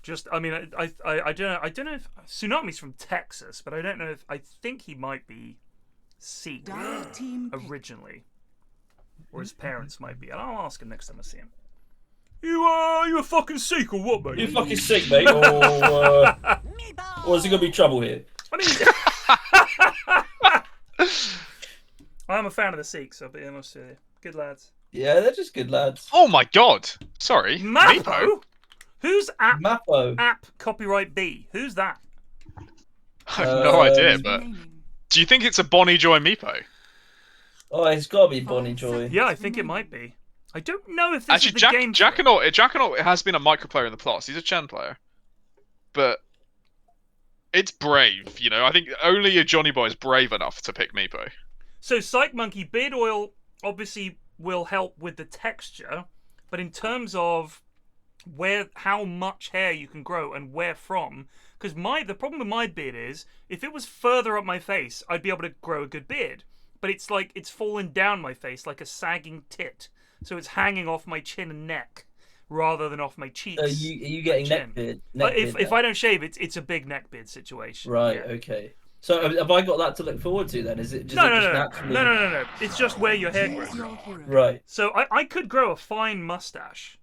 Just, I mean, I don't know if... Tsunami's from Texas, but I don't know if... I think he might be Sikh originally. Or his parents might be. And I'll ask him next time I see him. You a fucking Sikh or what, mate? You fucking Sikh, mate? Or is there going to be trouble here? I mean... I'm a fan of the Sikhs, I'll be honest with you. Good lads. Yeah, they're just good lads. Oh my god! Sorry. Mappo? Who's app Mappo. copyright B? Who's that? I have no idea, but do you think it's a Bonnie Joy Meepo? Oh, it's got to be Bonnie Joy. Yeah, I think it might be. I don't know if this Actually, is the game. Jackanaut has been a micro player in the past. He's a Chen player, but it's brave. You know, I think only a Johnny Boy is brave enough to pick Meepo. So Psych Monkey beard oil obviously will help with the texture, but in terms of how much hair you can grow and where from, because the problem with my beard is if it was further up my face, I'd be able to grow a good beard, but it's like it's fallen down my face like a sagging tit, so it's hanging off my chin and neck rather than off my cheeks. Are you getting neck beard? But if I don't shave, it's a big neck beard situation. Right. Yeah. Okay. So have I got that to look forward to then? Is it just naturally? No. It's just where your hair grows. Right. So I could grow a fine mustache.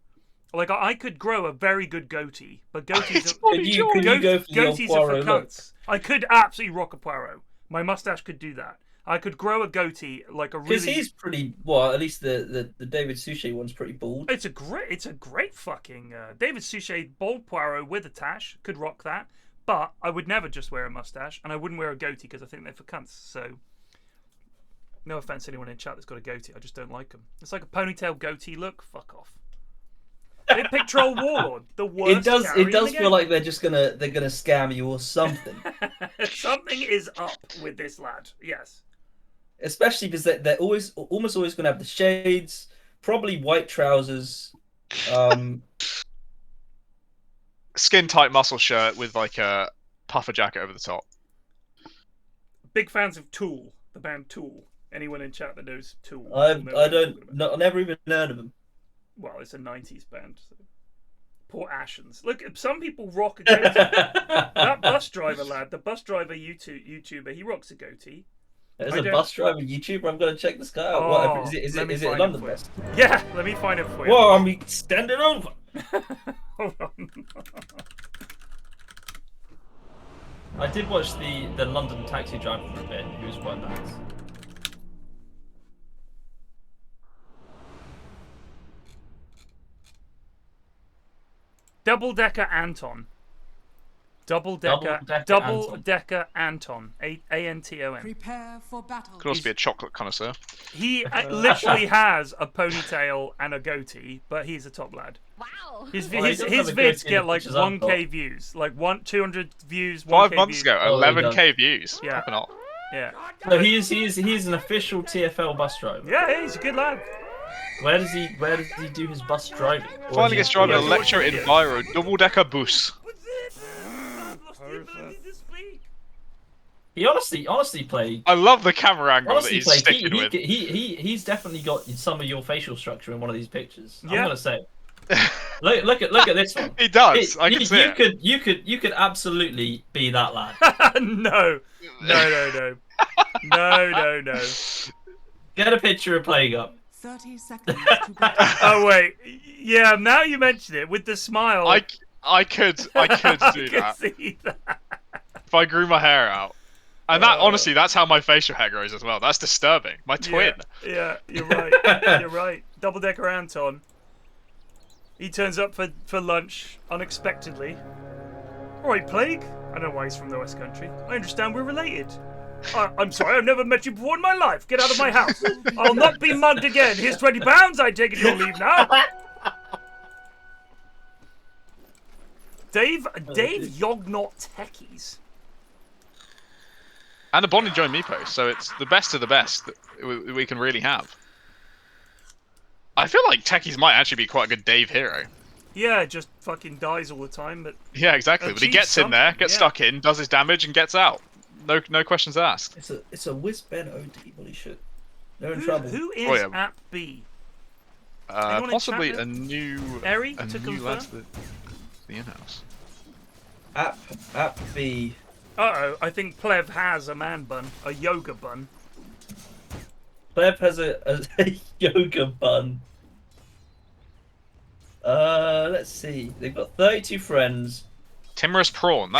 Like I could grow a very good goatee, but goatees could you go for goatees the are for Poirot cunts. I could absolutely rock a Poirot. My mustache could do that. I could grow a goatee like a really. Because he's pretty. Well, at least the David Suchet one's pretty bald. It's a great fucking David Suchet bald Poirot with a tash. Could rock that. But I would never just wear a mustache, and I wouldn't wear a goatee because I think they're for cunts. So, no offense to anyone in chat that's got a goatee, I just don't like them. It's like a ponytail goatee look. Fuck off. They pick Troll Warlord, the worst. It does feel like they're gonna scam you or something. Something is up with this lad. Yes. Especially because they're almost always gonna have the shades, probably white trousers. Skin tight muscle shirt with like a puffer jacket over the top. Big fans of Tool, the band Tool. Anyone in chat that knows Tool? I've never even heard of them. Well, it's a 90s band. So. Poor Ashens. Look, some people rock a goatee. That bus driver lad, the bus driver YouTuber, he rocks a goatee. There's a bus driver YouTuber. I'm gonna check this guy out. Oh, What is it? A London bus? Yeah, let me find it for you. Whoa, I'm standing over. Hold on. I did watch the London Taxi Driver for a bit. He was quite nice. Double Decker Anton. Double Decker Anton. A-N-T-O-N. Prepare for battle. Could also be a chocolate connoisseur. He literally has a ponytail and a goatee, but he's a top lad. Wow. His vids get like 1k views, like 200 views. 5 months ago, Oh, 11k views. Yeah. Fucking hell. Yeah. So he's an official TFL bus driver. Yeah, he's a good lad. Where does he do his bus driving? Finally gets driving a lecture in Viro, double decker bus. He honestly played. I love the camera angle that he's played. sticking with. He's definitely got some of your facial structure in one of these pictures. Yeah. I'm gonna say. Look at this one. He does. I can see it. You could absolutely be that lad. No. Get a picture of playing up. 30 seconds to battle. Oh wait, yeah. Now you mention it with the smile. I could do that. See that. If I grew my hair out. And that, honestly, that's how my facial hair grows as well. That's disturbing. My twin. Yeah, you're right. You're right. Double Decker Anton. He turns up for lunch unexpectedly. Alright, Plague. I don't know why he's from the West Country. I understand we're related. I'm sorry, I've never met you before in my life. Get out of my house. I'll not be mugged again. Here's £20. I take it you'll leave now. Dave Yognot Techies. And a Bonnie Joy Meepo, so it's the best of the best that we can really have. I feel like Techies might actually be quite a good Dave hero. Yeah, just fucking dies all the time, but... Yeah, exactly. But he gets in there, gets stuck in, does his damage, and gets out. No questions asked. It's a WhizBen OD, holy shit. They're in trouble. Who is App B? Possibly a new Eri, lad to the in-house. App B. Uh-oh, I think Plev has a man bun, a yoga bun. Plev has a yoga bun. Let's see. They've got 32 friends. Timorous Prawn.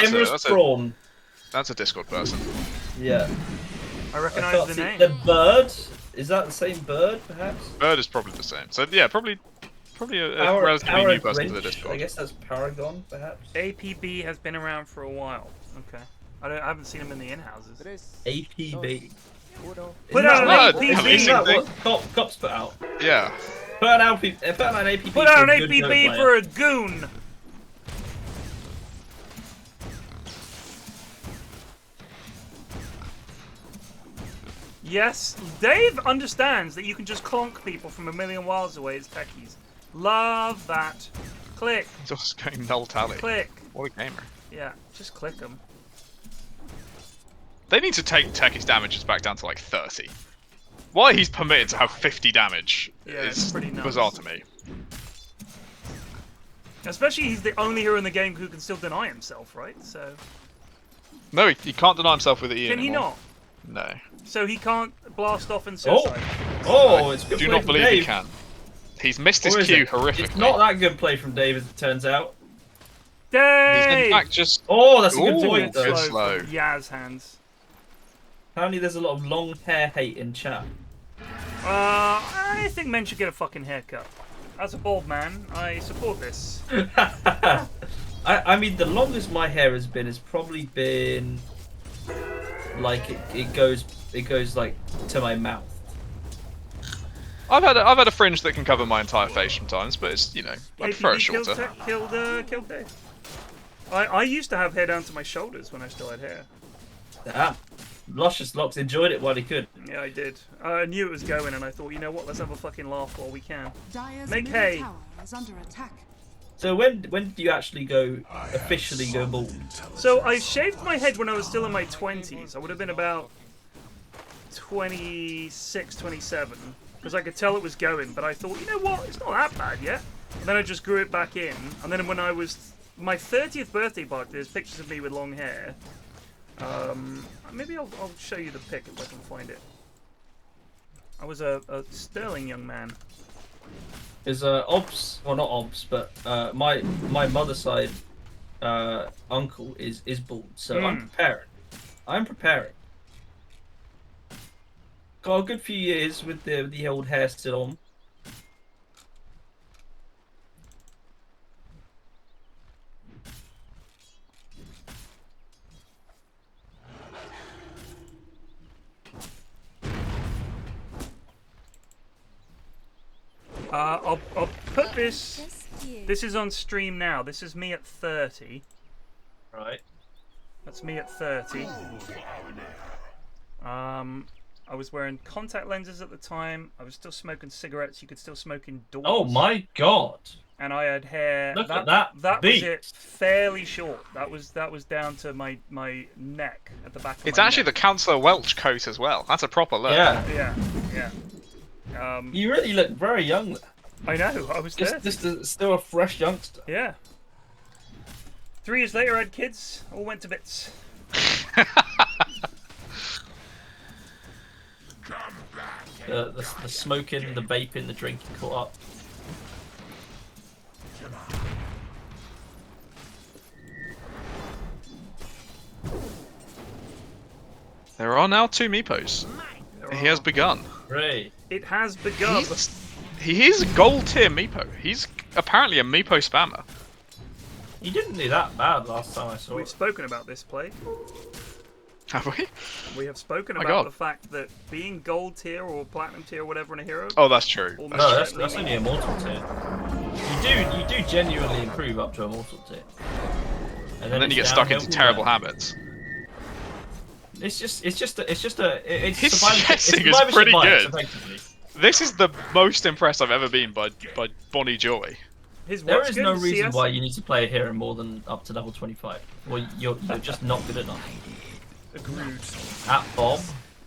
That's a Discord person. Yeah. I recognise the name. The bird. Is that the same bird, perhaps? Bird is probably the same. So yeah, probably a Power- relatively Power new person to the Grinch? Discord. I guess that's Paragon, perhaps. APB has been around for a while. Okay. I haven't seen him in the in-houses. APB. Put Isn't out that an what- APB. Isn't that what Cops put out? Yeah. Put out an APB. Put out an for a good Go APB player. for a goon. Yes, Dave understands that you can just clonk people from a million miles away as techies. Love that. Click. He's also going null tally. Click. What a gamer. Yeah, just click them. They need to take Techies damages back down to like 30. Why he's permitted to have 50 damage Yeah, it's is pretty nuts. bizarre to me. Especially he's the only hero in the game who can still deny himself, right? So No, he can't deny himself with the E can he anymore. not? No. So he can't blast off and suicide. Oh, it's good Do play not from believe Dave. he can. He's missed his Or is cue it? horrifically. It's not that good play from Dave, as it turns out. He's Dave! in fact just... Oh, that's a good Ooh, point, though. good slow. From Yaz hands. Apparently, there's a lot of long hair hate in chat. I think men should get a fucking haircut. As a bald man, I support this. I mean, the longest my hair has probably been like it goes like to my mouth. I've had a fringe that can cover my entire face sometimes, but it's, you know, I prefer it APB shorter. killed Dave. I used to have hair down to my shoulders when I still had hair. Damn. Luscious Locks enjoyed it while he could. Yeah, I did. I knew it was going, and I thought, you know what? Let's have a fucking laugh while we can. Dire's Make middle hay. tower is under attack. So when did you actually officially go bald? So I shaved my head when I was still in my 20s. I would have been about 26, 27, because I could tell it was going. But I thought, you know what? It's not that bad yet. And then I just grew it back in. And then when I was my 30th birthday party, there's pictures of me with long hair. Maybe I'll show you the pic if I can find it. I was a sterling young man. Is Obs, well not Obs, but my mother's side uncle is bald, so I'm preparing. I'm preparing. Got a good few years with the old hair still on. I'll put this. This is on stream now. This is me at 30. Right. That's me at 30. I was wearing contact lenses at the time. I was still smoking cigarettes. You could still smoke indoors. Oh my god! And I had hair. Look at that That beat. was it. Fairly short. That was down to my neck at the back of It's my actually neck. the Councillor Welch coat as well. That's a proper look. Yeah. Yeah. You really look very young. I know. I was there. Still a fresh youngster. Yeah. 3 years later, I had kids. All went to bits. The smoking, the vaping, the drinking caught up. There are now 2 Meepos. He has begun. Great. It has begun. He is a gold tier Meepo. He's apparently a Meepo spammer. He didn't do that bad last time I saw We've it. spoken about this play. Have we? We have spoken My about God. the fact that being gold tier or platinum tier or whatever in a hero. Oh, that's true. almost No, that's certainly only immortal tier. You do genuinely improve up to immortal tier. And then you get it's stuck downhill into from terrible there. habits. His His survivorship guessing is pretty bias, good. effectively. This is the most impressed I've ever been by Bonnie Joy. His There what's is good? no reason CS? why you need to play a hero more than up to level 25. Well, you're just not good enough. Agreed. At Bob.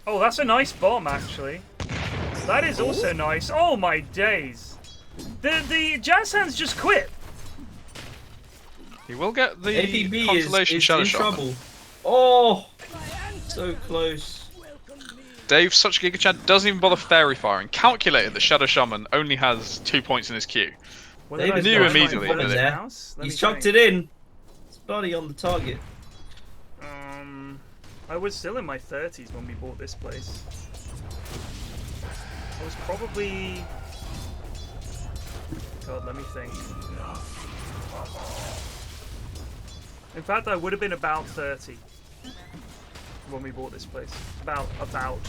Oh, that's a nice bomb, actually. That is also nice. Oh my days. The jazz hands just quit. He will get the APB Constellation is Shadow in Shot. trouble. Oh, so close. Dave, such Giga Chat doesn't even bother fairy firing. Calculated that Shadow Shaman only has 2 points in his queue. What David did I knew do? immediately, What didn't is he? it? House? Let He's me chucked think. it in. It's bloody on the target. I was still in my 30s when we bought this place. It was probably... God, let me think. In fact, I would have been about 30 when we bought this place. About.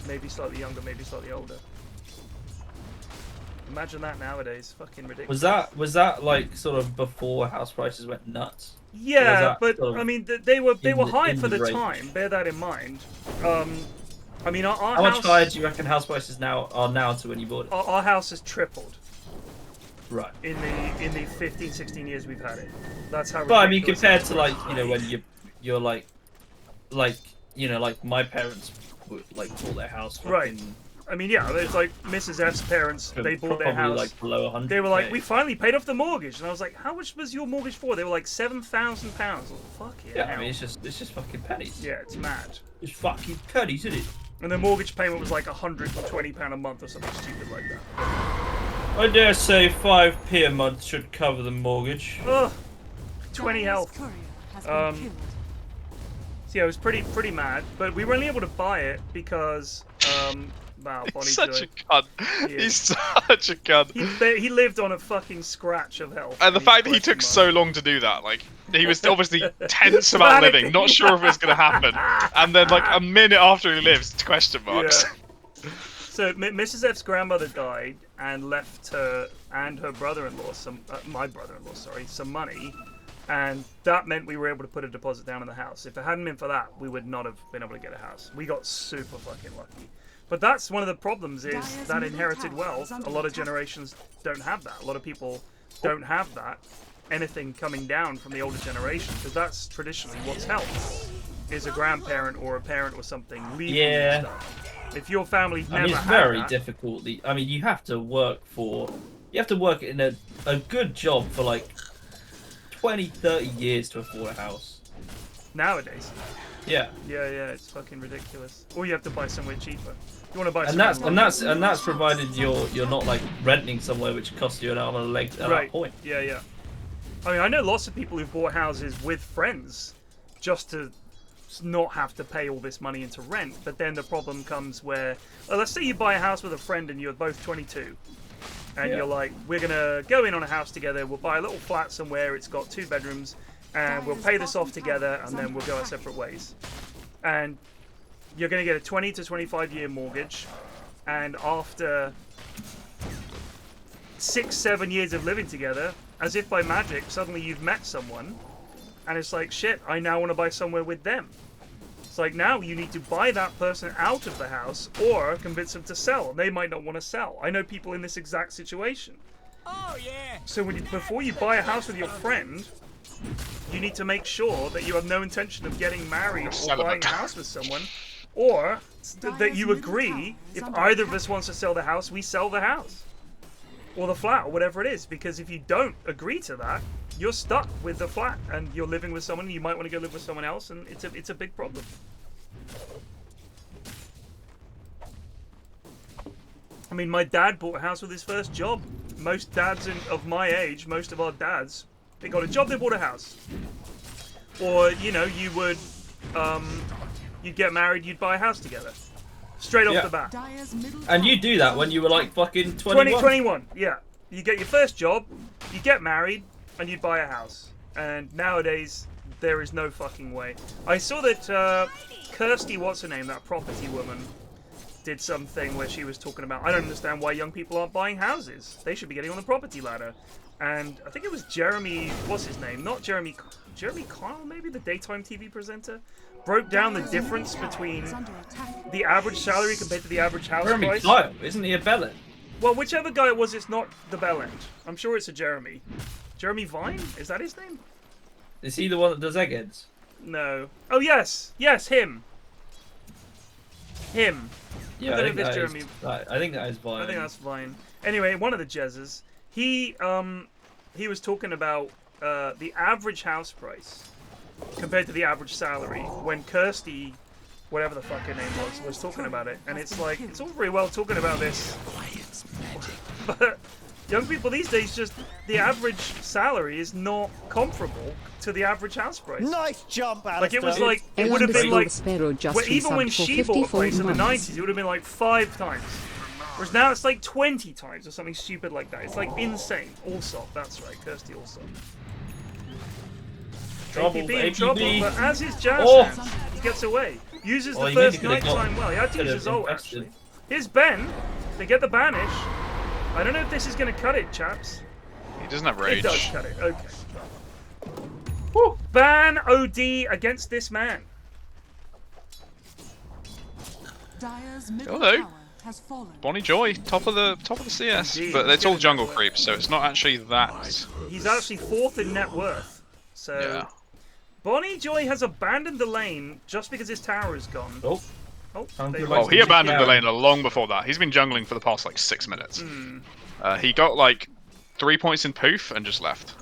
Maybe slightly younger, maybe slightly older. Imagine that nowadays. Fucking ridiculous. Was that like sort of before house prices went nuts? Yeah, but I mean, they were high for the range? time. Bear that in mind. I mean, our How house, much higher do you reckon house prices are now to when you bought it? our house has tripled Right. in the 15, 16 years we've had it. That's how. But I mean, ridiculous compared it to is. like when you're like my parents would like bought their house. Right. I mean, yeah, it's like Mrs. F's parents. They bought their house. Like below 100. They were like, we finally paid off the mortgage, and I was like, how much was your mortgage for? They were like £7,000. Fuck yeah. Yeah, I mean, it's just fucking pennies. Yeah, it's mad. It's fucking pennies, isn't it? And the mortgage payment was like £120 a month or something stupid like that. I dare say 5p a month should cover the mortgage. Ugh. 20 health. Courier has been killed. So yeah, it was pretty mad, but we were only able to buy it because wow, Bonnie He's such Joy. a cunt. He is. He's such a cunt. He lived on a fucking scratch of health. And the he's fact that he question took mark. so long to do that, like, he was obviously tense about living, not sure if it was going to happen. And then, like, a minute after he lives, question marks. Yeah. So Mrs. F's grandmother died and left her and her brother-in-law my brother-in-law, some money, and that meant we were able to put a deposit down in the house. If it hadn't been for that, we would not have been able to get a house. We got super fucking lucky. But that's one of the problems is that inherited wealth. A lot of generations don't have that. A lot of people don't have that. Anything coming down from the older generation, because that's traditionally what's helped, is a grandparent or a parent or something leaving you stuff. If your family never I mean, it's had very that, difficult. I mean, you have to work in a good job for like 20, 30 years to afford a house. nowadays. Yeah. Yeah, it's fucking ridiculous. Or you have to buy somewhere cheaper. You want to buy And that's provided you're not like renting somewhere which costs you an arm and a leg at that point. Yeah. I mean, I know lots of people who've bought houses with friends just to not have to pay all this money into rent. But then the problem comes where, let's say you buy a house with a friend and you're both 22. And you're like, we're going to go in on a house together. We'll buy a little flat somewhere. It's got 2 bedrooms. And we'll pay this off together. And then we'll go our separate ways. And you're going to get a 20 to 25 year mortgage. And after 6-7 years of living together, as if by magic, suddenly you've met someone, and it's like, shit, I now want to buy somewhere with them. It's like, now you need to buy that person out of the house or convince them to sell, and they might not want to sell. I know people in this exact situation. Oh yeah. So before you buy a house with your friend, you need to make sure that you have no intention of getting married or buying a house with someone, or that you agree, if either of us wants to sell the house, we sell the house. Or the flat, or whatever it is. Because if you don't agree to that, you're stuck with the flat, and you're living with someone, you might want to go live with someone else, and it's a big problem. I mean, my dad bought a house with his first job. Most dads of my age, most of our dads, they got a job, they bought a house. Or, you know, you would, you'd get married, you'd buy a house together. Straight off the bat. And you do that when you were like fucking 21. 21, yeah. You get your first job, you get married, and you buy a house. And nowadays, there is no fucking way. I saw that Kirsty, what's her name, that property woman, did something where she was talking about, I don't understand why young people aren't buying houses. They should be getting on the property ladder. And I think it was Jeremy, what's his name? Not Jeremy Kyle, maybe, the daytime TV presenter? Broke down the difference between the average salary compared to the average house price. Kyle, isn't he a bellend? Well, whichever guy it was, it's not the bellend. I'm sure it's a Jeremy. Jeremy Vine? Is that his name? Is he the one that does eggheads? No. Oh, yes! Yes, him! Him. Yeah, I think that is Vine. I think that's Vine. Anyway, one of the Jezzes, he was talking about the average house price compared to the average salary when Kirsty, whatever the fuck her name was talking about it. And it's like, it's all very well talking about this, but young people these days, just the average salary is not comparable to the average house price. Nice jump, Alistair. Like, it was like, it would have been like, even when she bought a place in the 90s, it would have been like 5 times. Whereas now it's like 20 times or something stupid like that. It's like insane. Allsop, that's right, Kirsty Allsop. Trouble, APB in APB. trouble, but as his jazz hands, he gets away. Uses the he first maybe could've nighttime well. He had to use could've his ult, invested. actually. Here's Ben. They get the banish. I don't know if this is going to cut it, chaps. He doesn't have rage. It does cut it, okay. Woo. Ban OD against this man. Dire's middle Hello. tower has fallen. Bonnie Joy, top of the CS, Indeed, but he's it's all getting jungle that creeps, so it's not actually that. He's actually 4th in net worth. So Yeah. Bonnie Joy has abandoned the lane just because his tower is gone. Oh. Oh, Sounds they good. lost Oh, he it. abandoned the lane long before that. He's been jungling for the past like 6 minutes. He got like 3 points in poof and just left.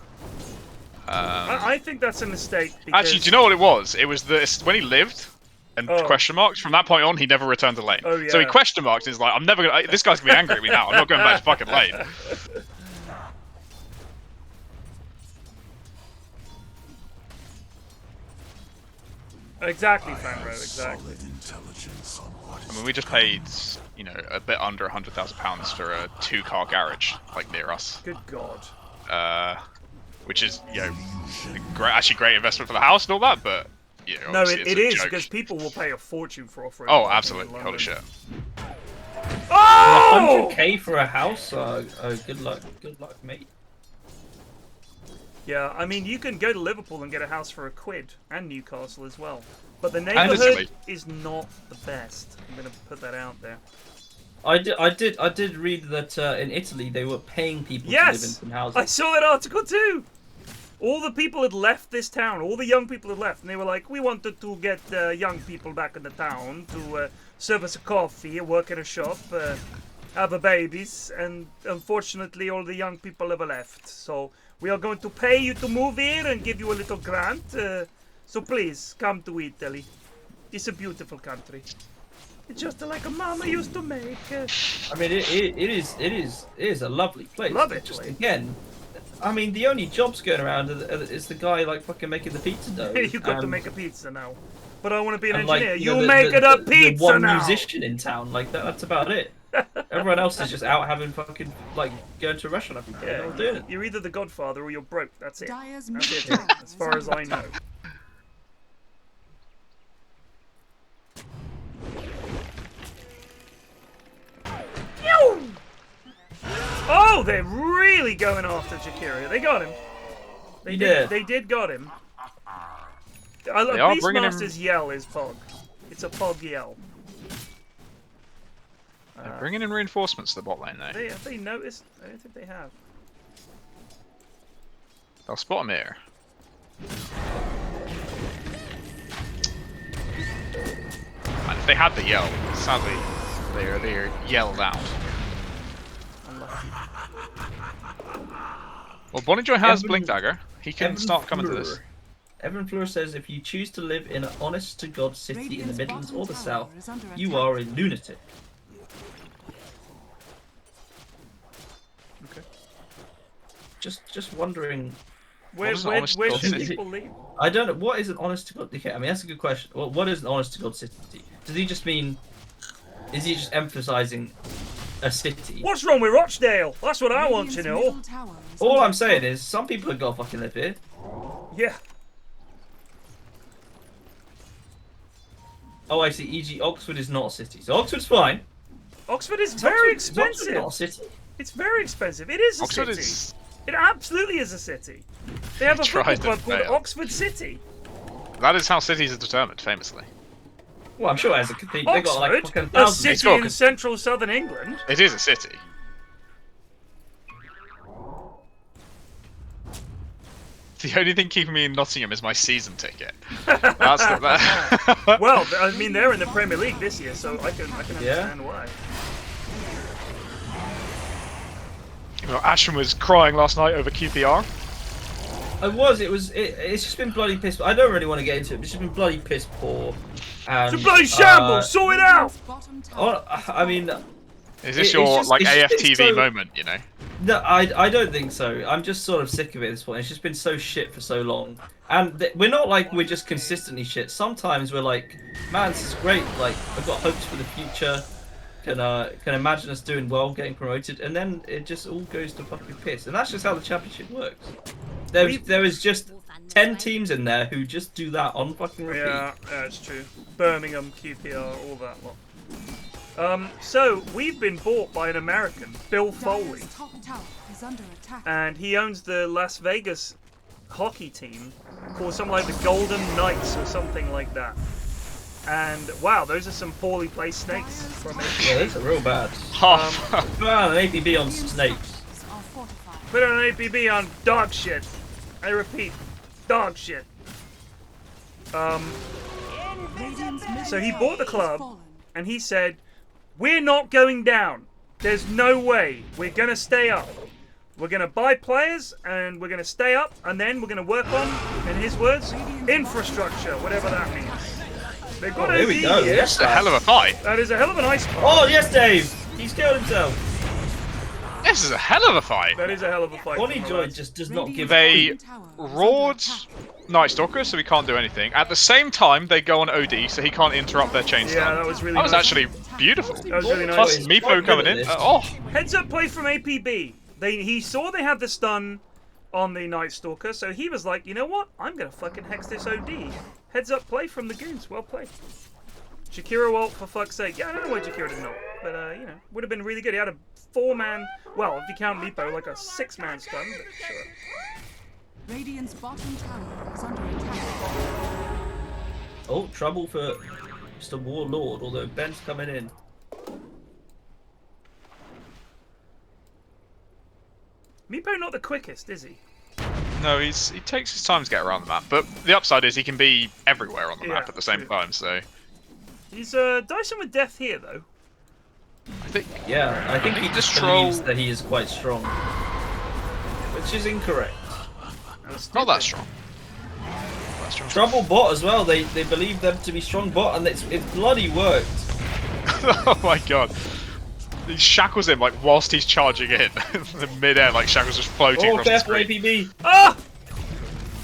I think that's a mistake. Because... Actually, do you know what it was? It was this when he lived and Oh. question marks. From that point on, he never returned to lane. Oh, yeah. So he question marks. And he's like, I'm never gonna. This guy's gonna be angry at me now. I'm not going back to fucking lane. Exactly, Fanro, exactly. I mean, we just paid, you know, a bit under £100,000 for a 2-car garage like near us. Good God. Which is, you know, actually great investment for the house and all that, but you know, No, obviously it it's is a joke. because people will pay a fortune for off-road. Oh, parking in absolutely. London. Holy shit. Oh! 100k for a house? Good luck, mate. Yeah, I mean, you can go to Liverpool and get a house for £1 and Newcastle as well. But the Italy. neighbourhood is not the best. I'm going to put that out there. I did read that in Italy they were paying people to live in Yes! some houses. I saw that article too! All the people had left this town. All the young people had left. And they were like, we wanted to get young people back in the town to serve us a coffee, work in a shop, have a babies. And unfortunately, all the young people have left. So we are going to pay you to move here and give you a little grant. So please, come to Italy. It's a beautiful country. It's just like a mama used to make. I mean, it is a lovely place. Love it. Just again, I mean, the only jobs going around is the guy like fucking making the pizza dough. You got to make a pizza now. But I want to be an and, like, engineer. you know, make it a pizza the one now. musician in town, like that's about it. Everyone else is just out having fucking like going to a restaurant every day. Yeah, Doing it. you're either the Godfather or you're broke. That's it. Dire's That's it. middle tower As far as I know. Oh, they're really going after Jakiri. They got him. They did. They did got him. I love They are bringing him- Beastmaster's yell is Pog. It's a Pog yell. They're bringing in reinforcements to the bot lane though. Have they noticed? I don't think they have. They'll spot him here. And if they had the yell, sadly, they're yelled out. Well, Bonnie Joy has Evan- Blink Dagger. He can Evan start coming to this. Fleur. Evan Fleur says if you choose to live in an honest-to-God city in the Radiant's Midlands bottom or the tower South, is under you attack. are a lunatic. Okay. Just wondering. Where is an where honest do God city? people leave? I don't know what is an honest-to-God. Okay, I mean that's a good question. Well, what is an honest-to-God city? Does he just mean? Is he just emphasizing a city? What's wrong with Rochdale? That's what I want to Radiant's know. middle tower is All under I'm saying is some people have got to fucking live here. Yeah. Oh, I see. E.g., Oxford is not a city, so Oxford's fine. Oxford is Is very Oxford- is Oxford expensive. not a city. It's very expensive. It is a Oxford city. is. It absolutely is a city. They have a football tried to club called fail. Oxford City. That is how cities are determined, famously. Well, I'm sure it has a cathedral. They got like Oxford, fucking a thousands. city in central southern England. It is a city. The only thing keeping me in Nottingham is my season ticket. That's the, that. Well, I mean, they're in the Premier League this year, so I can understand why. You know, Ashton was crying last night over QPR. It's just been bloody piss. I don't really want to get into it, but it's just been bloody piss poor. And, It's a bloody shambles. Sort it out. bottom tower. I mean, Is this It's your just- like it's just AFTV so- moment? You know. no, I don't think so. I'm just sort of sick of it at this point. It's just been so shit for so long, and we're not like we're just consistently shit. Sometimes we're like, man, this is great. Like I've got hopes for the future. can imagine us doing well, getting promoted, and then it just all goes to fucking piss. And that's just how the championship works. There is just 10 teams in there who just do that on fucking repeat. Yeah, it's true. Birmingham, QPR, all that lot. So we've been bought by an American, Bill Foley, Dire's top tower is under attack. and he owns the Las Vegas hockey team called something like the Golden Knights or something like that. And wow, those are some poorly placed snakes from APB. Yeah, those are real bad. Half. Well, an APB on snakes. Are fortified. Put an APB on dog shit. I repeat, dog shit. Radiant's middle So he tower bought the has club, fallen. and he said, "We're not going down. There's no way. We're gonna stay up. We're gonna buy players, and we're gonna stay up, and then we're gonna work on, in his words, infrastructure, whatever that means." They've got Here we OD go. here. Yes, It's a hell of a fight. That is a hell of an ice bomb. Oh yes, Dave. He's killed himself. This is a hell of a fight. That is a hell of a fight. Bonnie Joy just does not give. They Radiant's tower is under roared attack. Night Stalker, so he can't do anything. At the same time, they go on OD, so he can't interrupt their chain stun. Yeah, that was really That was nice. actually beautiful. That was really Plus, nice. Meepo coming in. Oh, Heads up play from APB. He saw they had the stun on the Night Stalker, so he was like, you know what? I'm gonna fucking hex this OD. Heads up play from the Goons. Well played. Shakira ult, for fuck's sake. Yeah, I don't know why Shakira didn't ult, but you know, would have been really good. He had a 4-man, well, if you count Meepo, like a 6-man stun, but sure. Radiant's bottom tower is under attack. Oh, trouble for Mr. Warlord. Although Ben's coming in. Meepo not the quickest, is he? no, he takes his time to get around the map, but the upside is he can be everywhere on the map Yeah, at the same true. time, so He's dicing with death here, though. I think Yeah, I think he this just troll- believes that he is quite strong, which is incorrect. not that strong. Not that strong. Trouble bot as well. They believe them to be strong bot, and it bloody worked. Oh my god. He shackles him like whilst he's charging in. In mid-air, like shackles just floating Oh, across the careful, screen. APB. Ah!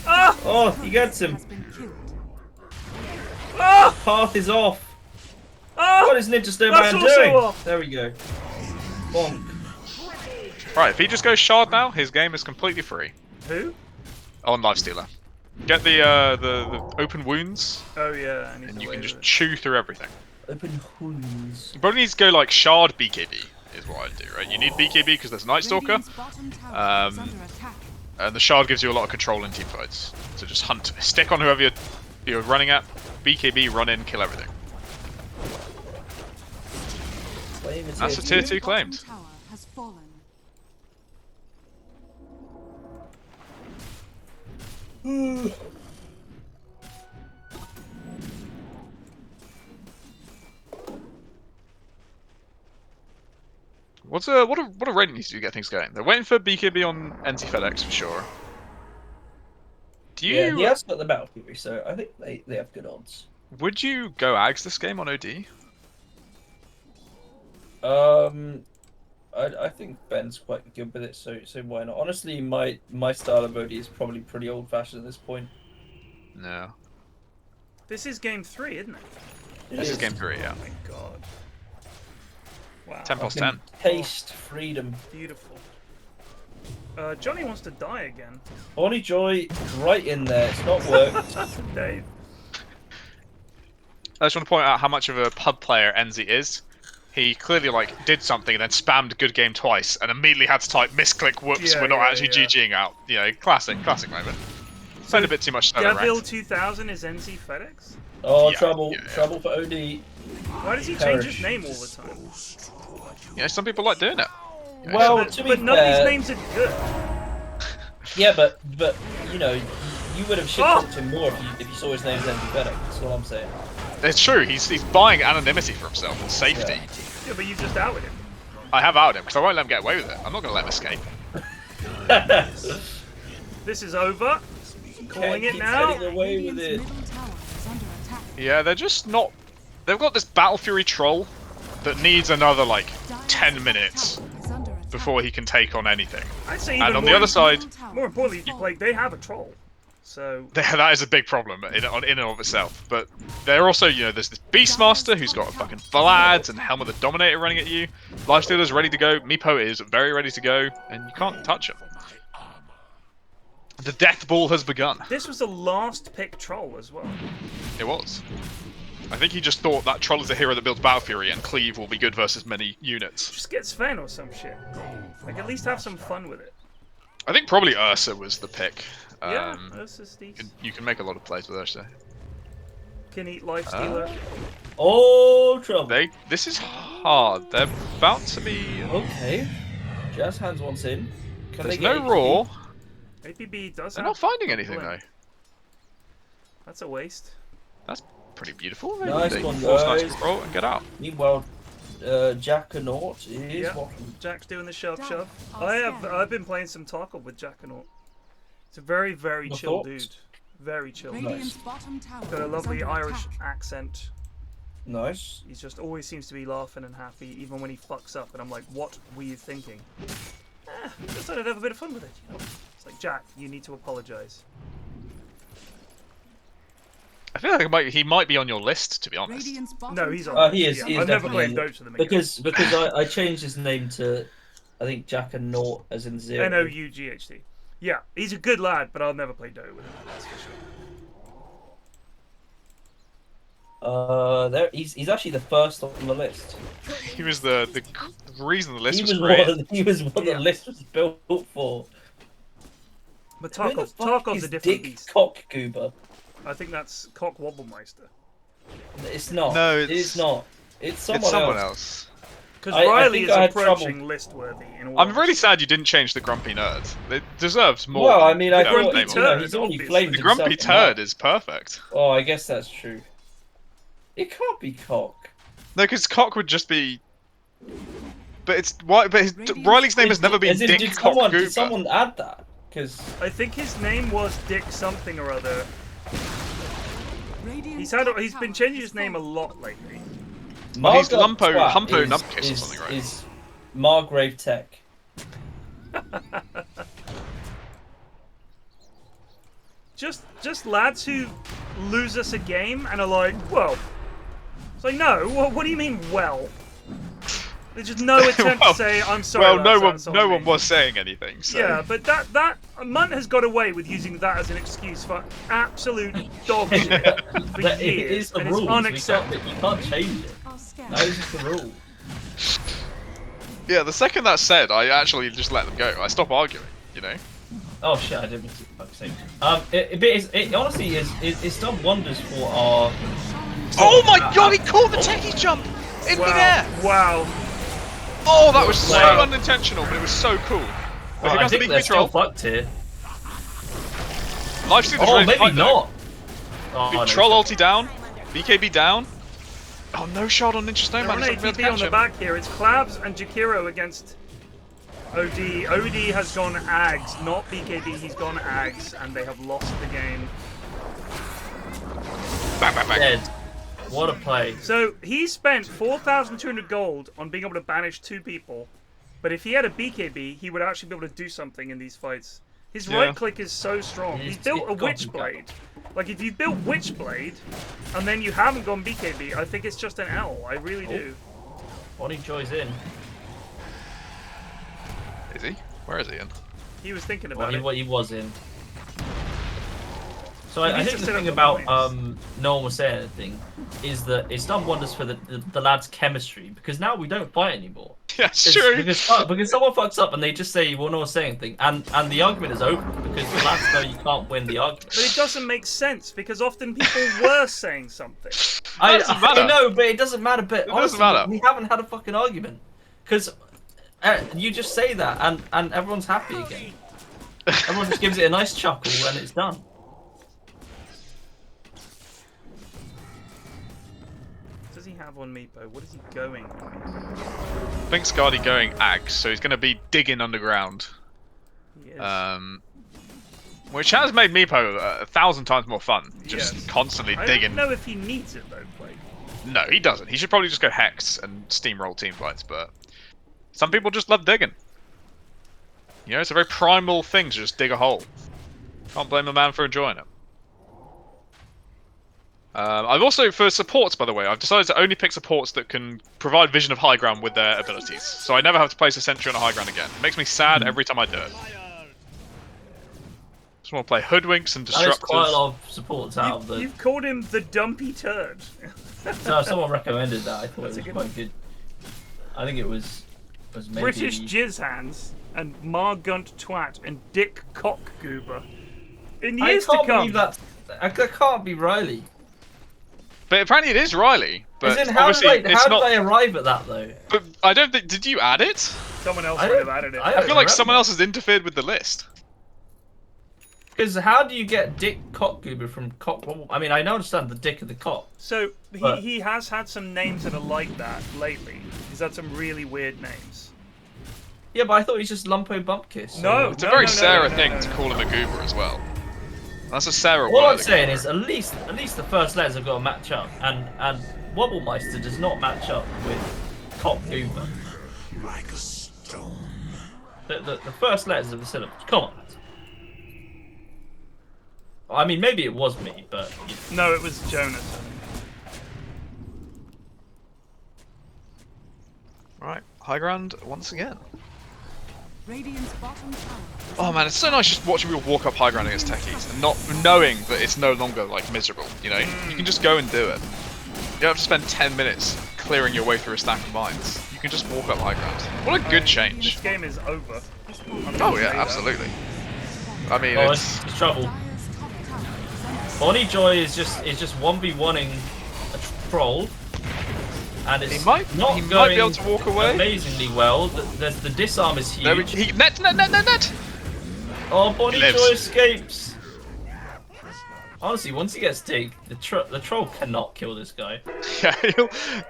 Ah! Oh, he gets him. Has been killed. Ah! Path is off. Ah! What is Ninja That's Snowman also doing? off. There we go. Bonk. Right, if he just goes shard now, his game is completely free. Who? On Lifestealer. Get the open wounds, Oh yeah, and you can just chew through everything. Open wounds. You probably need to go like shard BKB, is what I'd do, right? You need BKB because there's Night Stalker, Radiant's bottom tower is Um, under attack. and the shard gives you a lot of control in team fights. So just hunt, stick on whoever you're running at, BKB, run in, kill everything. That's a tier 2 Radiant's claimed. bottom tower has fallen. What a rating needs to get things going. They're waiting for BKB on NC FedEx for sure. Do you Yeah, he has got the Battle Fury, so I think they have good odds. would you go Ags this game on OD? I think Ben's quite good with it, so why not? Honestly, my style of OD is probably pretty old-fashioned at this point. No. This is game 3, isn't it? This is game 3, yeah. Oh my god. Wow. 10 plus I can 10. Taste freedom. Beautiful. Johnny wants to die again. Bonnie Joy, right in there. It's not worked. Dave. I just want to point out how much of a pub player Enzi is. He clearly like did something and then spammed good game twice and immediately had to type misclick whoops, Yeah, we're not yeah, actually yeah. GGing out. You know, classic moment. Spent a bit too much time Devil around. 2000 is NC FedEx? Oh, Yeah, trouble. yeah. Trouble for OD. Why does he change his Perish. name all the time? You know, some people like doing it. You know, Well, but, to be but none of these fair- names are good. Yeah, but you know, you would have shit Oh! talked him more if you saw his name as ND FedEx. That's all I'm saying. it's true, he's buying anonymity for himself and safety. Yeah. Yeah, but you just outed him. I have outed him because I won't let him get away with it. I'm not going to let him escape. This is over. Calling it Keep now. getting away with Radiant's it. middle tower is under attack. Yeah, they're just not... They've got this Battle Fury troll that needs another like 10 minutes Tower is under attack. before he can take on anything. I'd say even And on more the other side, More importantly, like they have a troll. So that is a big problem in and of itself. But they're also, you know, there's this Beastmaster who's got a fucking Vlad and Helm of the Dominator running at you. Lifestealer's ready to go. Meepo is very ready to go, and you can't touch him. The death ball has begun. this was the last pick troll as well. It was. I think he just thought that Troll is a hero that builds Battle Fury, and Cleave will be good versus many units. Just get Sven or some shit. Like, at least have some fun with it. I think probably Ursa was the pick. Yeah, Ursa's decent. You can make a lot of plays with Ursa. Can eat Lifestealer. Oh, trouble. This is hard. They're about to be. Okay. Jazz Hands wants in. Can There's they get no raw. APB does They're have not finding anything blink. though. That's a waste. That's pretty beautiful. Nice They one, force guys. nice roll and get out. Meanwhile, Jackanaut is Yeah. watching. Jack's doing the shove Jack, shove. I'll I've been playing some Tarkov with Jackanaut. It's a very, very Your chill thoughts? dude. Very chill. Radiant's bottom tower Got a is lovely under Irish attack. accent. Nice. He just always seems to be laughing and happy, even when he fucks up. And I'm like, what were you thinking? Just thought I'd have a bit of fun with it. You know? It's like, Jack, you need to apologize. I feel like he might be on your list, to be honest. Radiant's bottom No, he's on. tower He is. Yeah, He is I've never definitely played Dota with him again. because I changed his name to, I think Jackanaut as in zero. NOUGHT. Yeah, he's a good lad, but I'll never play Dota with him. That's for sure. He's actually the first on the list. He was the reason the list He was was created. he was what Yeah. the list was built for. But Who the fuck Tarkov's is a different Dick beast. Cockgoober? I think that's Cock Wobblemeister. It's not. No, it is not. It's someone, It's someone else. else. Because I Riley think is I had approaching list-worthy. In all I'm really honesty. sad you didn't change the Grumpy Nerd. It deserves more. Well, I mean, I than thought name Grumpy on it. Turd, he's already obviously. flamed The himself Grumpy enough. Turd is perfect. Oh, I guess that's true. It can't be Cock. No, because Cock would just be. But it's why? But Riley's name has never been As in, Dick did Cockgoober. someone add that? Because I think his name was Dick something or other. Radiant's He's been changing his name a lot lately. Well, he's Margot Humpo Twat Numpkiss or something, right? Is Margrave Tech. Just lads who lose us a game and are like, well. It's like, no, what do you mean, well? There's just no attempt Well, to say, I'm sorry. Well, lads, no that's on one me." was saying anything. So. Yeah, but that Munt has got away with using that as an excuse for absolute dog shit for It years, is the and rules. it's unacceptable. You can't change it. I'll scan. That is just the rule. Yeah, the second that's said, I actually just let them go. I stop arguing. You know. Oh shit! I didn't mean to fuck say. It honestly it's done wonders for our. Oh my god! He caught the techie jump in midair. Wow. Oh, that was so Wow. unintentional, but it was so cool. Well, I think they're still fucked here. Lifestealer's Oh, ready to maybe fight, though. not. Oh, no, Troll it's- ulti down. BKB down. Oh, no shot on Ninja They're on Snowman. He's not gonna be able to ATB on catch the him. back here. It's Clabs and Jakiro against OD. OD has gone Ags, not BKB. He's gone Ags, and they have lost the game. Bang, bang, bang. Dead. What a play. So he spent 4,200 gold on being able to banish 2 people, but if he had a BKB, he would actually be able to do something in these fights. His Yeah. right click is so strong. He's built a it's got- Witchblade. Like, if you built Witchblade, and then you haven't gone BKB, I think it's just an L. I really do. Bonnie Joy's in. Is he? Where is he in? He was thinking Well, about it. he was in. So He I needs think to the set thing up about points. no one was saying anything is that it's done wonders for the lads' chemistry because now we don't fight anymore. Yeah, it's It's true. because someone fucks up and they just say, well, no one's saying anything, and the argument is over because the lads know you can't win the argument. But it doesn't make sense because often people were saying something. I doesn't matter. know, but it doesn't matter. But doesn't honestly, matter. we haven't had a fucking argument because you just say that and everyone's happy again. Everyone just gives it a nice chuckle and it's done. What does he have on Meepo? What is he going on? I think Scardy going Ags, so he's going to be digging underground. He is. Which has made Meepo 1,000 times more fun. Just Yes. constantly I digging. don't know if he needs it though, Blake. No, he doesn't. He should probably just go Hex and steamroll team fights, but some people just love digging. You know, it's a very primal thing to just dig a hole. Can't blame a man for enjoying it. I've also, for supports, by the way, I've decided to only pick supports that can provide vision of high ground with their abilities. So I never have to place a sentry on a high ground again. It makes me sad every time I do it. Just want to play hoodwinks and disruptors. That is quite a lot of supports out of the... You've called him the dumpy turd. No, someone recommended that. I thought it was quite good. I think it was maybe... British Jizz Hands and Margunt Twat and Dick Cock Goober. In years to come. That can't be Riley. But apparently it is Riley. But how did they arrive at that though? But I don't think. Did you add it? Someone else would have added it. I feel like someone else has interfered with the list. Because how do you get Dick Cockgoober from Cock? I mean, I understand the Dick of the Cock. So he has had some names that are like that lately. He's had some really weird names. Yeah, but I thought he's just Lumpo Bumpkiss. No, it's a very Sarah thing to call him a goober as well. That's a Sarah word. All I'm saying is, at least the first letters have got to match up, and Wobblemeister does not match up with Cockgoober. Like a stone. The first letters of the syllable. Come on. I mean, maybe it was me, but... No, it was Jonathan. Right, high ground once again. Radiant's bottom tower. Oh man, it's so nice just watching people walk up high ground against techies and not knowing that it's no longer like miserable, you know? You can just go and do it. You don't have to spend 10 minutes clearing your way through a stack of mines. You can just walk up high ground. What a good change. This game is over. Oh yeah, absolutely. I mean, it's trouble. Bonnie Joy is just 1v1ing a troll, and it's he might be able to walk away amazingly well. The disarm is huge. Net! Oh, Bonnie Joy escapes. Honestly, once he gets digged, the troll cannot kill this guy. Yeah,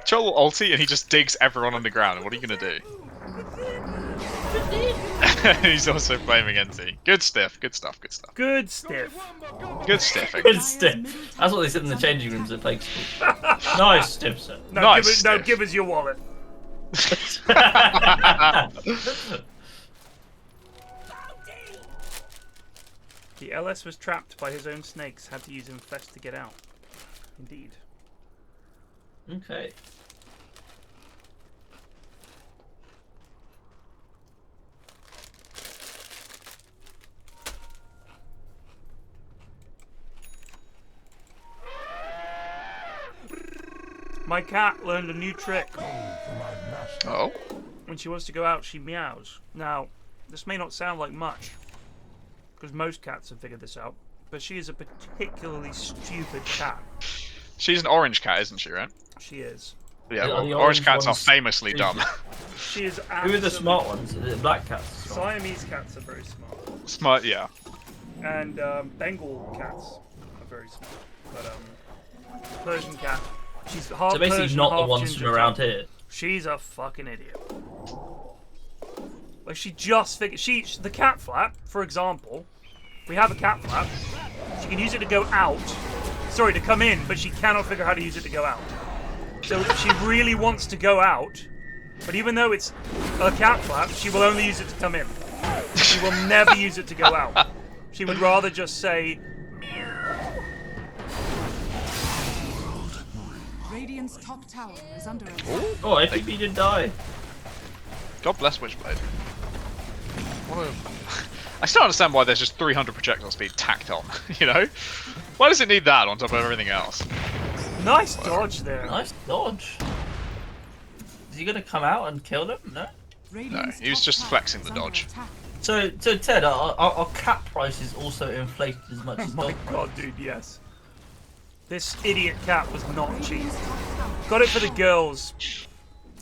troll ulti and he just digs everyone on the ground. What are you gonna do? He's also flaming NT. Good stiff, good stuff, good stuff. Good stiff. Good stiffing. Good stiff. That's what they said in the changing rooms at Plague School. Nice stiff, sir. No, nice give us your wallet. The LS was trapped by his own snakes, had to use Infest to get out. Indeed. Okay. My cat learned a new trick. Oh? When she wants to go out, she meows. Now, this may not sound like much, because most cats have figured this out, but she is a particularly stupid cat. She's an orange cat, isn't she, right? She is. Yeah, well, orange cats are famously dumb. She is Who are the smart ones? The black cats? Siamese cats are very smart. Smart, yeah. And Bengal cats are very smart. But Persian cat, she's half so basically Persian, not half the ones ginger from around cat. here. She's a fucking idiot. Like she just figured, the cat flap, for example, we have a cat flap, she can use it to go out, sorry, to come in, but she cannot figure out how to use it to go out. So if she really wants to go out, but even though it's a cat flap, she will only use it to come in. She will never use it to go out. She would rather just say, Radiant's top tower is under attack. Oh, I think he did die. God bless Witchblade. I still understand why there's just 300 projectile speed tacked on, you know? Why does it need that on top of everything else? nice dodge there. Nice dodge. Is he gonna come out and kill them? No? No, he was just flexing the dodge. So Ted, are cat prices also inflated as much as Oh my dog god, dude, yes. This idiot cat was not cheap. Got it for the girls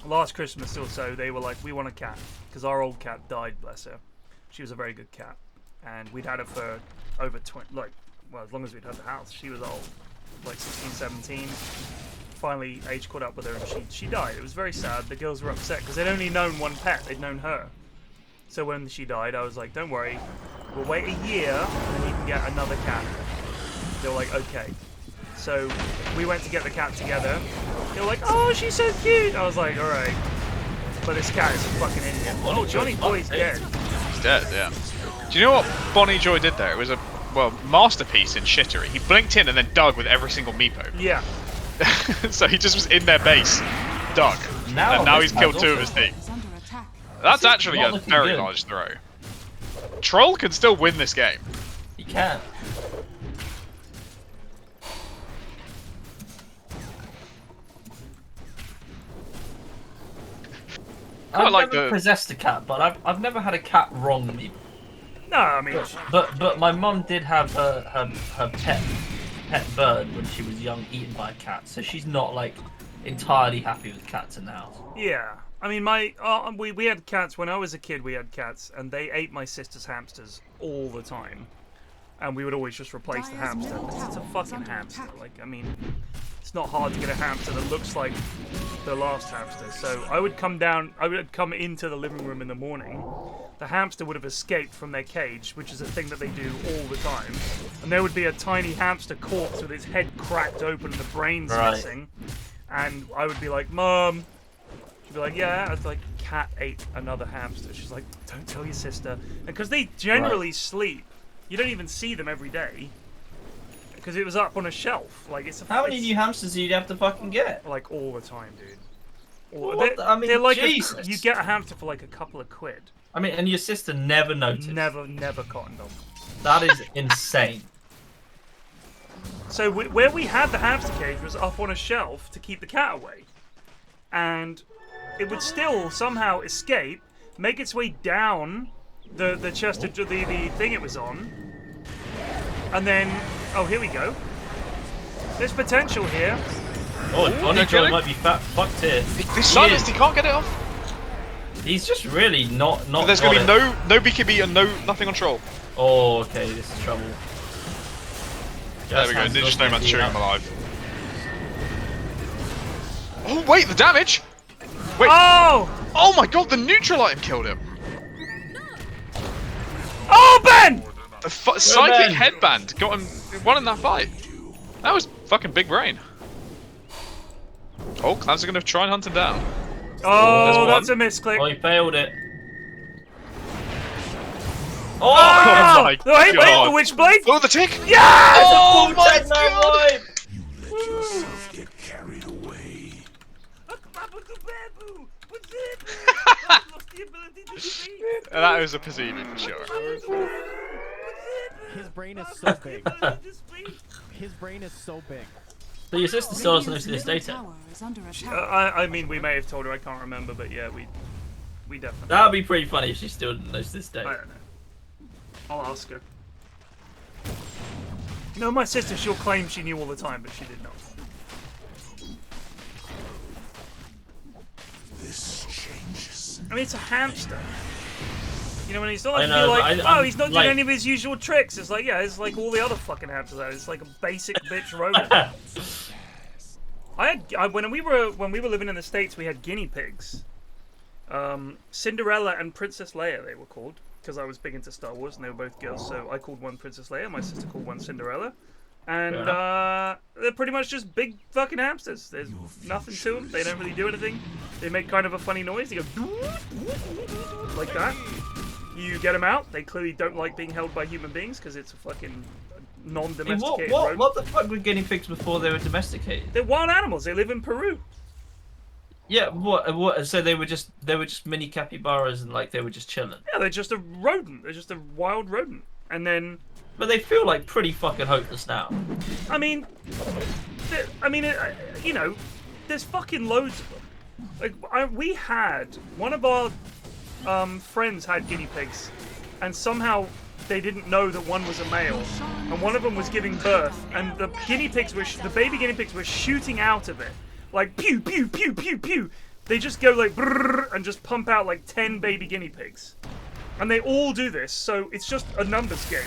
last Christmas or so. They were like, we want a cat. Because our old cat died, bless her. She was a very good cat. And we'd had her for over 20, like, well, as long as we'd had the house. She was old, like 16, 17. Finally, age caught up with her and she died. It was very sad. The girls were upset because they'd only known one pet. They'd known her. So when she died, I was like, don't worry. We'll wait a year and then you can get another cat. They were like, okay. So we went to get the cat together. They were like, oh, she's so cute. I was like, all right. But this cat is a fucking idiot. Oh, Johnny Boy's dead. He's dead, yeah. Do you know what Bonnie Joy did there? It was a well, masterpiece in shittery. He blinked in and then dug with every single meepo. Yeah. So he just was in their base, dug, and now he's killed 2 of his team. That's actually a very large throw. Troll can still win this game. He can. I've never possessed a cat, but I've never had a cat wrong me. No, I mean, but my mum did have her pet bird when she was young, eaten by a cat. So she's not like entirely happy with cats in the house. Yeah, I mean, we had cats when I was a kid. We had cats, and they ate my sister's hamsters all the time, and we would always just replace the hamster because it's a fucking hamster. Like, I mean, it's not hard to get a hamster that looks like the last hamster. So I would come into the living room in the morning. The hamster would have escaped from their cage, which is a thing that they do all the time. And there would be a tiny hamster corpse with its head cracked open and the brains missing. And I would be like, Mum. She'd be like, yeah. I was like, cat ate another hamster. She's like, don't tell your sister. And because they generally sleep, you don't even see them every day. Because it was up on a shelf. Like, how many new hamsters do you have to fucking get? Like, all the time, dude. I mean, they're like Jesus. You get a hamster for like a couple of quid. I mean, and your sister never noticed. Never cottoned on. That is insane. So where we had the hamster cage was up on a shelf to keep the cat away, and it would still somehow escape, make its way down the chest of the thing it was on, and then here we go. There's potential here. Oh, Bonnie Joe might be fucked here. He's silenced. He can't get it off. He's just really not. But there's gonna be no BKB and nothing on Troll. Oh, okay, this is trouble. There we go. Ninja Snowman shooting him alive. Oh wait, the damage. Wait. Oh my god, the neutral item killed him. Oh, Ben! The psychic headband got him. Won in that fight. That was fucking big brain. Oh, Clans are gonna try and hunt him down. Oh, that's a misclick. Oh, he failed it. Oh my god! Wait, the Witchblade! Oh, the tick! Yes! Oh my god! You let yourself get carried away. That was a Pizzibi for sure. His brain is so big. His brain is so big. But your sister still doesn't know this data. I mean, we may have told her. I can't remember, but yeah, we definitely. That would be pretty funny if she still didn't know this data. I don't know. I'll ask her. No, my sister, she'll claim she knew all the time, but she did not. This changes. I mean, it's a hamster. You know, when he's not like, he's not doing any of his usual tricks. It's like, yeah, it's like all the other fucking hamsters are. It's like a basic bitch rodent. When we were living in the States, we had guinea pigs. Cinderella and Princess Leia, they were called, because I was big into Star Wars and they were both girls. So I called one Princess Leia, my sister called one Cinderella, and they're pretty much just big fucking hamsters. There's nothing to them. They don't really do anything. They make kind of a funny noise. They go like that. You get them out. They clearly don't like being held by human beings because it's a fucking non-domesticated rodent. What the fuck were guinea pigs before they were domesticated? They're wild animals. They live in Peru. Yeah, what? So they were just mini capybaras and like they were just chilling. Yeah, they're just a rodent. They're just a wild rodent. And then. But they feel like pretty fucking hopeless now. I mean, you know, there's fucking loads of them. Like we had one of our friends had guinea pigs, and somehow they didn't know that one was a male, and one of them was giving birth, and the baby guinea pigs were shooting out of it. Like, pew, pew, pew, pew, pew. They just go like, brrr, and just pump out like 10 baby guinea pigs. And they all do this, so it's just a numbers game.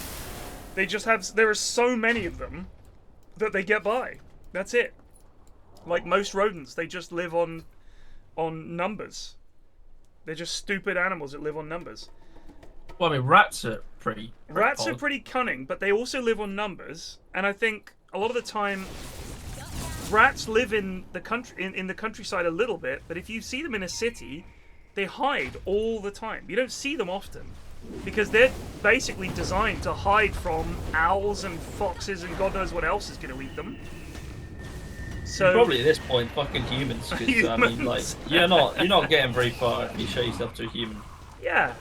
There are so many of them that they get by. That's it. Like most rodents, they just live on numbers. They're just stupid animals that live on numbers. Well, I mean, rats are pretty Rats are pretty cunning, but they also live on numbers. And I think a lot of the time, rats live in the countryside a little bit, but if you see them in a city, they hide all the time. You don't see them often. because they're basically designed to hide from owls and foxes and God knows what else is going to eat them. So probably at this point, fucking humans. 'Cause, I mean, like, you're not getting very far if you show yourself to a human. yeah.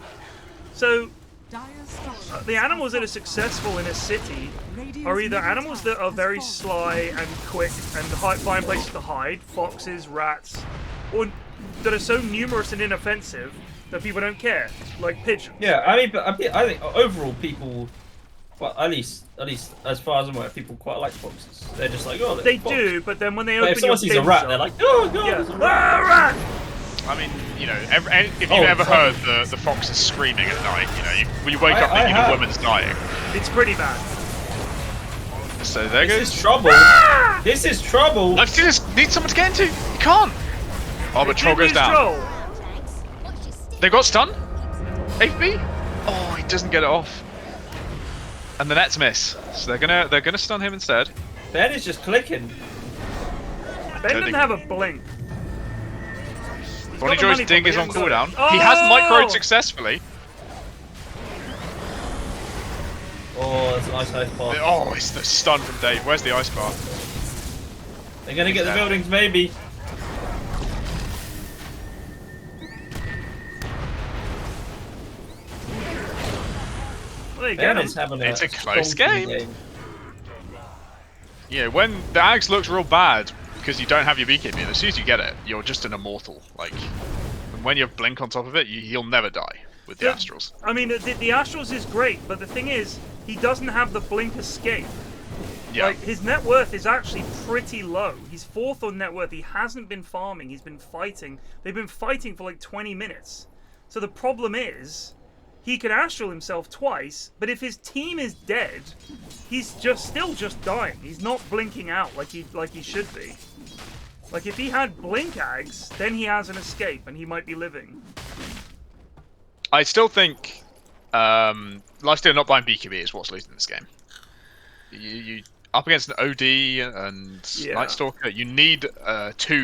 So Dire's structures the animals that are successful in a city are either animals that are very sly and quick and find places to hide, foxes, rats, or that are so numerous and inoffensive that people don't care, like pigeons. Yeah, I mean, but I think overall people, well, at least as far as I'm aware, people quite like foxes. They're just like, oh, They fox. do, but then when they Like, open if someone sees a rat, they're like, oh god, yeah. there's a Ah, rat. rat! I mean, you know, if you've ever heard the foxes screaming at night, you know, you wake up thinking a woman's dying. It's pretty bad. So there goes. This is trouble. This is trouble. I just need someone to get into. You can't. Oh, but Troll goes down. Troll. They got stunned. AFB. Oh, he doesn't get it off. And the nets miss. So they're gonna stun him instead. Ben is just clicking. Ben doesn't have a blink. Bonnie got the money Joy's dig from is the on inside. cooldown. Oh! He has microed successfully. Oh, that's an ice bar. Oh, it's the stun from Dave. Where's the ice bar? They're gonna get the buildings, maybe. Well, there you Ben go. is having It's a close stonky game. Yeah, when the Ags looks real bad because you don't have your BKB, as soon as you get it, you're just an immortal. Like, and when you have Blink on top of it, you'll never die with the Astrals. I mean, the Astrals is great, but the thing is, he doesn't have the blink escape. Yeah. Like, his net worth is actually pretty low. He's 4th on net worth. He hasn't been farming. He's been fighting. They've been fighting for like 20 minutes. So the problem is, he can Astral himself twice, but if his team is dead, he's still just dying. He's not blinking out like he should be. Like, if he had blink Ags, then he has an escape and he might be living. I still think Lifesteal not buying BKB is what's losing this game. You up against an OD and Night Stalker, you need 2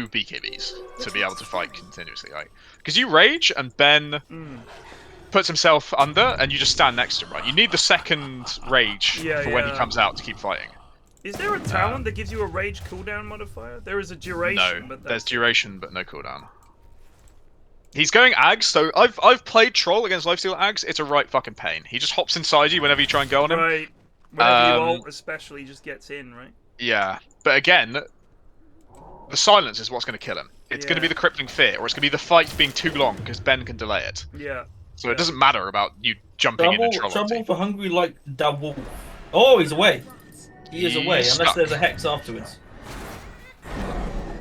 BKBs to be able to fight continuously. Like, because you rage and Ben puts himself under, and you just stand next to him, right? You need the second rage for when he comes out to keep fighting. Is there a talent that gives you a rage cooldown modifier? There is a duration, No, but there's duration but no cooldown. He's going Ags, so I've played Troll against Lifesteal Ags. It's a right fucking pain. He just hops inside you whenever you try and go on him. Right. Whenever you ult, especially, just gets in, right? Yeah, but again, the silence is what's going to kill him. It's going to be the crippling fear, or it's going to be the fight being too long because Ben can delay it. Yeah. So it doesn't matter about you jumping in and Troll. Trouble for hungry like the wolf. Oh, he's away. He is away, He's unless stuck. there's a hex afterwards.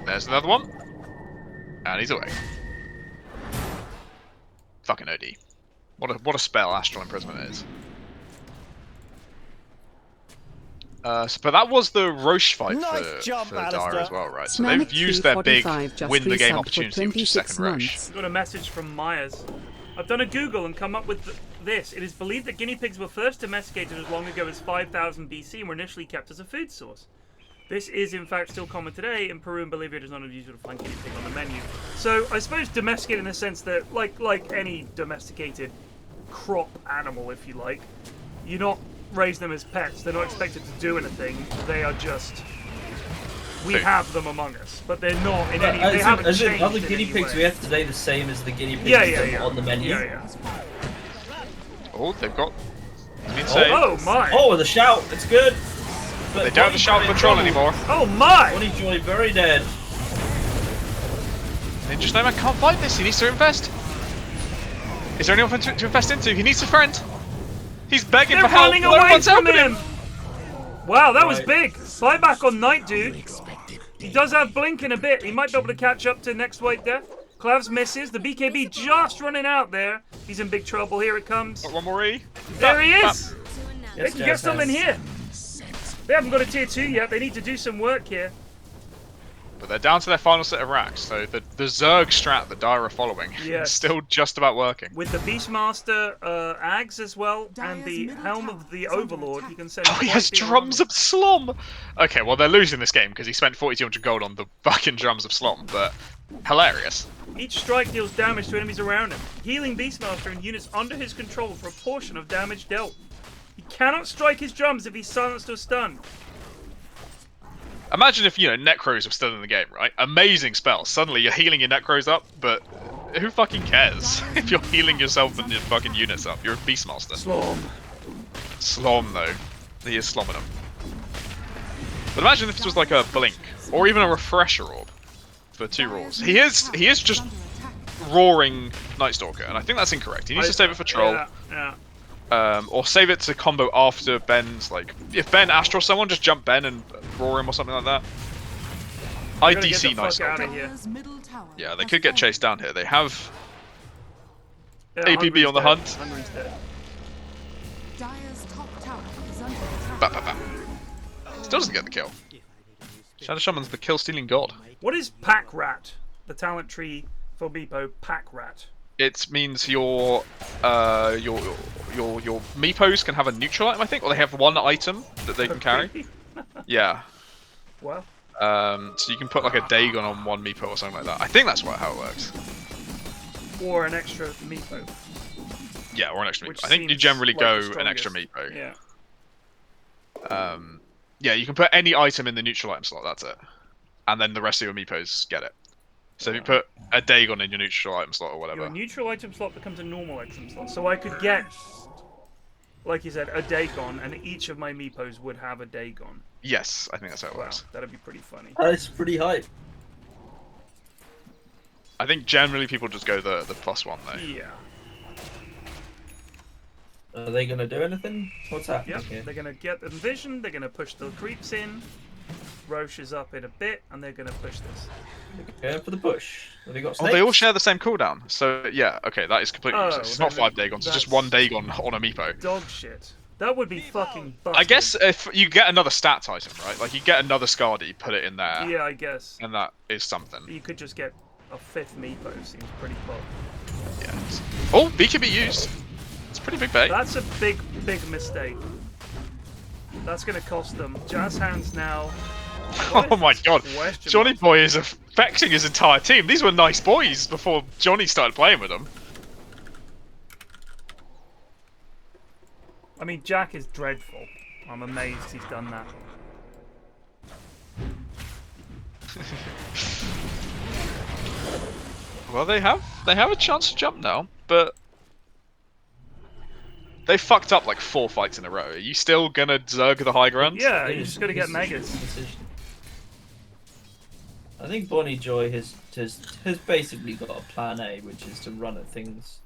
There's another one. And he's away. Fucking OD. What a spell Astral Imprisonment is. But that was the Roche fight for Dire as well, right? So they've used their big win the game opportunity, which is second Roche. Got a message from Myers. I've done a Google and come up with this. It is believed that guinea pigs were first domesticated as long ago as 5000 BC and were initially kept as a food source. This is in fact still common today. In Peru and Bolivia, it is not unusual to find guinea pig on the menu. So I suppose domesticated in the sense that, like any domesticated crop animal, if you like, you're not raise them as pets. They're not expected to do anything. They are just. We have them among us, but they're not in any. They haven't changed. Are the guinea pigs we have today the same as the guinea pigs on the menu? Yeah. Oh, they've got. Oh my! Oh, the shout. It's good. But they don't have the shout control anymore. Oh my! Bonnie Joy very dead. Ninja Snowman can't fight this. He needs to invest. Is there anyone to invest into? He needs a friend. He's begging for help. They're running away from him. Wow, that was Right. big. Buyback on Night, dude. He does have blink in a bit. He might be able to catch up to NextWhiteDeath. Clavs misses. The BKB just running out there. He's in big trouble. Here it comes. Got one more E. There he is. They Yes, can get Jazz something has. here. They haven't got a tier 2 yet. They need to do some work here. But they're down to their final set of racks, so the Zerg strat that Dire are following is still just about working. With the Beastmaster Ags as well, and the Helm of the Overlord, he can send. Oh, he has Drums of Slom! Okay, well, they're losing this game because he spent 4,200 gold on the fucking Drums of Slom, but hilarious. Each strike deals damage to enemies around him, healing Beastmaster and units under his control for a portion of damage dealt. He cannot strike his drums if he's silenced or stunned. Imagine if, Necros were still in the game, right? Amazing spell. Suddenly you're healing your Necros up, but who fucking cares if you're healing yourself and your fucking units up? You're a Beastmaster. Slom. Slom, though. He is slomming them. But imagine if this was like a Blink, or even a Refresher Orb for 2 roars. He is just roaring Night Stalker, and I think that's incorrect. He needs to save it for Troll. Yeah. Or save it to combo after Ben's, like, if Ben Astral someone, just jump Ben and roar him or something like that. IDC Night Stalker. Yeah, they could get chased down here. They have APB on the hunt. Bah, bah, bah. Still doesn't get the kill. Shadow Shaman's the kill-stealing god. What is Pack Rat? The talent tree for Meepo, Pack Rat. It means your Meepos can have a neutral item, I think, or they have one item that they can carry. Yeah. Well. So you can put like a Dagon on one Meepo or something like that. I think that's how it works. Or an extra Meepo. Yeah, or an extra Meepo. I think you generally like go an extra Meepo. Yeah. Yeah, you can put any item in the neutral item slot, that's it. And then the rest of your Meepos get it. So if you put a Dagon in your neutral item slot or whatever. Your neutral item slot becomes a normal item slot. So I could get, like you said, a Dagon, and each of my Meepos would have a Dagon. Yes, I think that's how it works. That'd be pretty funny. That's pretty hype. I think generally people just go the +1 though. Yeah. Are they gonna do anything? What's happening here? They're gonna get the vision, they're gonna push the creeps in. Roche is up in a bit, and they're gonna push this. Going for the push. Have they got Oh, they all share the same cooldown. So yeah, okay, that is completely useless. It's not 5 Dagons, it's just 1 Dagon on a Meepo. Dog shit. That would be fucking busted. I guess if you get another stats item, right? Like you get another Scardy, put it in there. Yeah, I guess. And that is something. You could just get a 5th Meepo, seems pretty close. Yeah. Oh, B can be used. It's pretty big bait. That's a big mistake. That's gonna cost them. Jazz Hands now. Oh my god. Johnny Boy is affecting his entire team. These were nice boys before Johnny started playing with them. I mean, Jack is dreadful. I'm amazed he's done that. Well, they have a chance to jump now, but they fucked up like 4 fights in a row. Are you still gonna zerg the high ground? Yeah, you just gotta get megas. I think Bonnie Joy has basically got a plan A, which is to run at things.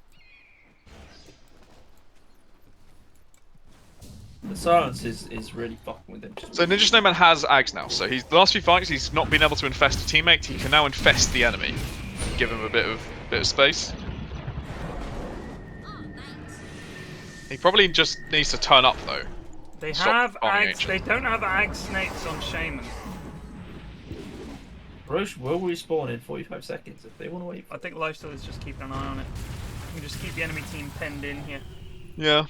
The silence is really fucking with him. So Ninja Snowman has Ags now, so the last few fights he's not been able to infest a teammate, he can now infest the enemy. Give him a bit of space. He probably just needs to turn up though. They have Ags, they don't have Ag Snakes on Shaman. Roche will respawn in 45 seconds if they want to wait. I think Lifesteal is just keeping an eye on it. You can just keep the enemy team penned in here. Yeah.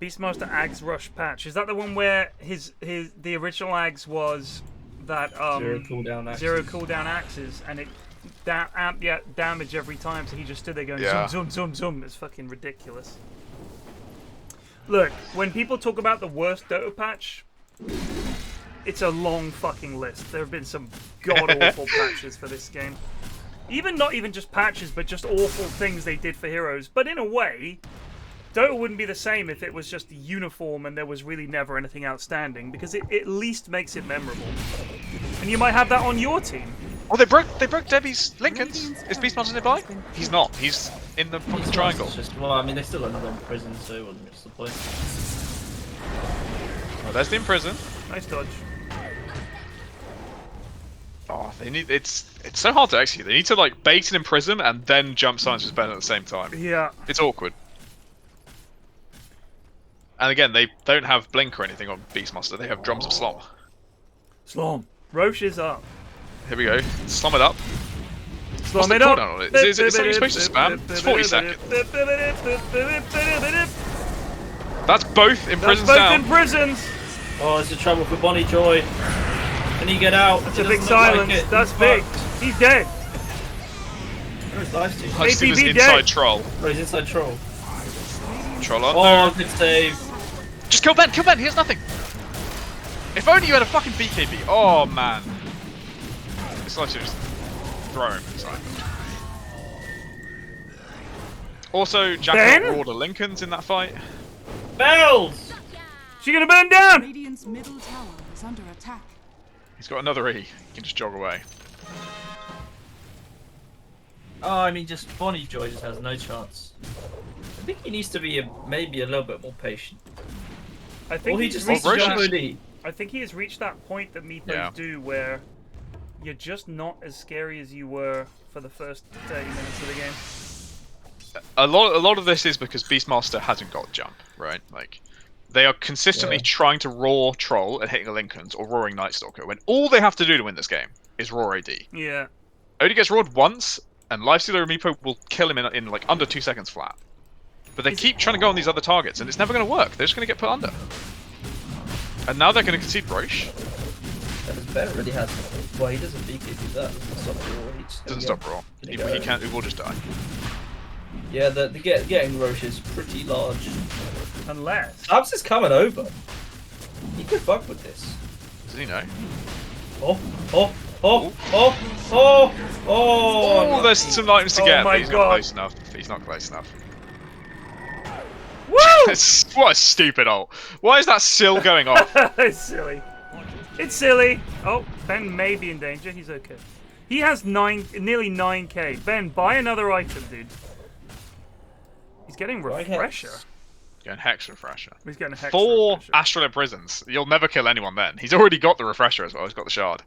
Beastmaster Ags Rush patch. Is that the one where the original Ags was that 0 cooldown axes. 0 cooldown axes, and it damage every time, so he just stood there going zoom zoom zoom zoom. It's fucking ridiculous. Look, when people talk about the worst Dota patch, it's a long fucking list. There have been some god-awful patches for this game. Not even just patches, but just awful things they did for heroes. But in a way, Dota wouldn't be the same if it was just uniform and there was really never anything outstanding, because it at least makes it memorable. And you might have that on your team. Oh, they broke Debbie's Lincolns. Is Beastmaster nearby? He's not. He's in the fucking triangle. Well, I mean, they still got another in prison, so it wasn't just the point. Oh, there's the imprison. Nice dodge. Oh, they need. It's so hard to execute. They need to like bait and imprison and then jump ScienceWhizBen at the same time. Yeah. It's awkward. And again, they don't have Blink or anything on Beastmaster. They have Drums of Slom. Slom. Roche is up. Here we go. Slom it up. Slom it up. On it? Is it something you're supposed to spam? It's 40 seconds. That's both imprisons down. Imprisons. Oh, it's a trouble for Bonnie Joy. Can he get out? That's a big silence. That's big. He's dead. Where's Lifesteal? Lifesteal is APB inside dead. troll. Oh, he's inside troll. Troll on. Oh, good save. Just kill Ben, he has nothing! If only you had a fucking BKB. Oh man. It's like just throw him inside. Also, Jack Ben? roared a Lincoln's in that fight. Bells! She gonna burn down! Radiant's middle tower is under attack. He's got another E. He can just jog away. Oh, I mean, just Bonnie Joy just has no chance. I think he needs to be maybe a little bit more patient. I think Or he he's just reached needs to Roshan- jump OD. I think he has reached that point that Meepos Yeah. do where you're just not as scary as you were for the first 30 minutes of the game. A lot of this is because Beastmaster hasn't got jump, right? Like, they are consistently trying to roar troll and hitting a Lincoln's or roaring Night Stalker when all they have to do to win this game is roar AD. Yeah. OD gets roared once, and Lifestealer and Meepo will kill him in like under 2 seconds flat. But they keep trying to go on these other targets, and it's never going to work. They're just going to get put under. And now they're going to concede Roche. And his Ben really has. Well, he doesn't BKB that. Doesn't stop Raw. He just Doesn't stop Raw. He can't. He will just die. Yeah, the getting Roche is pretty large. Unless. Abs is coming over. He could fuck with this. Does he know? Oh, oh, oh, oh, oh, oh! Oh, there's some items to Oh get, my but he's God. not close enough. He's not close enough. Woo! What a stupid ult. Why is that still going off? It's silly. It's silly. Oh, Ben may be in danger. He's okay. He has nearly 9k. Ben, buy another item, dude. He's getting refresher. Getting Hex Refresher. He's getting Hex 4 refresher. Astral Prisons. You'll never kill anyone then. He's already got the Refresher as well. He's got the Shard.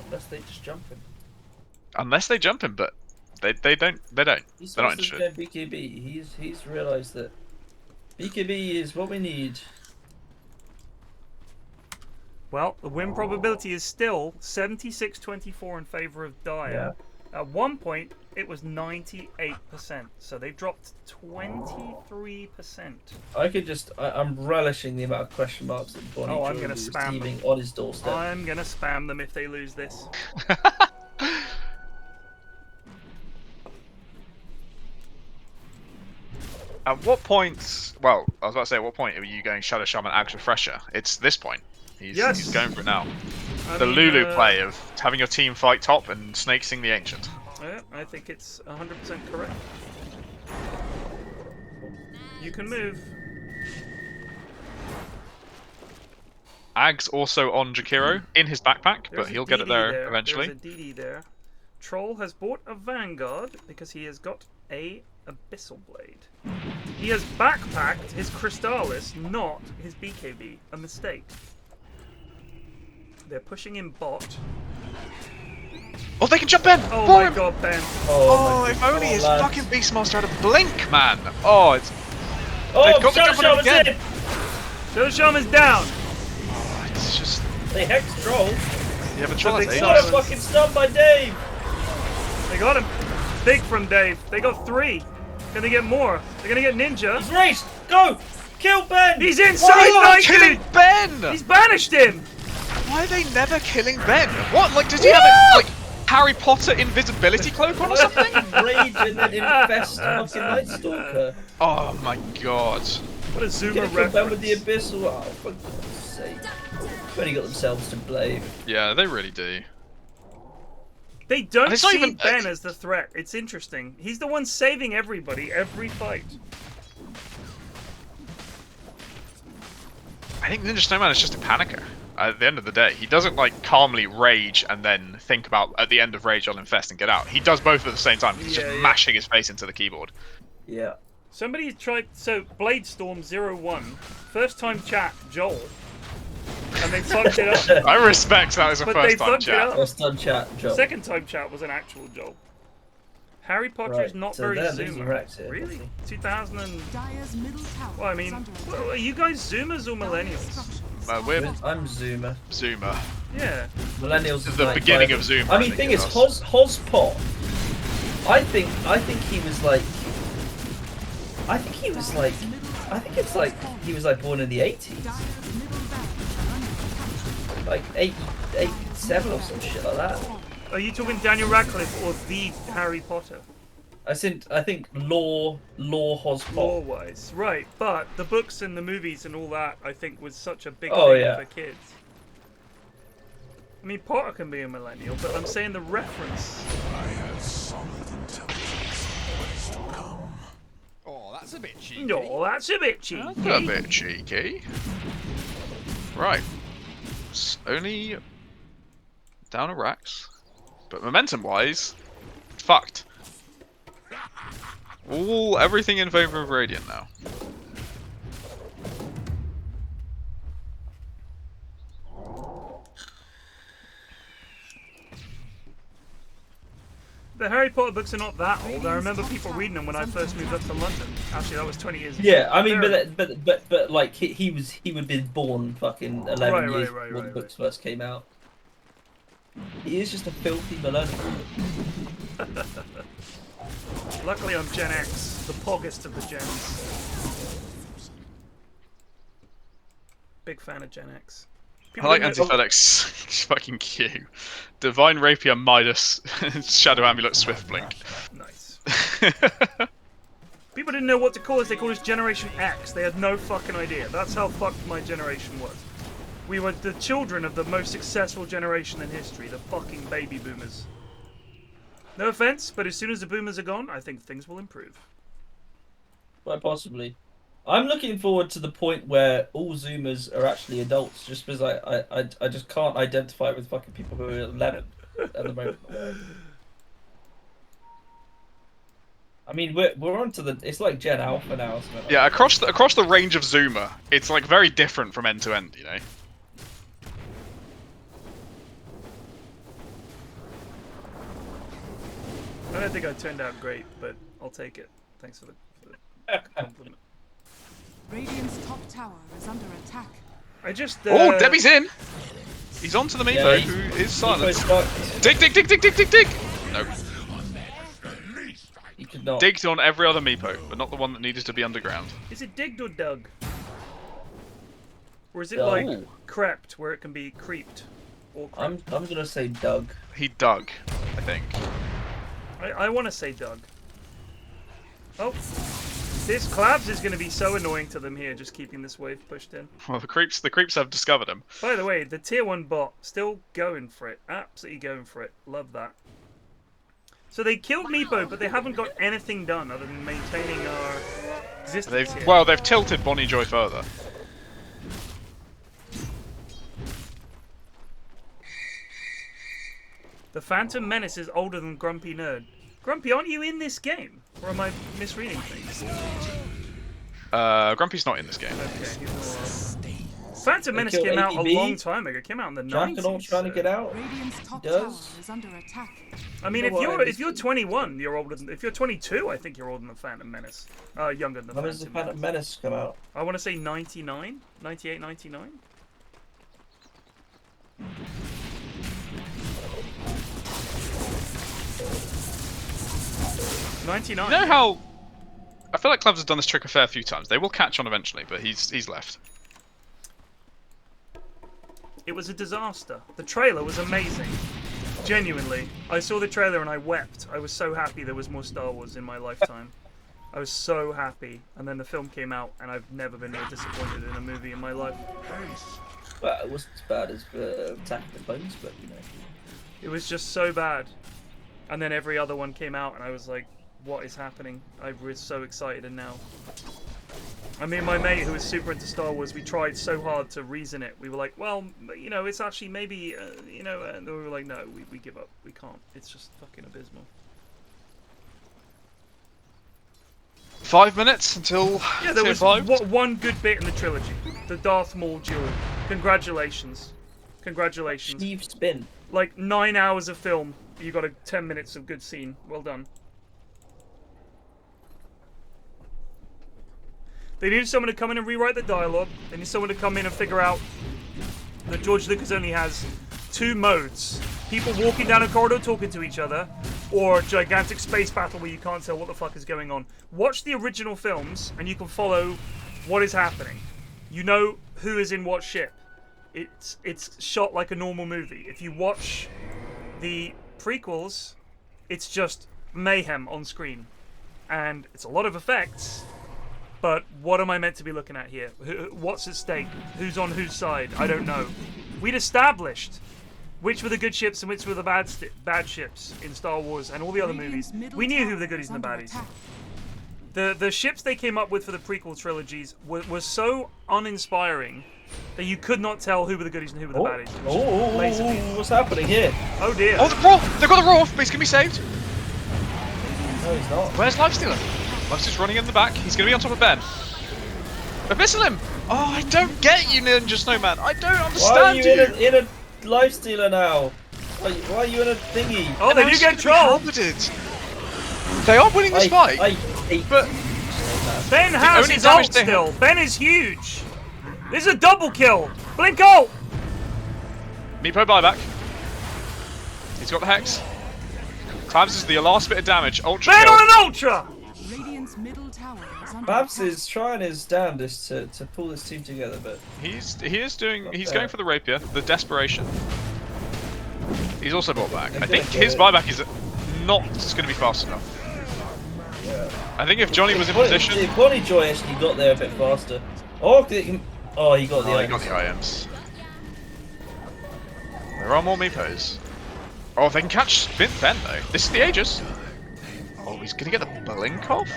Unless they just jump him. Unless they jump him, but they don't. He's They're not supposed to interested. get BKB. He's realised that BKB is what we need. Well, the win probability is still 76-24 in favour of Dyer. At one point, it was 98%, so they dropped 23%. I could just. I'm relishing the amount of question marks that Bonnie Oh, I'm Joy gonna is spam them. receiving on his doorstep. I'm gonna spam them if they lose this. At what point? Well, I was about to say, at what point are you going Shadow Shaman Axe Refresher? It's this point. He's going for it now. I The mean, Lulu play of having your team fight top and Snake Sing the Ancient. Yeah, I think it's 100% correct. You can move. Ag's also on Jakiro in his backpack, There's but a he'll get it DD there eventually. There's a DD there. Troll has bought a Vanguard because he has got a Abyssal Blade. He has backpacked his Crystallis, not his BKB. A mistake. They're pushing in bot. Oh, they can jump in! Oh For my him! god, Ben. Oh, if only his lads. fucking Beastmaster had a blink, man! Oh, it's... Oh, They've got the Shadow jump on him Shaman's again! in! Shadow Shaman's down! It's just... They hex troll. You have a But chance, they eh? Got a fucking stun by Dave. They got him. Big from Dave. They got 3. Gonna get more. They're gonna get Ninja. He's raced. Go. Kill Ben. He's inside Why are they Night, killing dude! Ben? He's banished him! Why are they never killing Ben? What? Like, does he have a, like, Harry Potter invisibility cloak on or something? Rage and then infest fucking Night Stalker. Oh my god. What a Zoomer Get kill Ben with reference. the Abyssal. Oh, for God's sake. They've only got themselves to blame. Yeah, they really do. They don't And it's not see even- Ben as the threat. It's interesting. He's the one saving everybody every fight. I think Ninja Snowman is just a panicker. At the end of the day, he doesn't like calmly rage and then think about at the end of rage I'll infest and get out. He does both at the same time. He's just mashing his face into the keyboard. Yeah. Somebody tried. So, Bladestorm 01. First time chat, Joel. And they fucked it up. I respect that as a But first they time fucked it chat. up. First time chat, Joel. Second time chat was an actual Joel. Harry Potter Right, is not so very they're losing Zoomer. Rex here, Really? I 2000 and... Dyer's middle tower Well, I is mean, under attack. well, are you guys Zoomers or Millennials? We're I'm Zoomer. Zoomer. Yeah. Millennials is The like beginning five- of Zoomer. I mean, thing is, Hospot. I think he was like. I think he was like. I think it's like he was like born in the 80s, Dyer's middle barracks are under attack. like 87 or some shit like that. Are you talking Daniel Radcliffe or the Harry Potter? I think lore-wise, right? But the books and the movies and all that, I think, was such a big Oh, thing yeah. for kids. I mean, Potter can be a millennial, but I'm saying the reference. I have solid intelligence. What is to come? Oh, that's a bit cheeky. No, that's a bit cheeky. A bit cheeky. Right. It's only down a racks, but momentum-wise, fucked. Everything in favor of Radiant now. The Harry Potter books are not that old. I remember people reading them when I first moved up to London. Actually, that was 20 years ago. Yeah, I mean, but like he would have been born fucking 11 years before the books first came out. He is just a filthy millennial. Luckily, I'm Gen X, the poggest of the gens. Big fan of Gen X. I like Anti-FedEx fucking Q. Divine Rapier Midas Shadow Amulet Swift Blink. Nice. People didn't know what to call us. They called us Generation X. They had no fucking idea. That's how fucked my generation was. We were the children of the most successful generation in history, the fucking baby boomers. No offense, but as soon as the boomers are gone, I think things will improve. Quite possibly. I'm looking forward to the point where all Zoomers are actually adults, just because I just can't identify with fucking people who are 11 at the moment. I mean, we're onto the. It's like Gen Alpha now, isn't it? Yeah, across the range of Zoomer, it's like very different from end to end, you know. I don't think I turned out great, but I'll take it. Thanks for the compliment. Radiant's top tower is under attack. I just. Oh, Debbie's in. He's onto the Meepo, Yeah, who is silent. Dig! Dig! Nope. He could not. Digged on every other Meepo, but not the one that needed to be underground. Is it digged or dug? Or is it Dug. like crept, where it can be creeped? Or I'm gonna say Doug. He dug, I think. I want to say dug. Oh, this Clabs is going to be so annoying to them here, just keeping this wave pushed in. Well, the creeps have discovered him. By the way, the tier 1 bot still going for it, absolutely going for it. Love that. So they killed Meepo, but they haven't got anything done other than maintaining our existence here. Well, they've tilted Bonnie Joy further. The Phantom Menace is older than Grumpy Nerd. Grumpy, aren't you in this game? Or am I misreading things? Grumpy's not in this game. Okay, he's not. Phantom Menace came out a long time ago. It came out in the 90s. Jackal trying to get out. Radiant's top He tower does. is under attack. I mean, if you're 21, you're older than. If you're 22, I think you're older than the Phantom Menace. Younger than the When does the Phantom Menace come out? I want to say 99, 98, 99. You know how? I feel like Clevs has done this trick a fair few times. They will catch on eventually, but he's left. It was a disaster. The trailer was amazing. Genuinely. I saw the trailer and I wept. I was so happy there was more Star Wars in my lifetime. I was so happy. And then the film came out and I've never been more disappointed in a movie in my life. Well, it wasn't as bad as Attack of the Clones, but you know. It was just so bad. And then every other one came out and I was like, what is happening? I was so excited and now. I mean, my mate who was super into Star Wars, we tried so hard to reason it. We were like, well, you know, it's actually maybe, you know, and we were like, no, we give up. We can't. It's just fucking abysmal. 5 minutes until Yeah, there was tier 5. one good bit in the trilogy. The Darth Maul duel. Congratulations. Congratulations. Steve Spin. Like 9 hours of film. You got 10 minutes of good scene. Well done. They needed someone to come in and rewrite the dialogue. They need someone to come in and figure out that George Lucas only has 2 modes. People walking down a corridor talking to each other, or a gigantic space battle where you can't tell what the fuck is going on. Watch the original films and you can follow what is happening. You know who is in what ship. It's shot like a normal movie. If you watch the prequels, it's just mayhem on screen. And it's a lot of effects, but what am I meant to be looking at here? What's at stake? Who's on whose side? I don't know. We'd established which were the good ships and which were the bad ships in Star Wars and all the other movies. We knew who were the goodies and the baddies. The ships they came up with for the prequel trilogies were so uninspiring that you could not tell who were the goodies and who were the baddies. What's happening here? Oh dear. Oh, the Raw! They've got the Raw! But he's gonna be saved. No, he's not. Where's Lifestealer? Lifestealer's running in the back. He's gonna be on top of Ben. They're missing him! Oh, I don't get you, Ninja Snowman. I don't understand Why are you in a lifestealer now? Why are you in a thingy? Oh, they do get trolled! They are winning this fight, but Ben has his ult still. Ben is huge. This is a double kill. Blink ult. Meepo buyback. He's got the Hex. Clabs is the last bit of damage. Ultra Ben kill. on an Ultra! Radiant's middle tower is under Babs attack. is trying his damnedest to pull this team together, but He's going for the rapier, the desperation. He's also bought back. I think his buyback is not going to be fast enough. yeah. I think if Johnny was in position, If Bonnie Joy actually got there a bit faster. Oh, he got the he got the IMs. There are more Meepos. Oh, if they can catch Ben though. This is the Aegis. Oh, he's gonna get the blink off.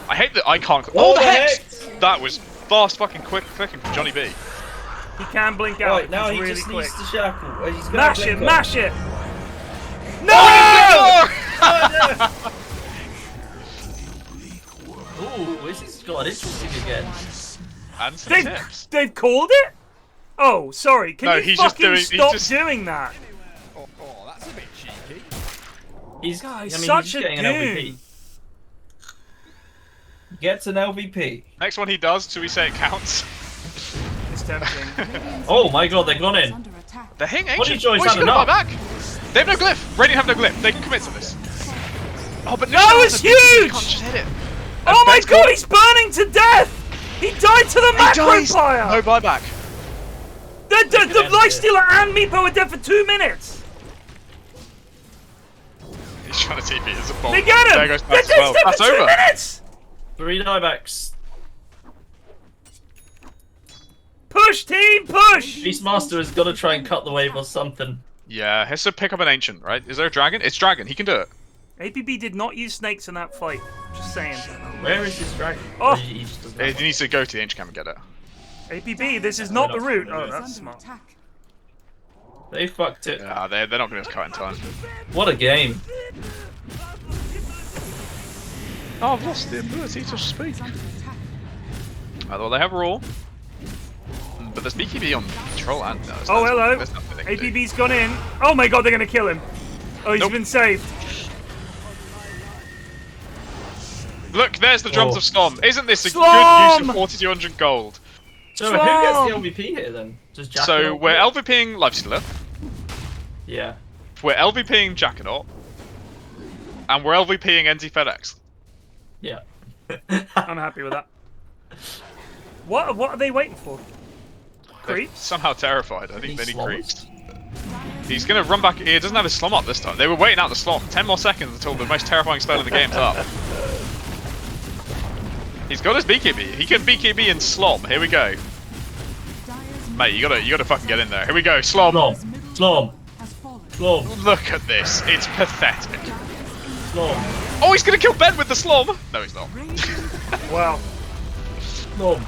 I hate that I can't. Oh, the Hex! That was fast, fucking quick clicking from Johnny B. He can blink out. Right, now He's he really just quick. needs to shackle. He's gonna Mash blink it, off. mash it! Ooh, this has got interesting again. And some tips. They've called it? Oh, sorry. Can No, you he's just fucking doing- he's stop just- doing that? Oh, that's a bit cheeky. He's such he's a getting an goon. LVP. Gets an LVP. Next one he does, do we say it counts? It's tempting. Oh my god, they've gone in. Under attack. The Hing What Ancient. did Joyce Oh, he's have gonna buy enough? back. They have no glyph. Radiant have no glyph. They can commit to this. Oh, but That was huge! You can't just hit it. Oh my Ben's god, got- he's burning to death! He died to the He macro dies. fire! No buyback. The Lifestealer and Meepo are dead for 2 minutes! He's trying to TP as a bomb. They get him! There goes They're Pass as well. dead That's for 2 over. minutes! 3 diebacks. Push, team, push! Beastmaster has got to try and cut the wave or something. Yeah, he has to pick up an Ancient, right? Is there a dragon? It's dragon. He can do it. APB did not use snakes in that fight. Just saying. Where is his dragon? Oh. He just doesn't He have needs to go to the Ancient camp and get it. APB, this is not the route. Oh, Is that's under smart. attack. one. They fucked it. Yeah, they're not going to be able to cut in time. What a game. Oh, I've lost the ability to speak. Under attack. Well, they have Raw. But there's BKB on Troll and... No, Oh, hello. there's nothing they can do. APB's gone in. Oh my god, they're gonna kill him. Oh, he's Nope. been saved. Look, there's the drums Oh. of Slom. Isn't this a Slom! good use of 4200 gold? So who gets the LVP here then? Just Jack? So we're LVPing Lifestealer, Yeah. we're LVPing Jackernaut, and we're LVPing NZ FedEx. Yeah. I'm happy with that. What are they waiting for? They're Creeps? somehow terrified. I think Need they need sloms. creeps. He's gonna run back. He doesn't have his Slom up this time. They were waiting out the Slom. 10 more seconds until the most terrifying spell in the game's up. He's got his BKB. He can BKB and Slom. Here we go. Dyer's Mate, you gotta fucking get in there. Here we go. Slom. Slom. Slom. has fallen. Slom. Look at this. It's pathetic. Slom. Oh, he's gonna kill Ben with the Slom. No, he's not. Wow. Slom.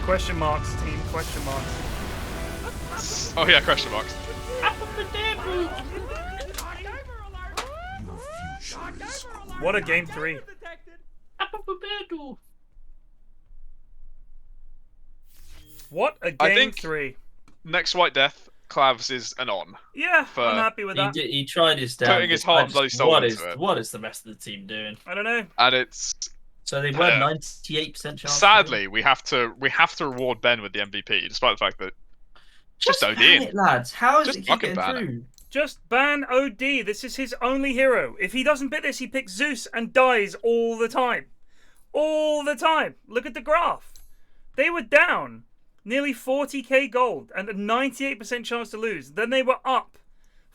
Question marks, team. Question marks. Oh yeah, question marks. What a game 3. What a I game think- 3. NextWhiteDeath, Clavs is an on. Yeah, For- I'm happy with that. He tried his damnedest. Putting his heart and bloody soul What into is it. what is the rest of the team doing? I don't know. And it's So they were Yeah. 98% chance. sadly we have to reward Ben with the MVP, despite the fact that just OD ban in. it, lads. How is Just it keep fucking getting ban it. through? Just ban OD. This is his only hero. If he doesn't pick this, he picks Zeus and dies all the time. All the time. Look at the graph. They were down nearly 40k gold and a 98% chance to lose. Then they were up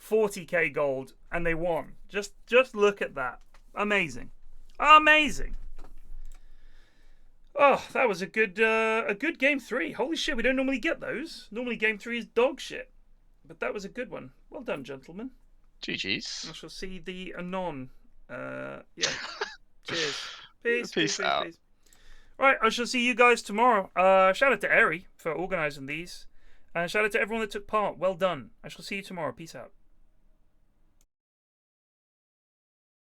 40k gold, and they won. Just look at that. Amazing. Amazing. Oh, that was a good game 3. Holy shit, we don't normally get those. Normally game 3 is dog shit. But that was a good one. Well done, gentlemen. GG's. I shall see thee anon. Yeah. Cheers. Peace. Peace out. Peace. Right, I shall see you guys tomorrow. Shout out to Eri for organising these. And shout out to everyone that took part. Well done. I shall see you tomorrow. Peace out.